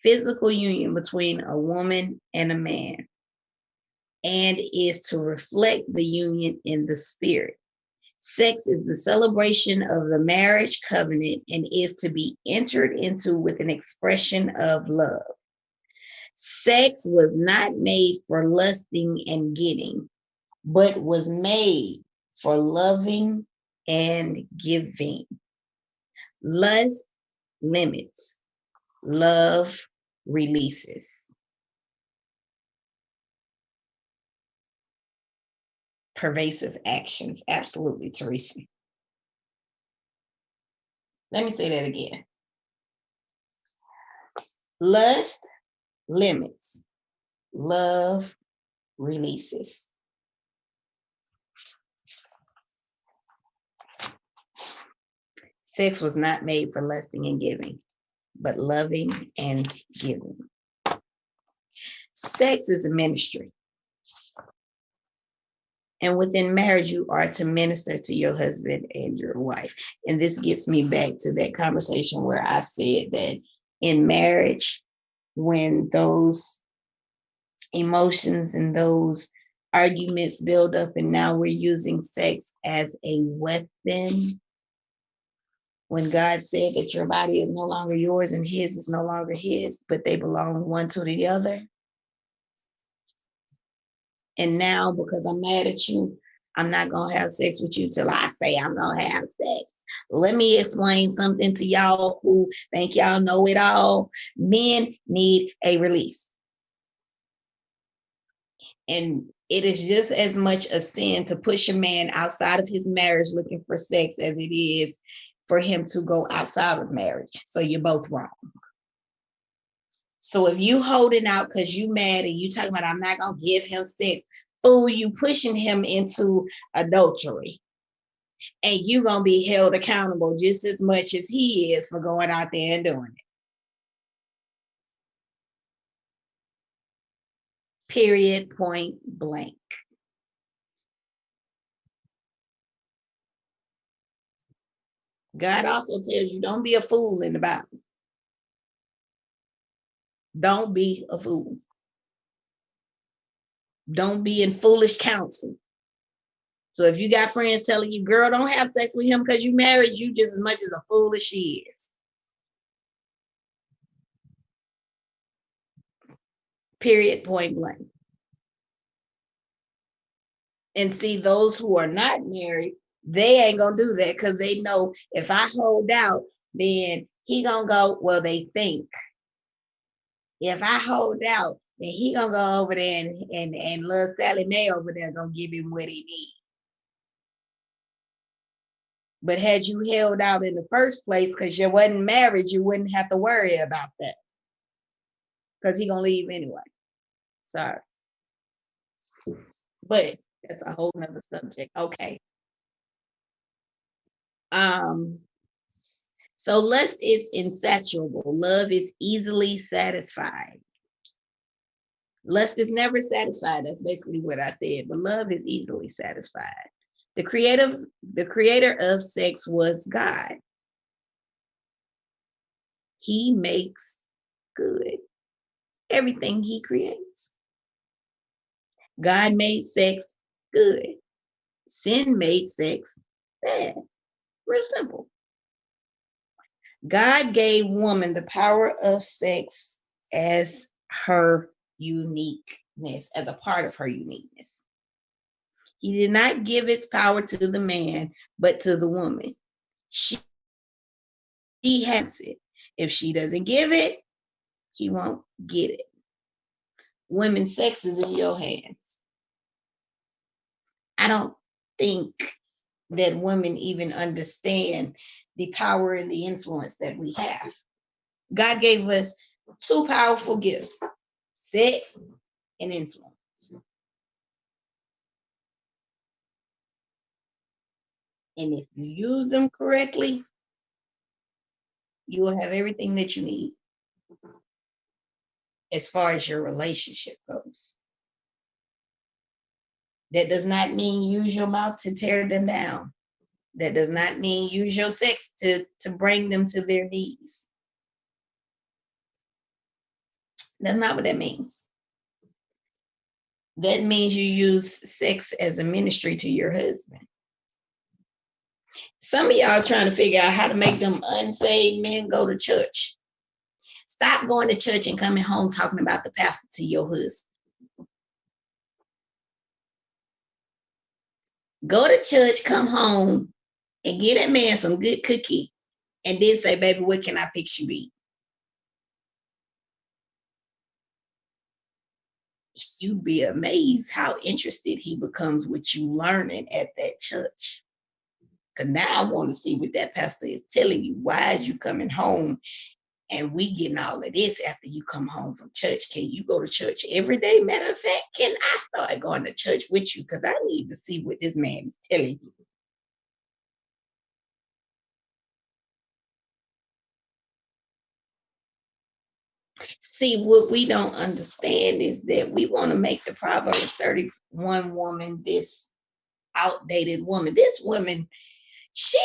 physical union between a woman and a man, and is to reflect the union in the spirit. Sex is the celebration of the marriage covenant and is to be entered into with an expression of love. Sex was not made for lusting and getting, but was made for loving and giving. Lust limits, love releases. Pervasive actions. Absolutely, Teresa. Let me say that again. Lust limits, love releases. Sex was not made for lusting and giving, but loving and giving. Sex is a ministry. And within marriage, you are to minister to your husband and your wife. And this gets me back to that conversation where I said that in marriage, when those emotions and those arguments build up, and now we're using sex as a weapon, when God said that your body is no longer yours and his is no longer his, but they belong one to the other. And now, because I'm mad at you, I'm not going to have sex with you till I say I'm going to have sex. Let me explain something to y'all who think y'all know it all. Men need a release. And it is just as much a sin to push a man outside of his marriage looking for sex as it is for him to go outside of marriage. So you're both wrong. So if you holding out because you mad and you talking about I'm not going to give him sex, fool, you pushing him into adultery. And you going to be held accountable just as much as he is for going out there and doing it. Period, point blank. God also tells you don't be a fool in the Bible. Don't be a fool. Don't be in foolish counsel. So if you got friends telling you, girl, don't have sex with him because you married, you just as much as a fool as she is. Period, point blank. And see, those who are not married, they ain't going to do that because they know if I hold out, then he going to go, well, they think. If I hold out, then he going to go over there and little Sally Mae over there going to give him what he needs. But had you held out in the first place because you wasn't married, you wouldn't have to worry about that. Because he going to leave anyway. Sorry. But that's a whole nother subject. Okay. So lust is insatiable. Love is easily satisfied. Lust is never satisfied. That's basically what I said. But love is easily satisfied. The creator of sex was God. He makes good everything he creates. God made sex good. Sin made sex bad. Real simple. God gave woman the power of sex as her uniqueness, as a part of her uniqueness. He did not give his power to the man, but to the woman. She has it. If she doesn't give it, he won't get it. Women's sex is in your hands. I don't think that women even understand the power and the influence that we have. God gave us two powerful gifts, sex and influence. And if you use them correctly, you will have everything that you need as far as your relationship goes. That does not mean use your mouth to tear them down. That does not mean use your sex to bring them to their knees. That's not what that means. That means you use sex as a ministry to your husband. Some of y'all are trying to figure out how to make them unsaved men go to church. Stop going to church and coming home talking about the pastor to your husband. Go to church, come home, and get that man some good cookie, and then say, baby, what can I fix you eat? You'd be amazed how interested he becomes with you learning at that church. Because now I want to see what that pastor is telling you. Why is you coming home and we getting all of this after you come home from church? Can you go to church every day? Matter of fact, can I start going to church with you? Because I need to see what this man is telling you. See, what we don't understand is that we want to make the Proverbs 31 woman this outdated woman. This woman, she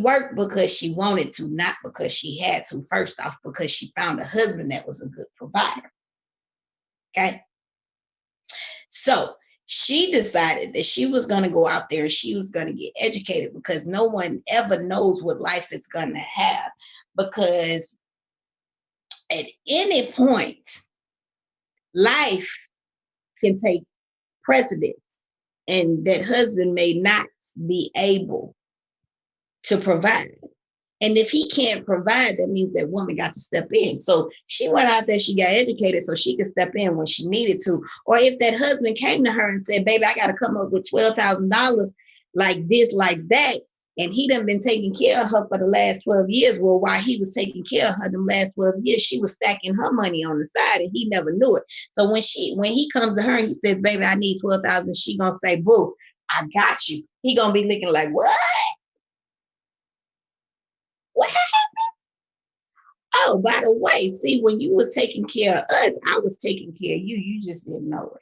worked because she wanted to, not because she had to. First off, because she found a husband that was a good provider. Okay. So she decided that she was going to go out there and she was going to get educated, because no one ever knows what life is going to have. Because at any point, life can take precedence, and that husband may not be able to provide. And if he can't provide, that means that woman got to step in. So she went out there, she got educated so she could step in when she needed to. Or if that husband came to her and said, baby, I got to come up with $12,000 like this, like that, and he done been taking care of her for the last 12 years. Well, while he was taking care of her the last 12 years, she was stacking her money on the side and he never knew it. So when he comes to her and he says, baby, I need 12,000, she gonna say, boo, I got you. He gonna be looking like, what? What happened? Oh, by the way, see, when you was taking care of us, I was taking care of you. You just didn't know it.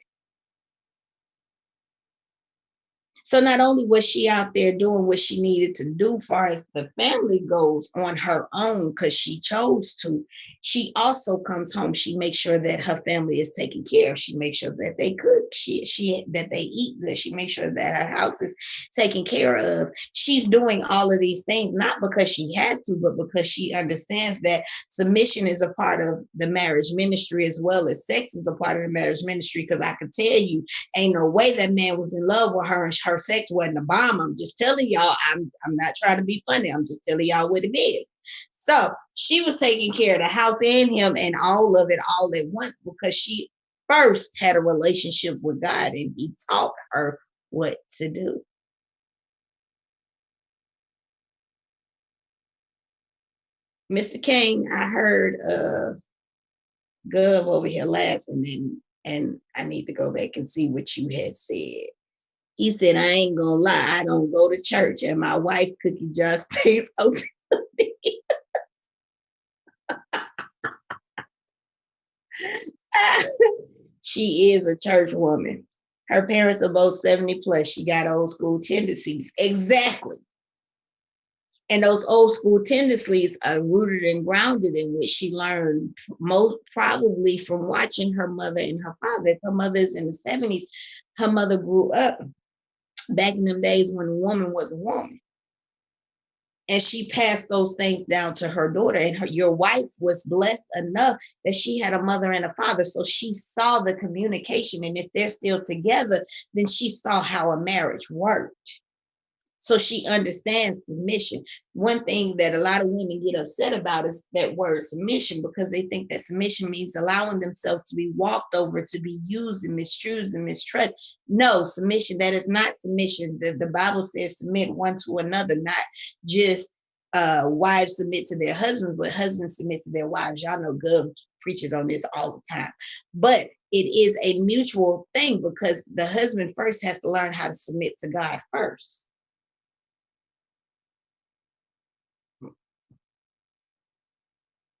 So not only was she out there doing what she needed to do as far as the family goes on her own, because she chose to, she also comes home. She makes sure that her family is taken care of. She makes sure that they cook. That they eat good. She makes sure that her house is taken care of. She's doing all of these things, not because she has to, but because she understands that submission is a part of the marriage ministry, as well as sex is a part of the marriage ministry. Because I can tell you, ain't no way that man was in love with her and her sex wasn't a bomb. I'm just telling y'all, I'm not trying to be funny. I'm just telling y'all what it is. So she was taking care of the house and him and all of it all at once, because she first had a relationship with God and he taught her what to do. Mr. King, I heard Gov over here laughing, and I need to go back and see what you had said. He said, I ain't gonna lie, I don't go to church and my wife's cookie jar stays open. She is a church woman. Her parents are both 70 plus. She got old school tendencies. Exactly. And those old school tendencies are rooted and grounded in what she learned most probably from watching her mother and her father. If her mother's in the 70s, her mother grew up back in them days when a woman was a woman. And she passed those things down to her daughter. And your wife was blessed enough that she had a mother and a father. So she saw the communication. And if they're still together, then she saw how a marriage worked. So she understands submission. One thing that a lot of women get upset about is that word submission, because they think that submission means allowing themselves to be walked over, to be used and misused and mistrusted. No, submission, that is not submission. The Bible says submit one to another, not just wives submit to their husbands, but husbands submit to their wives. Y'all know Gov preaches on this all the time. But it is a mutual thing, because the husband first has to learn how to submit to God first.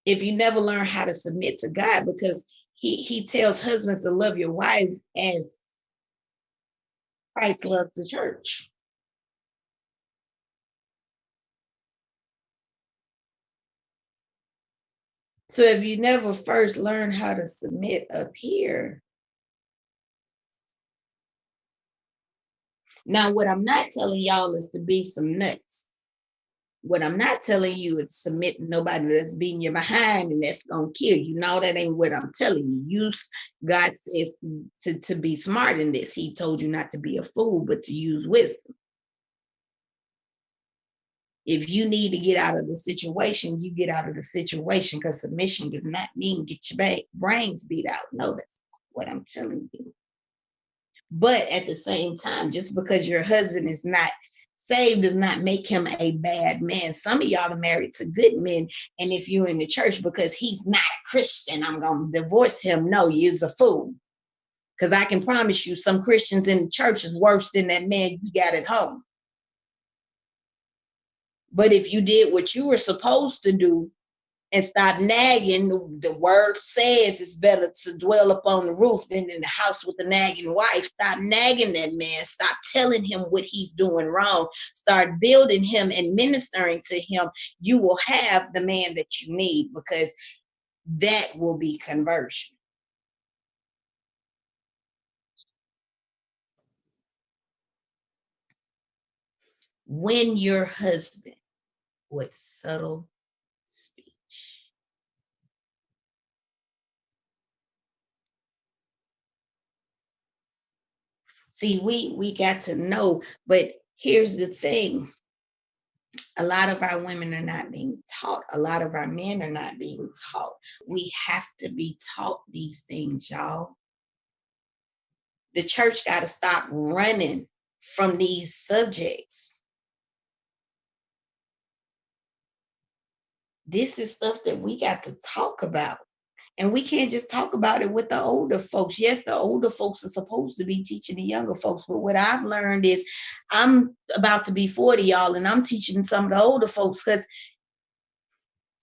If you never learn how to submit to God, because he tells husbands to love your wives as Christ loves the church. So if you never first learn how to submit up here, now what I'm not telling y'all is to be some nuts. What I'm not telling you is submit to nobody that's beating you behind and that's gonna kill you. No, that ain't what I'm telling you. God says to be smart in this. He told you not to be a fool, but to use wisdom. If you need to get out of the situation, you get out of the situation, because submission does not mean get your brains beat out. No, that's what I'm telling you. But at the same time, just because your husband is not saved does not make him a bad man. Some of y'all are married to good men, and if you're in the church because he's not a Christian, I'm going to divorce him. No, you're a fool. Because I can promise you some Christians in the church is worse than that man you got at home. But if you did what you were supposed to do and stop nagging, the word says it's better to dwell upon the roof than in the house with a nagging wife. Stop nagging that man. Stop telling him what he's doing wrong. Start building him and ministering to him. You will have the man that you need, because that will be conversion. Win your husband with subtle speech. See, we got to know, but here's the thing. A lot of our women are not being taught. A lot of our men are not being taught. We have to be taught these things, y'all. The church got to stop running from these subjects. This is stuff that we got to talk about. And we can't just talk about it with the older folks. Yes, the older folks are supposed to be teaching the younger folks. But what I've learned is I'm about to be 40, y'all, and I'm teaching some of the older folks because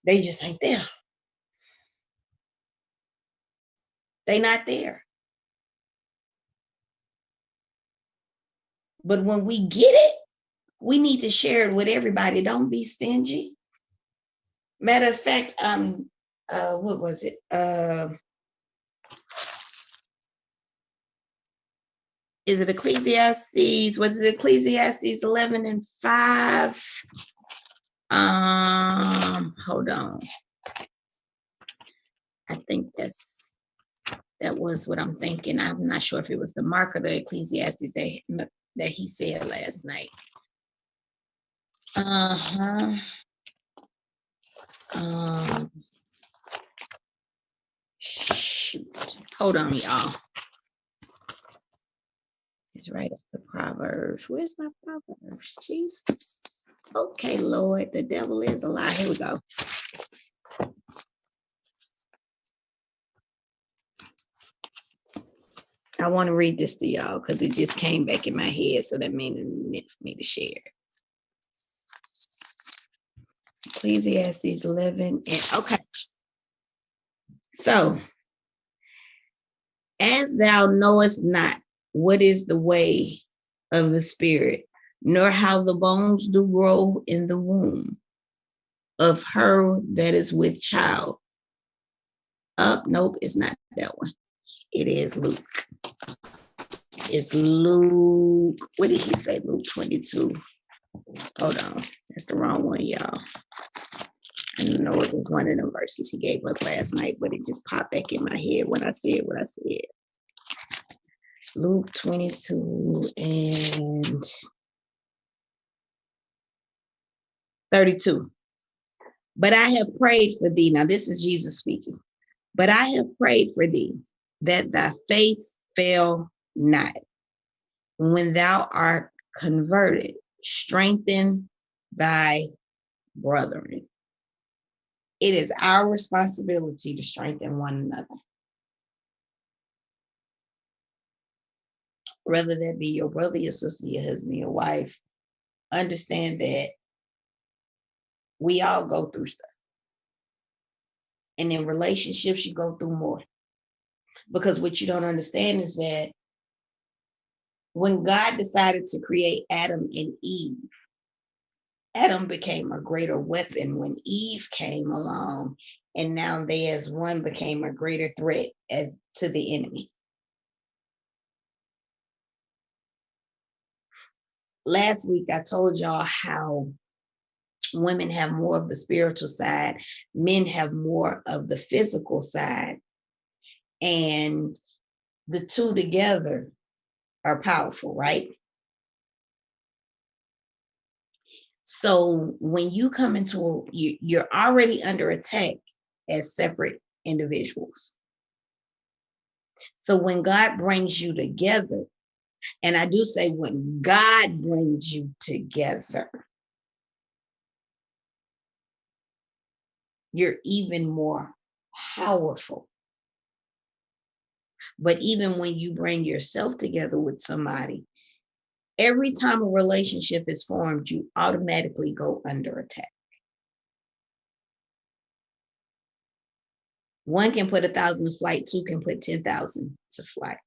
they just ain't there. They not there. But when we get it, we need to share it with everybody. Don't be stingy. Matter of fact, what was it? Is it Ecclesiastes? Was it Ecclesiastes 11:5? Hold on. I think that was what I'm thinking. I'm not sure if it was the mark or the Ecclesiastes that he said last night. Shoot. Hold on, y'all. It's right up to Proverbs. Where's my Proverbs? Jesus. Okay, Lord, the devil is a lie. Here we go. I want to read this to y'all because it just came back in my head, so that means it's meant for me to share. Ecclesiastes 11. Okay. So, as thou knowest not what is the way of the spirit, nor how the bones do grow in the womb of her that is with child. Nope, it's not that one. It is Luke. It's Luke. What did he say? Luke 22. Hold on. That's the wrong one, y'all. I didn't know it was one of them verses he gave us last night, but it just popped back in my head when I said what I said. Luke 22 and 32. But I have prayed for thee. Now, this is Jesus speaking. But I have prayed for thee that thy faith fail not. When thou art converted, strengthen thy brethren. It is our responsibility to strengthen one another. Whether that be your brother, your sister, your husband, your wife, understand that we all go through stuff. And in relationships, you go through more. Because what you don't understand is that when God decided to create Adam and Eve, Adam became a greater weapon when Eve came along, and now they as one became a greater threat as to the enemy. Last week, I told y'all how women have more of the spiritual side, men have more of the physical side, and the two together are powerful, right? So when you come into you're already under attack as separate individuals. So when God brings you together, and I do say when God brings you together, you're even more powerful. But even when you bring yourself together with somebody, every time a relationship is formed, you automatically go under attack. One can put 1,000 to flight, two can put 10,000 to flight.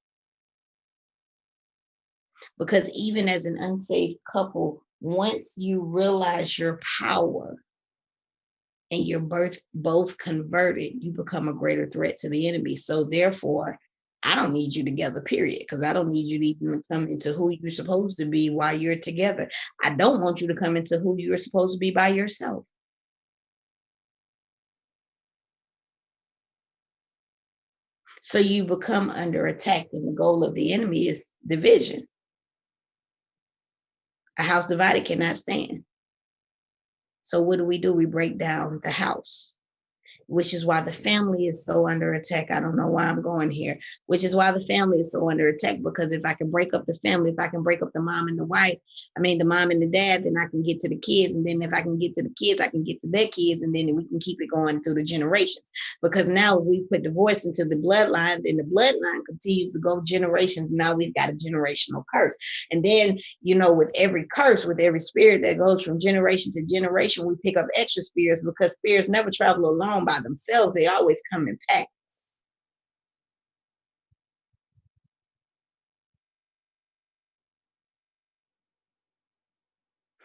Because even as an unsaved couple, once you realize your power and you're both converted, you become a greater threat to the enemy. So therefore, I don't need you together, period, because I don't need you to even come into who you're supposed to be while you're together. I don't want you to come into who you're supposed to be by yourself. So you become under attack, and the goal of the enemy is division. A house divided cannot stand. So what do? We break down the house, which is why the family is so under attack. I don't know why I'm going here, which is why the family is so under attack, because if I can break up the family, if I can break up the mom and the wife, the mom and the dad, then I can get to the kids. And then if I can get to the kids, I can get to their kids. And then we can keep it going through the generations. Because now we put divorce into the bloodline, then the bloodline continues to go generations. Now we've got a generational curse. And then, with every curse, with every spirit that goes from generation to generation, we pick up extra spirits, because spirits never travel alone by themselves. They always come in packs.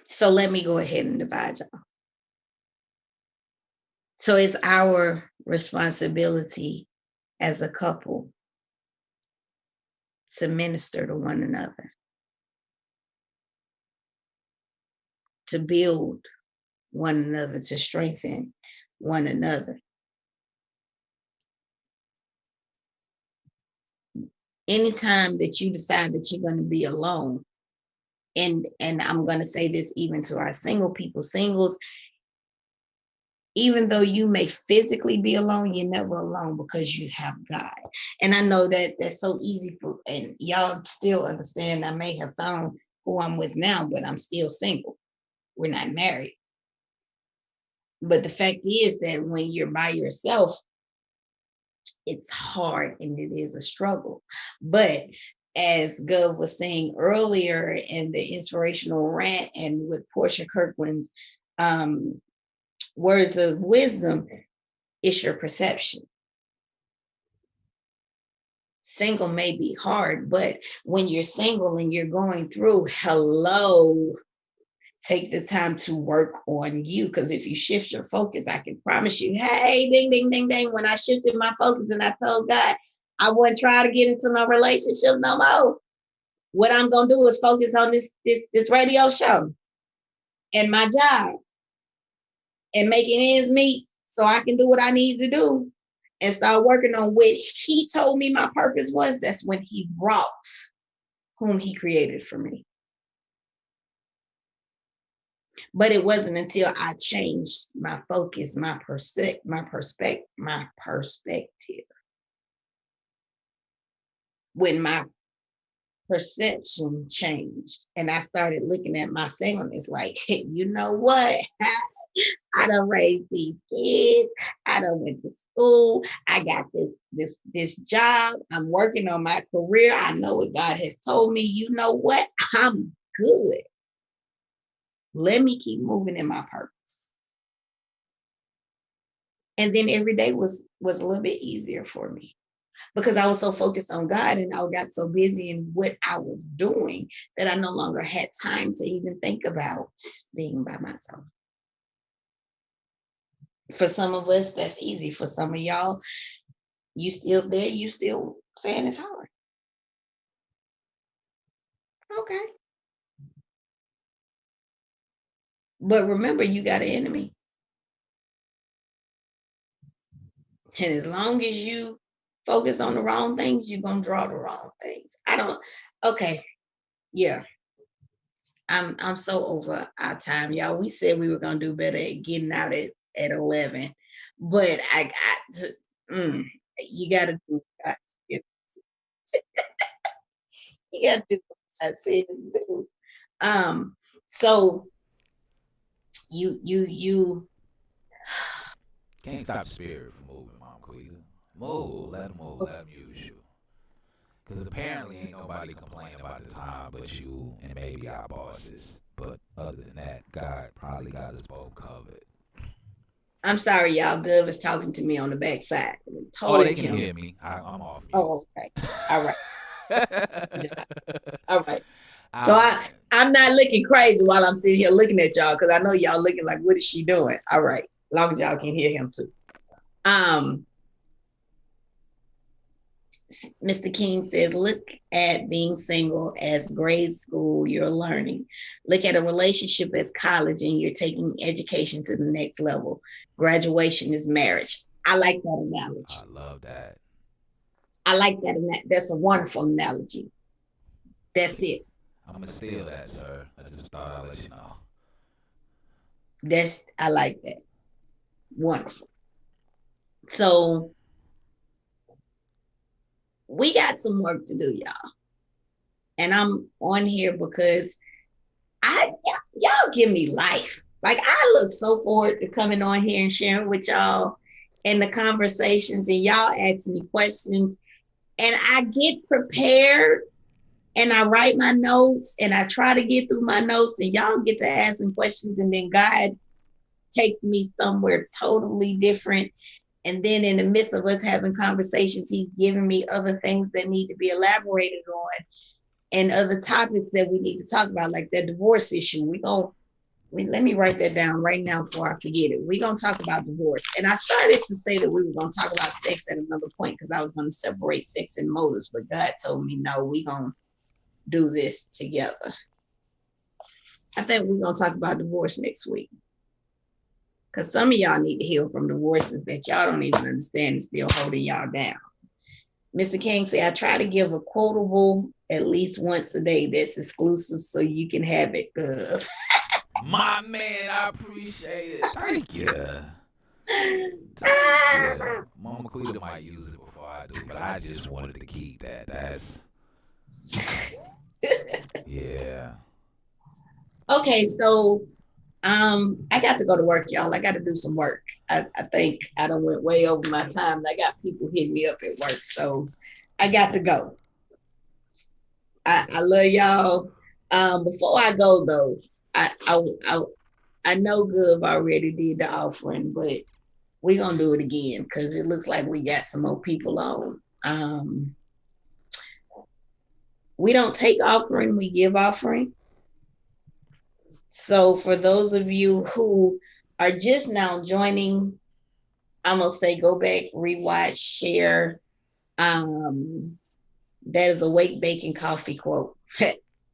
So let me go ahead and divide y'all. So it's our responsibility as a couple to minister to one another, to build one another, to strengthen one another. Anytime that you decide that you're going to be alone, and I'm going to say this even to our single people, singles, even though you may physically be alone, you're never alone, because you have God. And I know that that's so easy and y'all still understand. I may have found who I'm with now, but I'm still single. We're not married. But the fact is that when you're by yourself, it's hard and it is a struggle. But as Gov was saying earlier in the Inspirational Rant and with Portia Kirkland's words of wisdom, it's your perception. Single may be hard, but when you're single and you're going through, take the time to work on you. Because if you shift your focus, I can promise you, hey, ding, ding, ding, ding. When I shifted my focus and I told God I wouldn't try to get into no relationship no more, what I'm going to do is focus on this radio show. and my job and making ends meet so I can do what I need to do and start working on what he told me my purpose was. That's when he brought whom he created for me. But it wasn't until I changed my focus, my perspective, when my perception changed and I started looking at my singleness like, hey, you know what? I done raised these kids. I done went to school. I got this job. I'm working on my career. I know what God has told me. You know what? I'm good. Let me keep moving in my purpose. And then every day was a little bit easier for me because I was so focused on God and I got so busy in what I was doing that I no longer had time to even think about being by myself. For some of us, that's easy. For some of y'all, you still there, you still saying it's hard. Okay. But remember, you got an enemy. And as long as you focus on the wrong things, you're going to draw the wrong things. Okay. Yeah. I'm so over our time, y'all. We said we were going to do better at getting out at 11. But you got to do what you got to do what I said do. So you Can't stop the spirit from moving, Mom Quita. Move, let him move, let him use you. Because apparently ain't nobody complaining about the time but you and maybe our bosses. But other than that, God probably got us both covered. I'm sorry, y'all. Gov is talking to me on the backside. They can hear me. I'm off mute. Oh, okay. All right. All right. So I'm not looking crazy while I'm sitting here looking at y'all because I know y'all looking like, what is she doing? All right. As long as y'all can hear him too. Mr. King says, look at being single as grade school, you're learning. Look at a relationship as college and you're taking education to the next level. Graduation is marriage. I like that analogy. I love that. I like that. That's a wonderful analogy. That's it. I'm going to steal that, sir. I just thought I'd let you know. I like that. Wonderful. So we got some work to do, y'all. And I'm on here because y'all give me life. Like, I look so forward to coming on here and sharing with y'all and the conversations and y'all ask me questions. And I get prepared and I write my notes and I try to get through my notes and y'all get to asking questions and then God takes me somewhere totally different. And then in the midst of us having conversations, he's giving me other things that need to be elaborated on and other topics that we need to talk about, like that divorce issue. Let me write that down right now before I forget it. We're going to talk about divorce. And I started to say that we were going to talk about sex at another point because I was going to separate sex and motives. But God told me, no, we're going to do this together. I think we're going to talk about divorce next week. Because some of y'all need to heal from divorces that y'all don't even understand and still holding y'all down. Mr. King said, I try to give a quotable at least once a day that's exclusive so you can have it. My man, I appreciate it. Thank you. Mama Quita might use it before I do, but I just wanted to keep that. That's yeah. Okay, so I got to go to work, y'all. I got to do some work. I think I done went way over my time. I got people hitting me up at work, so I got to go. I love y'all. Before I go though, I know Gov already did the offering, but we're gonna do it again because it looks like we got some more people on. We don't take offering, we give offering. So for those of you who are just now joining, I'm gonna say go back, rewatch, share. That is a WakeBake and coffee quote.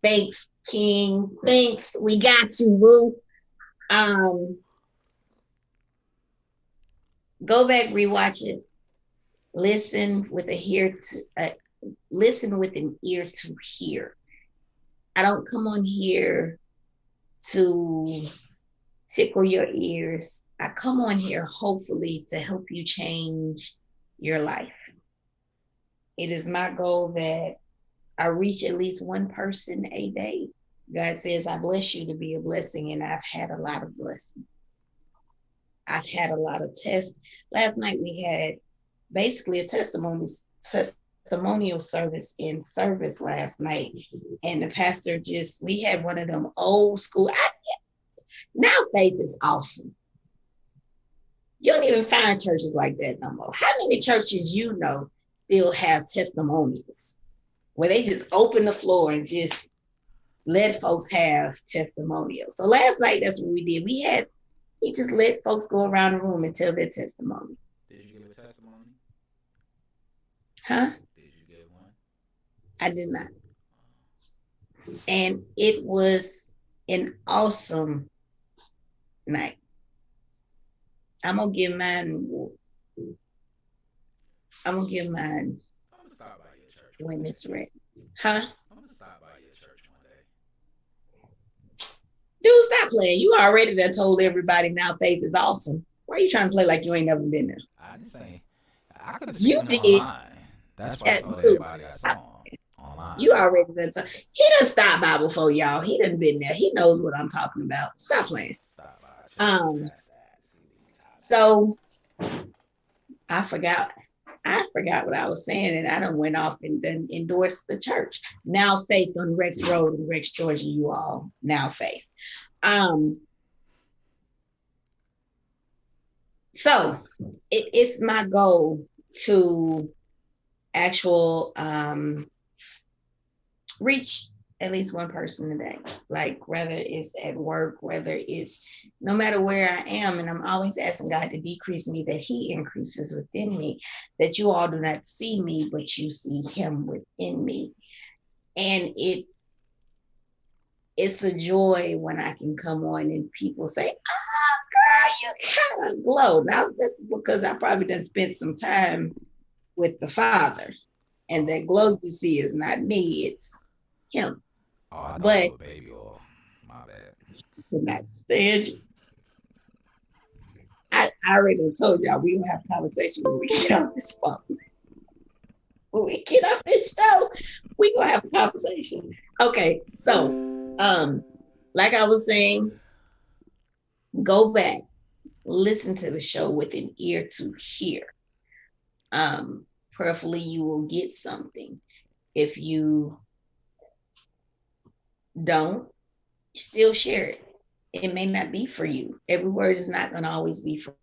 Thanks, King. Thanks. We got you, boo. Go back, rewatch it. Listen with listen with an ear to hear. I don't come on here to tickle your ears. I come on here hopefully to help you change your life. It is my goal that I reach at least one person a day. God says, I bless you to be a blessing, and I've had a lot of blessings. I've had a lot of tests. Last night we had basically a testimonial service in service last night. And the pastor we had one of them old school. Now faith is awesome. You don't even find churches like that no more. How many churches you know still have testimonials where they just open the floor and just let folks have testimonials? So last night, that's what we did. He just let folks go around the room and tell their testimony. Did you give a testimony? Huh? Did you give one? I did not. And it was an awesome night. I'm gonna give mine. I'm gonna stop by your church when it's ready. Huh? I'm gonna stop by your church one day. Dude, stop playing. You already done told everybody now faith is awesome. Why are you trying to play like you ain't never been there? I didn't say. I could have You seen it did. online. That's why I told everybody I saw online. You already done told. He done stopped by before y'all. He done been there. He knows what I'm talking about. Stop playing. Stop by. So I forgot what I was saying, and I done went off and then endorsed the church. Now Faith on Rex Road in Rex, Georgia, you all. Now Faith. So it's my goal to reach at least one person a day, like whether it's at work, whether it's no matter where I am. And I'm always asking God to decrease me, that he increases within me, that you all do not see me, but you see him within me. And it's a joy when I can come on and people say, oh, girl, you kind of glow. Now, that's because I probably done spent some time with the Father. And that glow you see is not me, it's him. Oh, I but it was baby oil. My bad. Not stand you. I already told y'all we gonna have a conversation when we get off this phone. When we get off this show, we gonna have a conversation. Okay, so like I was saying, go back, listen to the show with an ear to hear. Prayerfully, you will get something. If you don't, still share it. It may not be for you. Every word is not going to always be for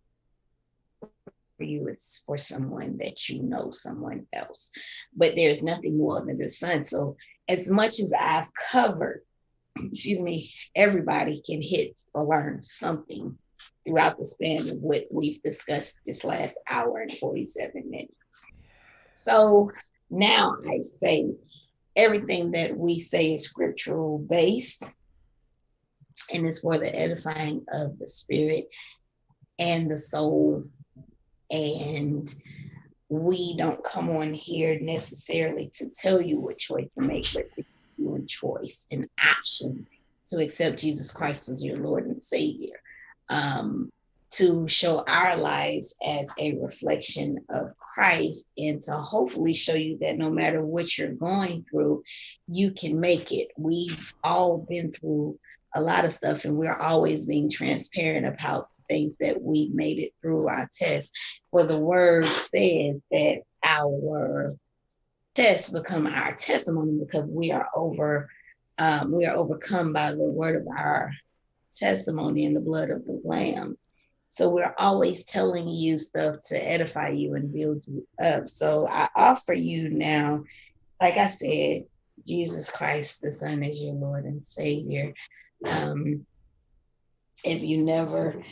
you. It's for someone that you know, someone else. But there's nothing more than the sun. So as much as I've covered, everybody can hit or learn something throughout the span of what we've discussed this last hour and 47 minutes. So now I say everything that we say is scriptural based, and it's for the edifying of the spirit and the soul. And we don't come on here necessarily to tell you what choice to make, but to give you a choice, an option to accept Jesus Christ as your Lord and Savior, to show our lives as a reflection of Christ, and to hopefully show you that no matter what you're going through, you can make it. We've all been through a lot of stuff, and we're always being transparent about things that we made it through our tests. For the word says that our tests become our testimony, because we are overcome by the word of our testimony and the blood of the Lamb. So we're always telling you stuff to edify you and build you up. So I offer you now, like I said, Jesus Christ, the Son, is your Lord and Savior. If you never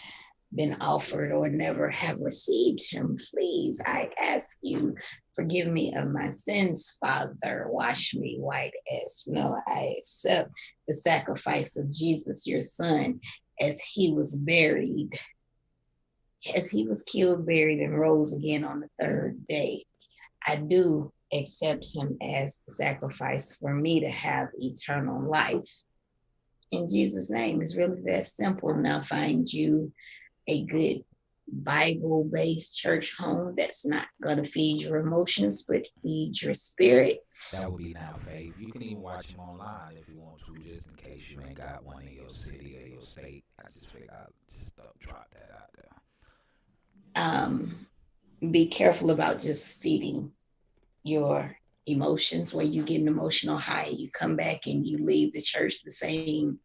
been offered or never have received him, please, I ask you, forgive me of my sins, Father. Wash me white as snow. I accept the sacrifice of Jesus, your Son, as he was buried, as he was killed, buried, and rose again on the third day, I do accept him as the sacrifice for me to have eternal life. In Jesus' name, it's really that simple. Now find you a good Bible-based church home that's not going to feed your emotions, but feed your spirits. That would be Now Faith. You can even watch him online if you want to, just in case you ain't got one in your city or your state. I just figured I'd just drop that out there. Be careful about just feeding your emotions where you get an emotional high. You come back and you leave the church the same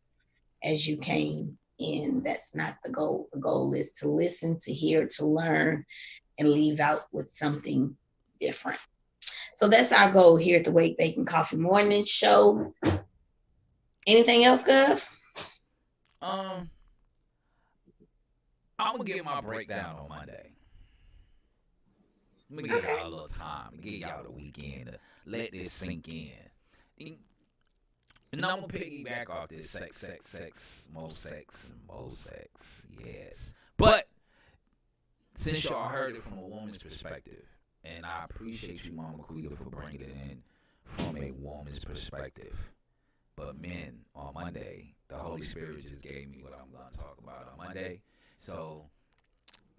as you came in. That's not the goal. The goal is to listen, to hear, to learn, and leave out with something different. So that's our goal here at the Wake, Bake, and Coffee Morning Show. Anything else, Gov? I'm gonna give my breakdown on Monday. I'm gonna give y'all a little time, give y'all the weekend to let this sink in. And I'm gonna piggyback off this sex, more sex. Yes. But since y'all heard it from a woman's perspective, and I appreciate you, Mama Quita, for bringing it in from a woman's perspective. But men, on Monday, the Holy Spirit just gave me what I'm gonna talk about on Monday. So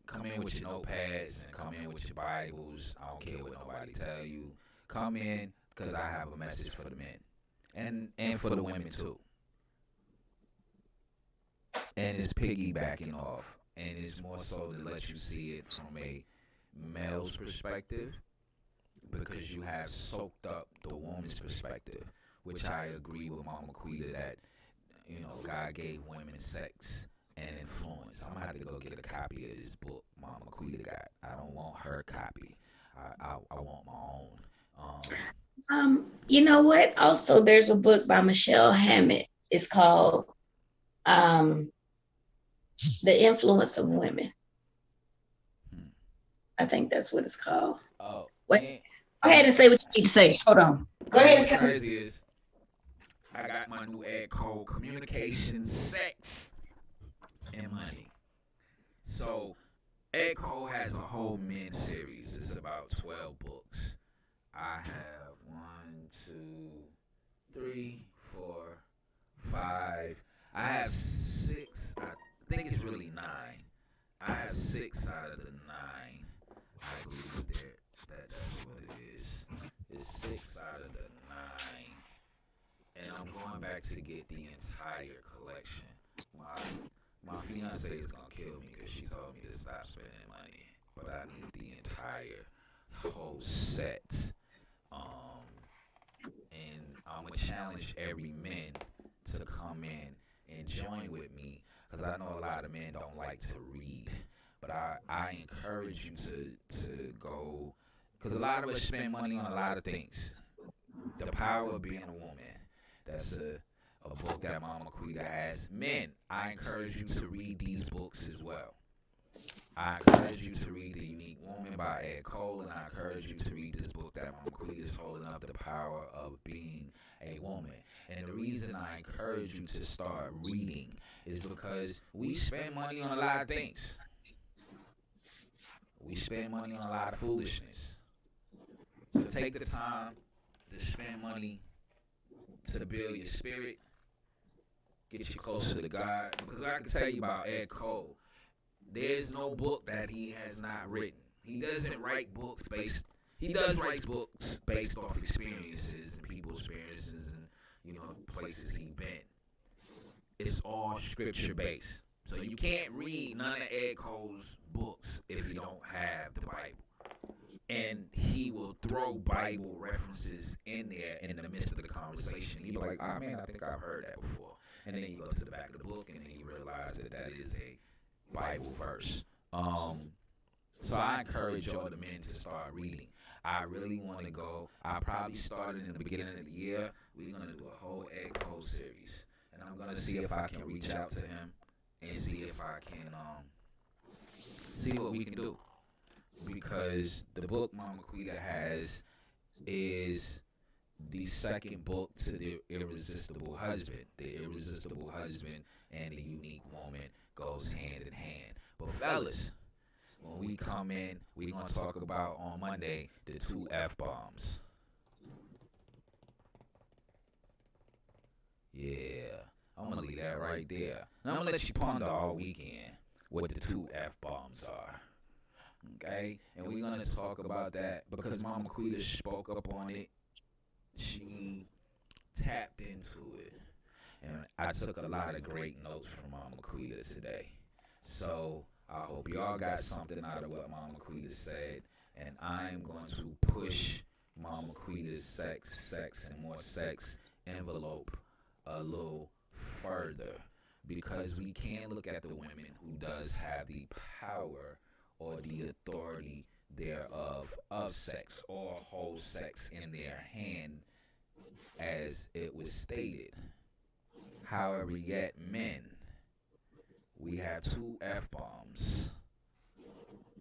come in with your notepads and come in with your Bibles. I don't care what nobody tell you. Come in because I have a message for the men and for the women too. And it's piggybacking off, and it's more so to let you see it from a male's perspective, because you have soaked up the woman's perspective, which I agree with Mama Quita that, you know, God gave women sex and influence. I'm gonna have to go get a copy of this book Mama Quita got. I don't want her copy. I want my own. You know what? Also, there's a book by Michelle Hammett. It's called The Influence of Women. I think that's what it's called. Oh, wait. Go ahead and say what you need to say. Hold on. Go ahead. What's crazy is I got my new ad called Communication, Sex, and Money. So Echo has a whole men series. It's about 12 books. I have 1, 2, 3, 4, 5. I have 6. I think it's really 9. I have 6 out of the 9. I agree with that's what it is. It's 6 out of the 9. And I'm going back to get the entire collection. My fiance is gonna kill me because she told me to stop spending money, but I need the entire whole set. And I'm gonna challenge every man to come in and join with me, because I know a lot of men don't like to read, but I encourage you to go, because a lot of us spend money on a lot of things. The Power of Being a Woman. That's a book that Mama Quita has. Men, I encourage you to read these books as well. I encourage you to read The Unique Woman by Ed Cole, and I encourage you to read this book that Mama Quita is holding up, The Power of Being a Woman. And the reason I encourage you to start reading is because we spend money on a lot of things. We spend money on a lot of foolishness. So take the time to spend money to build your spirit, get you closer to God. Because I can tell you about Ed Cole, there's no book that he has not written. He doesn't write books he does write books based off experiences and people's experiences and, you know, places he's been. It's all scripture based. So you can't read none of Ed Cole's books if you don't have the Bible. And he will throw Bible references in there in the midst of the conversation. He'll be like, oh man, I think I've heard that before. And then you go to the back of the book and then you realize that is a Bible verse. So I encourage all the men to start reading. I really want to go. I probably started in the beginning of the year. We're going to do a whole Ed Cole series. And I'm going to see if I can reach out to him and see if I can see what we can do. Because the book Mama Quita has is the second book to The Irresistible Husband. The Irresistible Husband and The Unique Woman goes hand in hand. But fellas, when we come in, we're going to talk about on Monday the 2 F-bombs. Yeah, I'm going to leave that right there. And I'm going to let you ponder all weekend what the 2 F-bombs are. Okay? And we're going to talk about that because Mama Quita spoke up on it. She tapped into it. And I took a lot of great notes from Mama Quita today. So I hope y'all got something out of what Mama Quita said. And I'm going to push Mama Quita's sex, and more sex envelope a little further, because we can look at the women who does have the power or the authority thereof of sex or hold sex in their hand, as it was stated. However, yet men, we have 2 F-bombs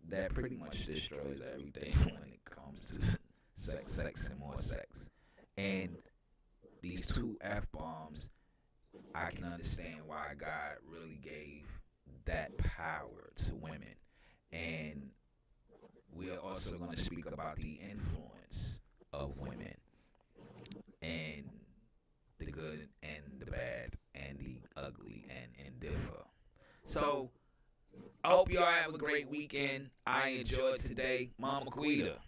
that pretty much destroys everything when it comes to sex, and more sex. And these 2 F-bombs, I can understand why God really gave that power to women. And we're also going to speak about the influence of women and the good and the bad and the ugly and indifferent. So, I hope y'all have a great weekend. I enjoyed today. Mama Quita,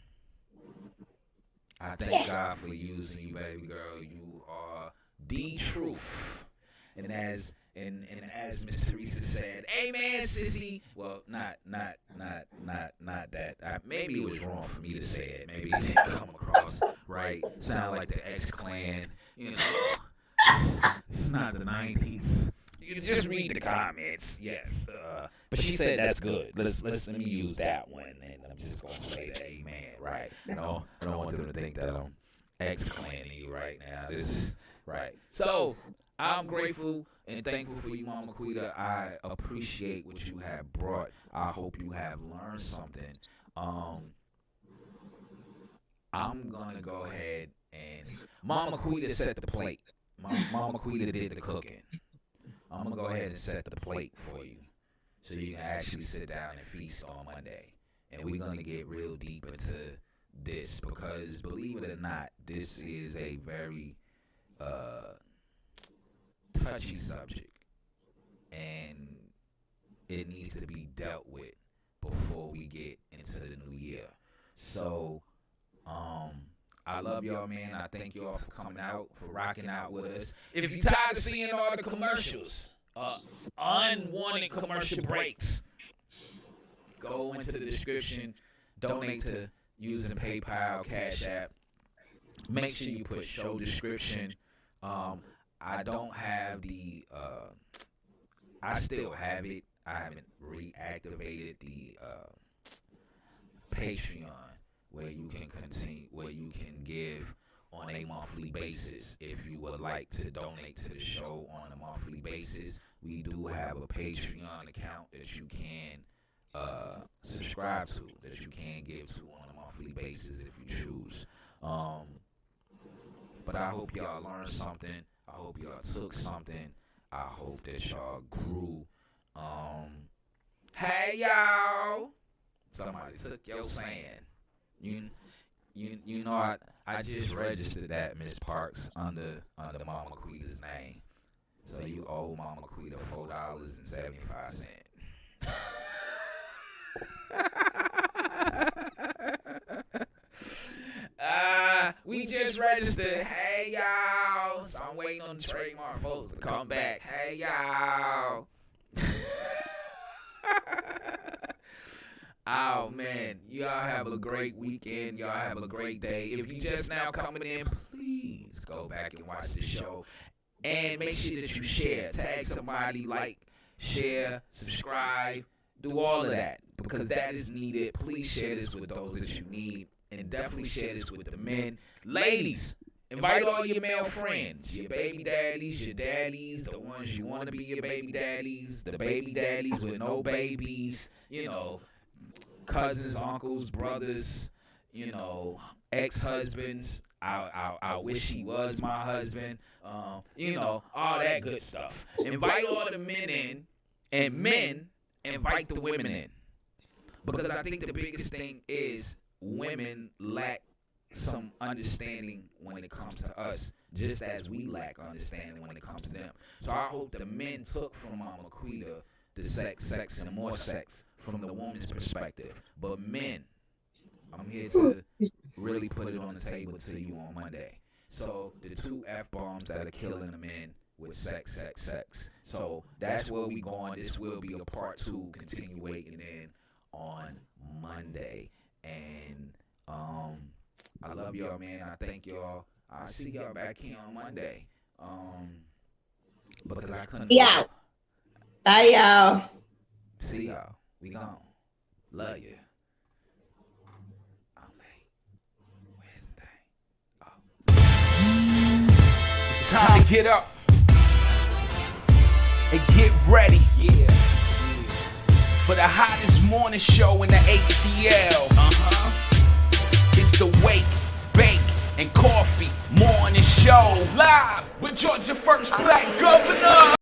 I thank God for using you, baby girl. You are the truth. And as Miss Teresa said, amen, sissy. Well, not that. Maybe it was wrong for me to say it. Maybe it didn't come across right. Sound like the X-Clan. You know, it's not the 90s. You can just read the comments. Yes. But she said that's good. Let me use that one, and I'm just gonna say that amen. Right. I don't want them to think that I'm X-Clanning you right now. This is right. So I'm grateful and thankful for you, Mama Quita. I appreciate what you have brought. I hope you have learned something. I'm gonna go ahead and Mama Quita set the plate. Mama Quita did the cooking. I'm gonna go ahead and set the plate for you, so you can actually sit down and feast on Monday. And we're gonna get real deep into this, because believe it or not, this is a very touchy subject, and it needs to be dealt with before we get into the new year. So I love y'all, man. I thank y'all for coming out, for rocking out with us. If you're tired of seeing all the commercials, unwanted commercial breaks, go into the description, donate to using PayPal, Cash App. Make sure you put show description. I don't have the, I still have it. I haven't reactivated the Patreon, where you can give on a monthly basis. If you would like to donate to the show on a monthly basis, we do have a Patreon account that you can subscribe to, that you can give to on a monthly basis if you choose. But I hope y'all learned something. I hope y'all took something. I hope that y'all grew. Hey y'all! Somebody took your saying. You know, I just registered that, Miss Parks, under Mama Quita's name. So you owe Mama Quita $4.75. We just registered. Hey y'all! So I'm waiting on the trademark folks to come back. Hey y'all! Oh man, y'all have a great weekend. Y'all have a great day. If you just now coming in, please go back and watch the show. And make sure that you share. Tag somebody, like, share, subscribe, do all of that, because that is needed. Please share this with those that you need, and definitely share this with the men. Ladies, invite all your male friends, your baby daddies, your daddies, the ones you want to be your baby daddies, the baby daddies with no babies, you know, cousins, uncles, brothers, you know, ex-husbands. I wish he was my husband. You know, all that good stuff. Invite all the men in, and men invite the women in. Because I think the biggest thing is women lack some understanding when it comes to us, just as we lack understanding when it comes to them. So I hope the men took from Mama Quita the sex, and more sex from the woman's perspective. But men, I'm here to really put it on the table to you on Monday. So the 2 F-bombs that are killing the men with sex. So that's where we going. This will be a part 2 continuating in on Monday. And I love y'all, man. I thank y'all. I'll see y'all back here on Monday. Because I couldn't. Yeah. Bye, y'all. See y'all. We gone. Love you. I'm late. Where's the thing? Oh. It's time to get up and get ready. Yeah. For the hottest morning show in the ATL. It's the Wake, Bake, and Coffee Morning Show. Live with Georgia First Black Governor.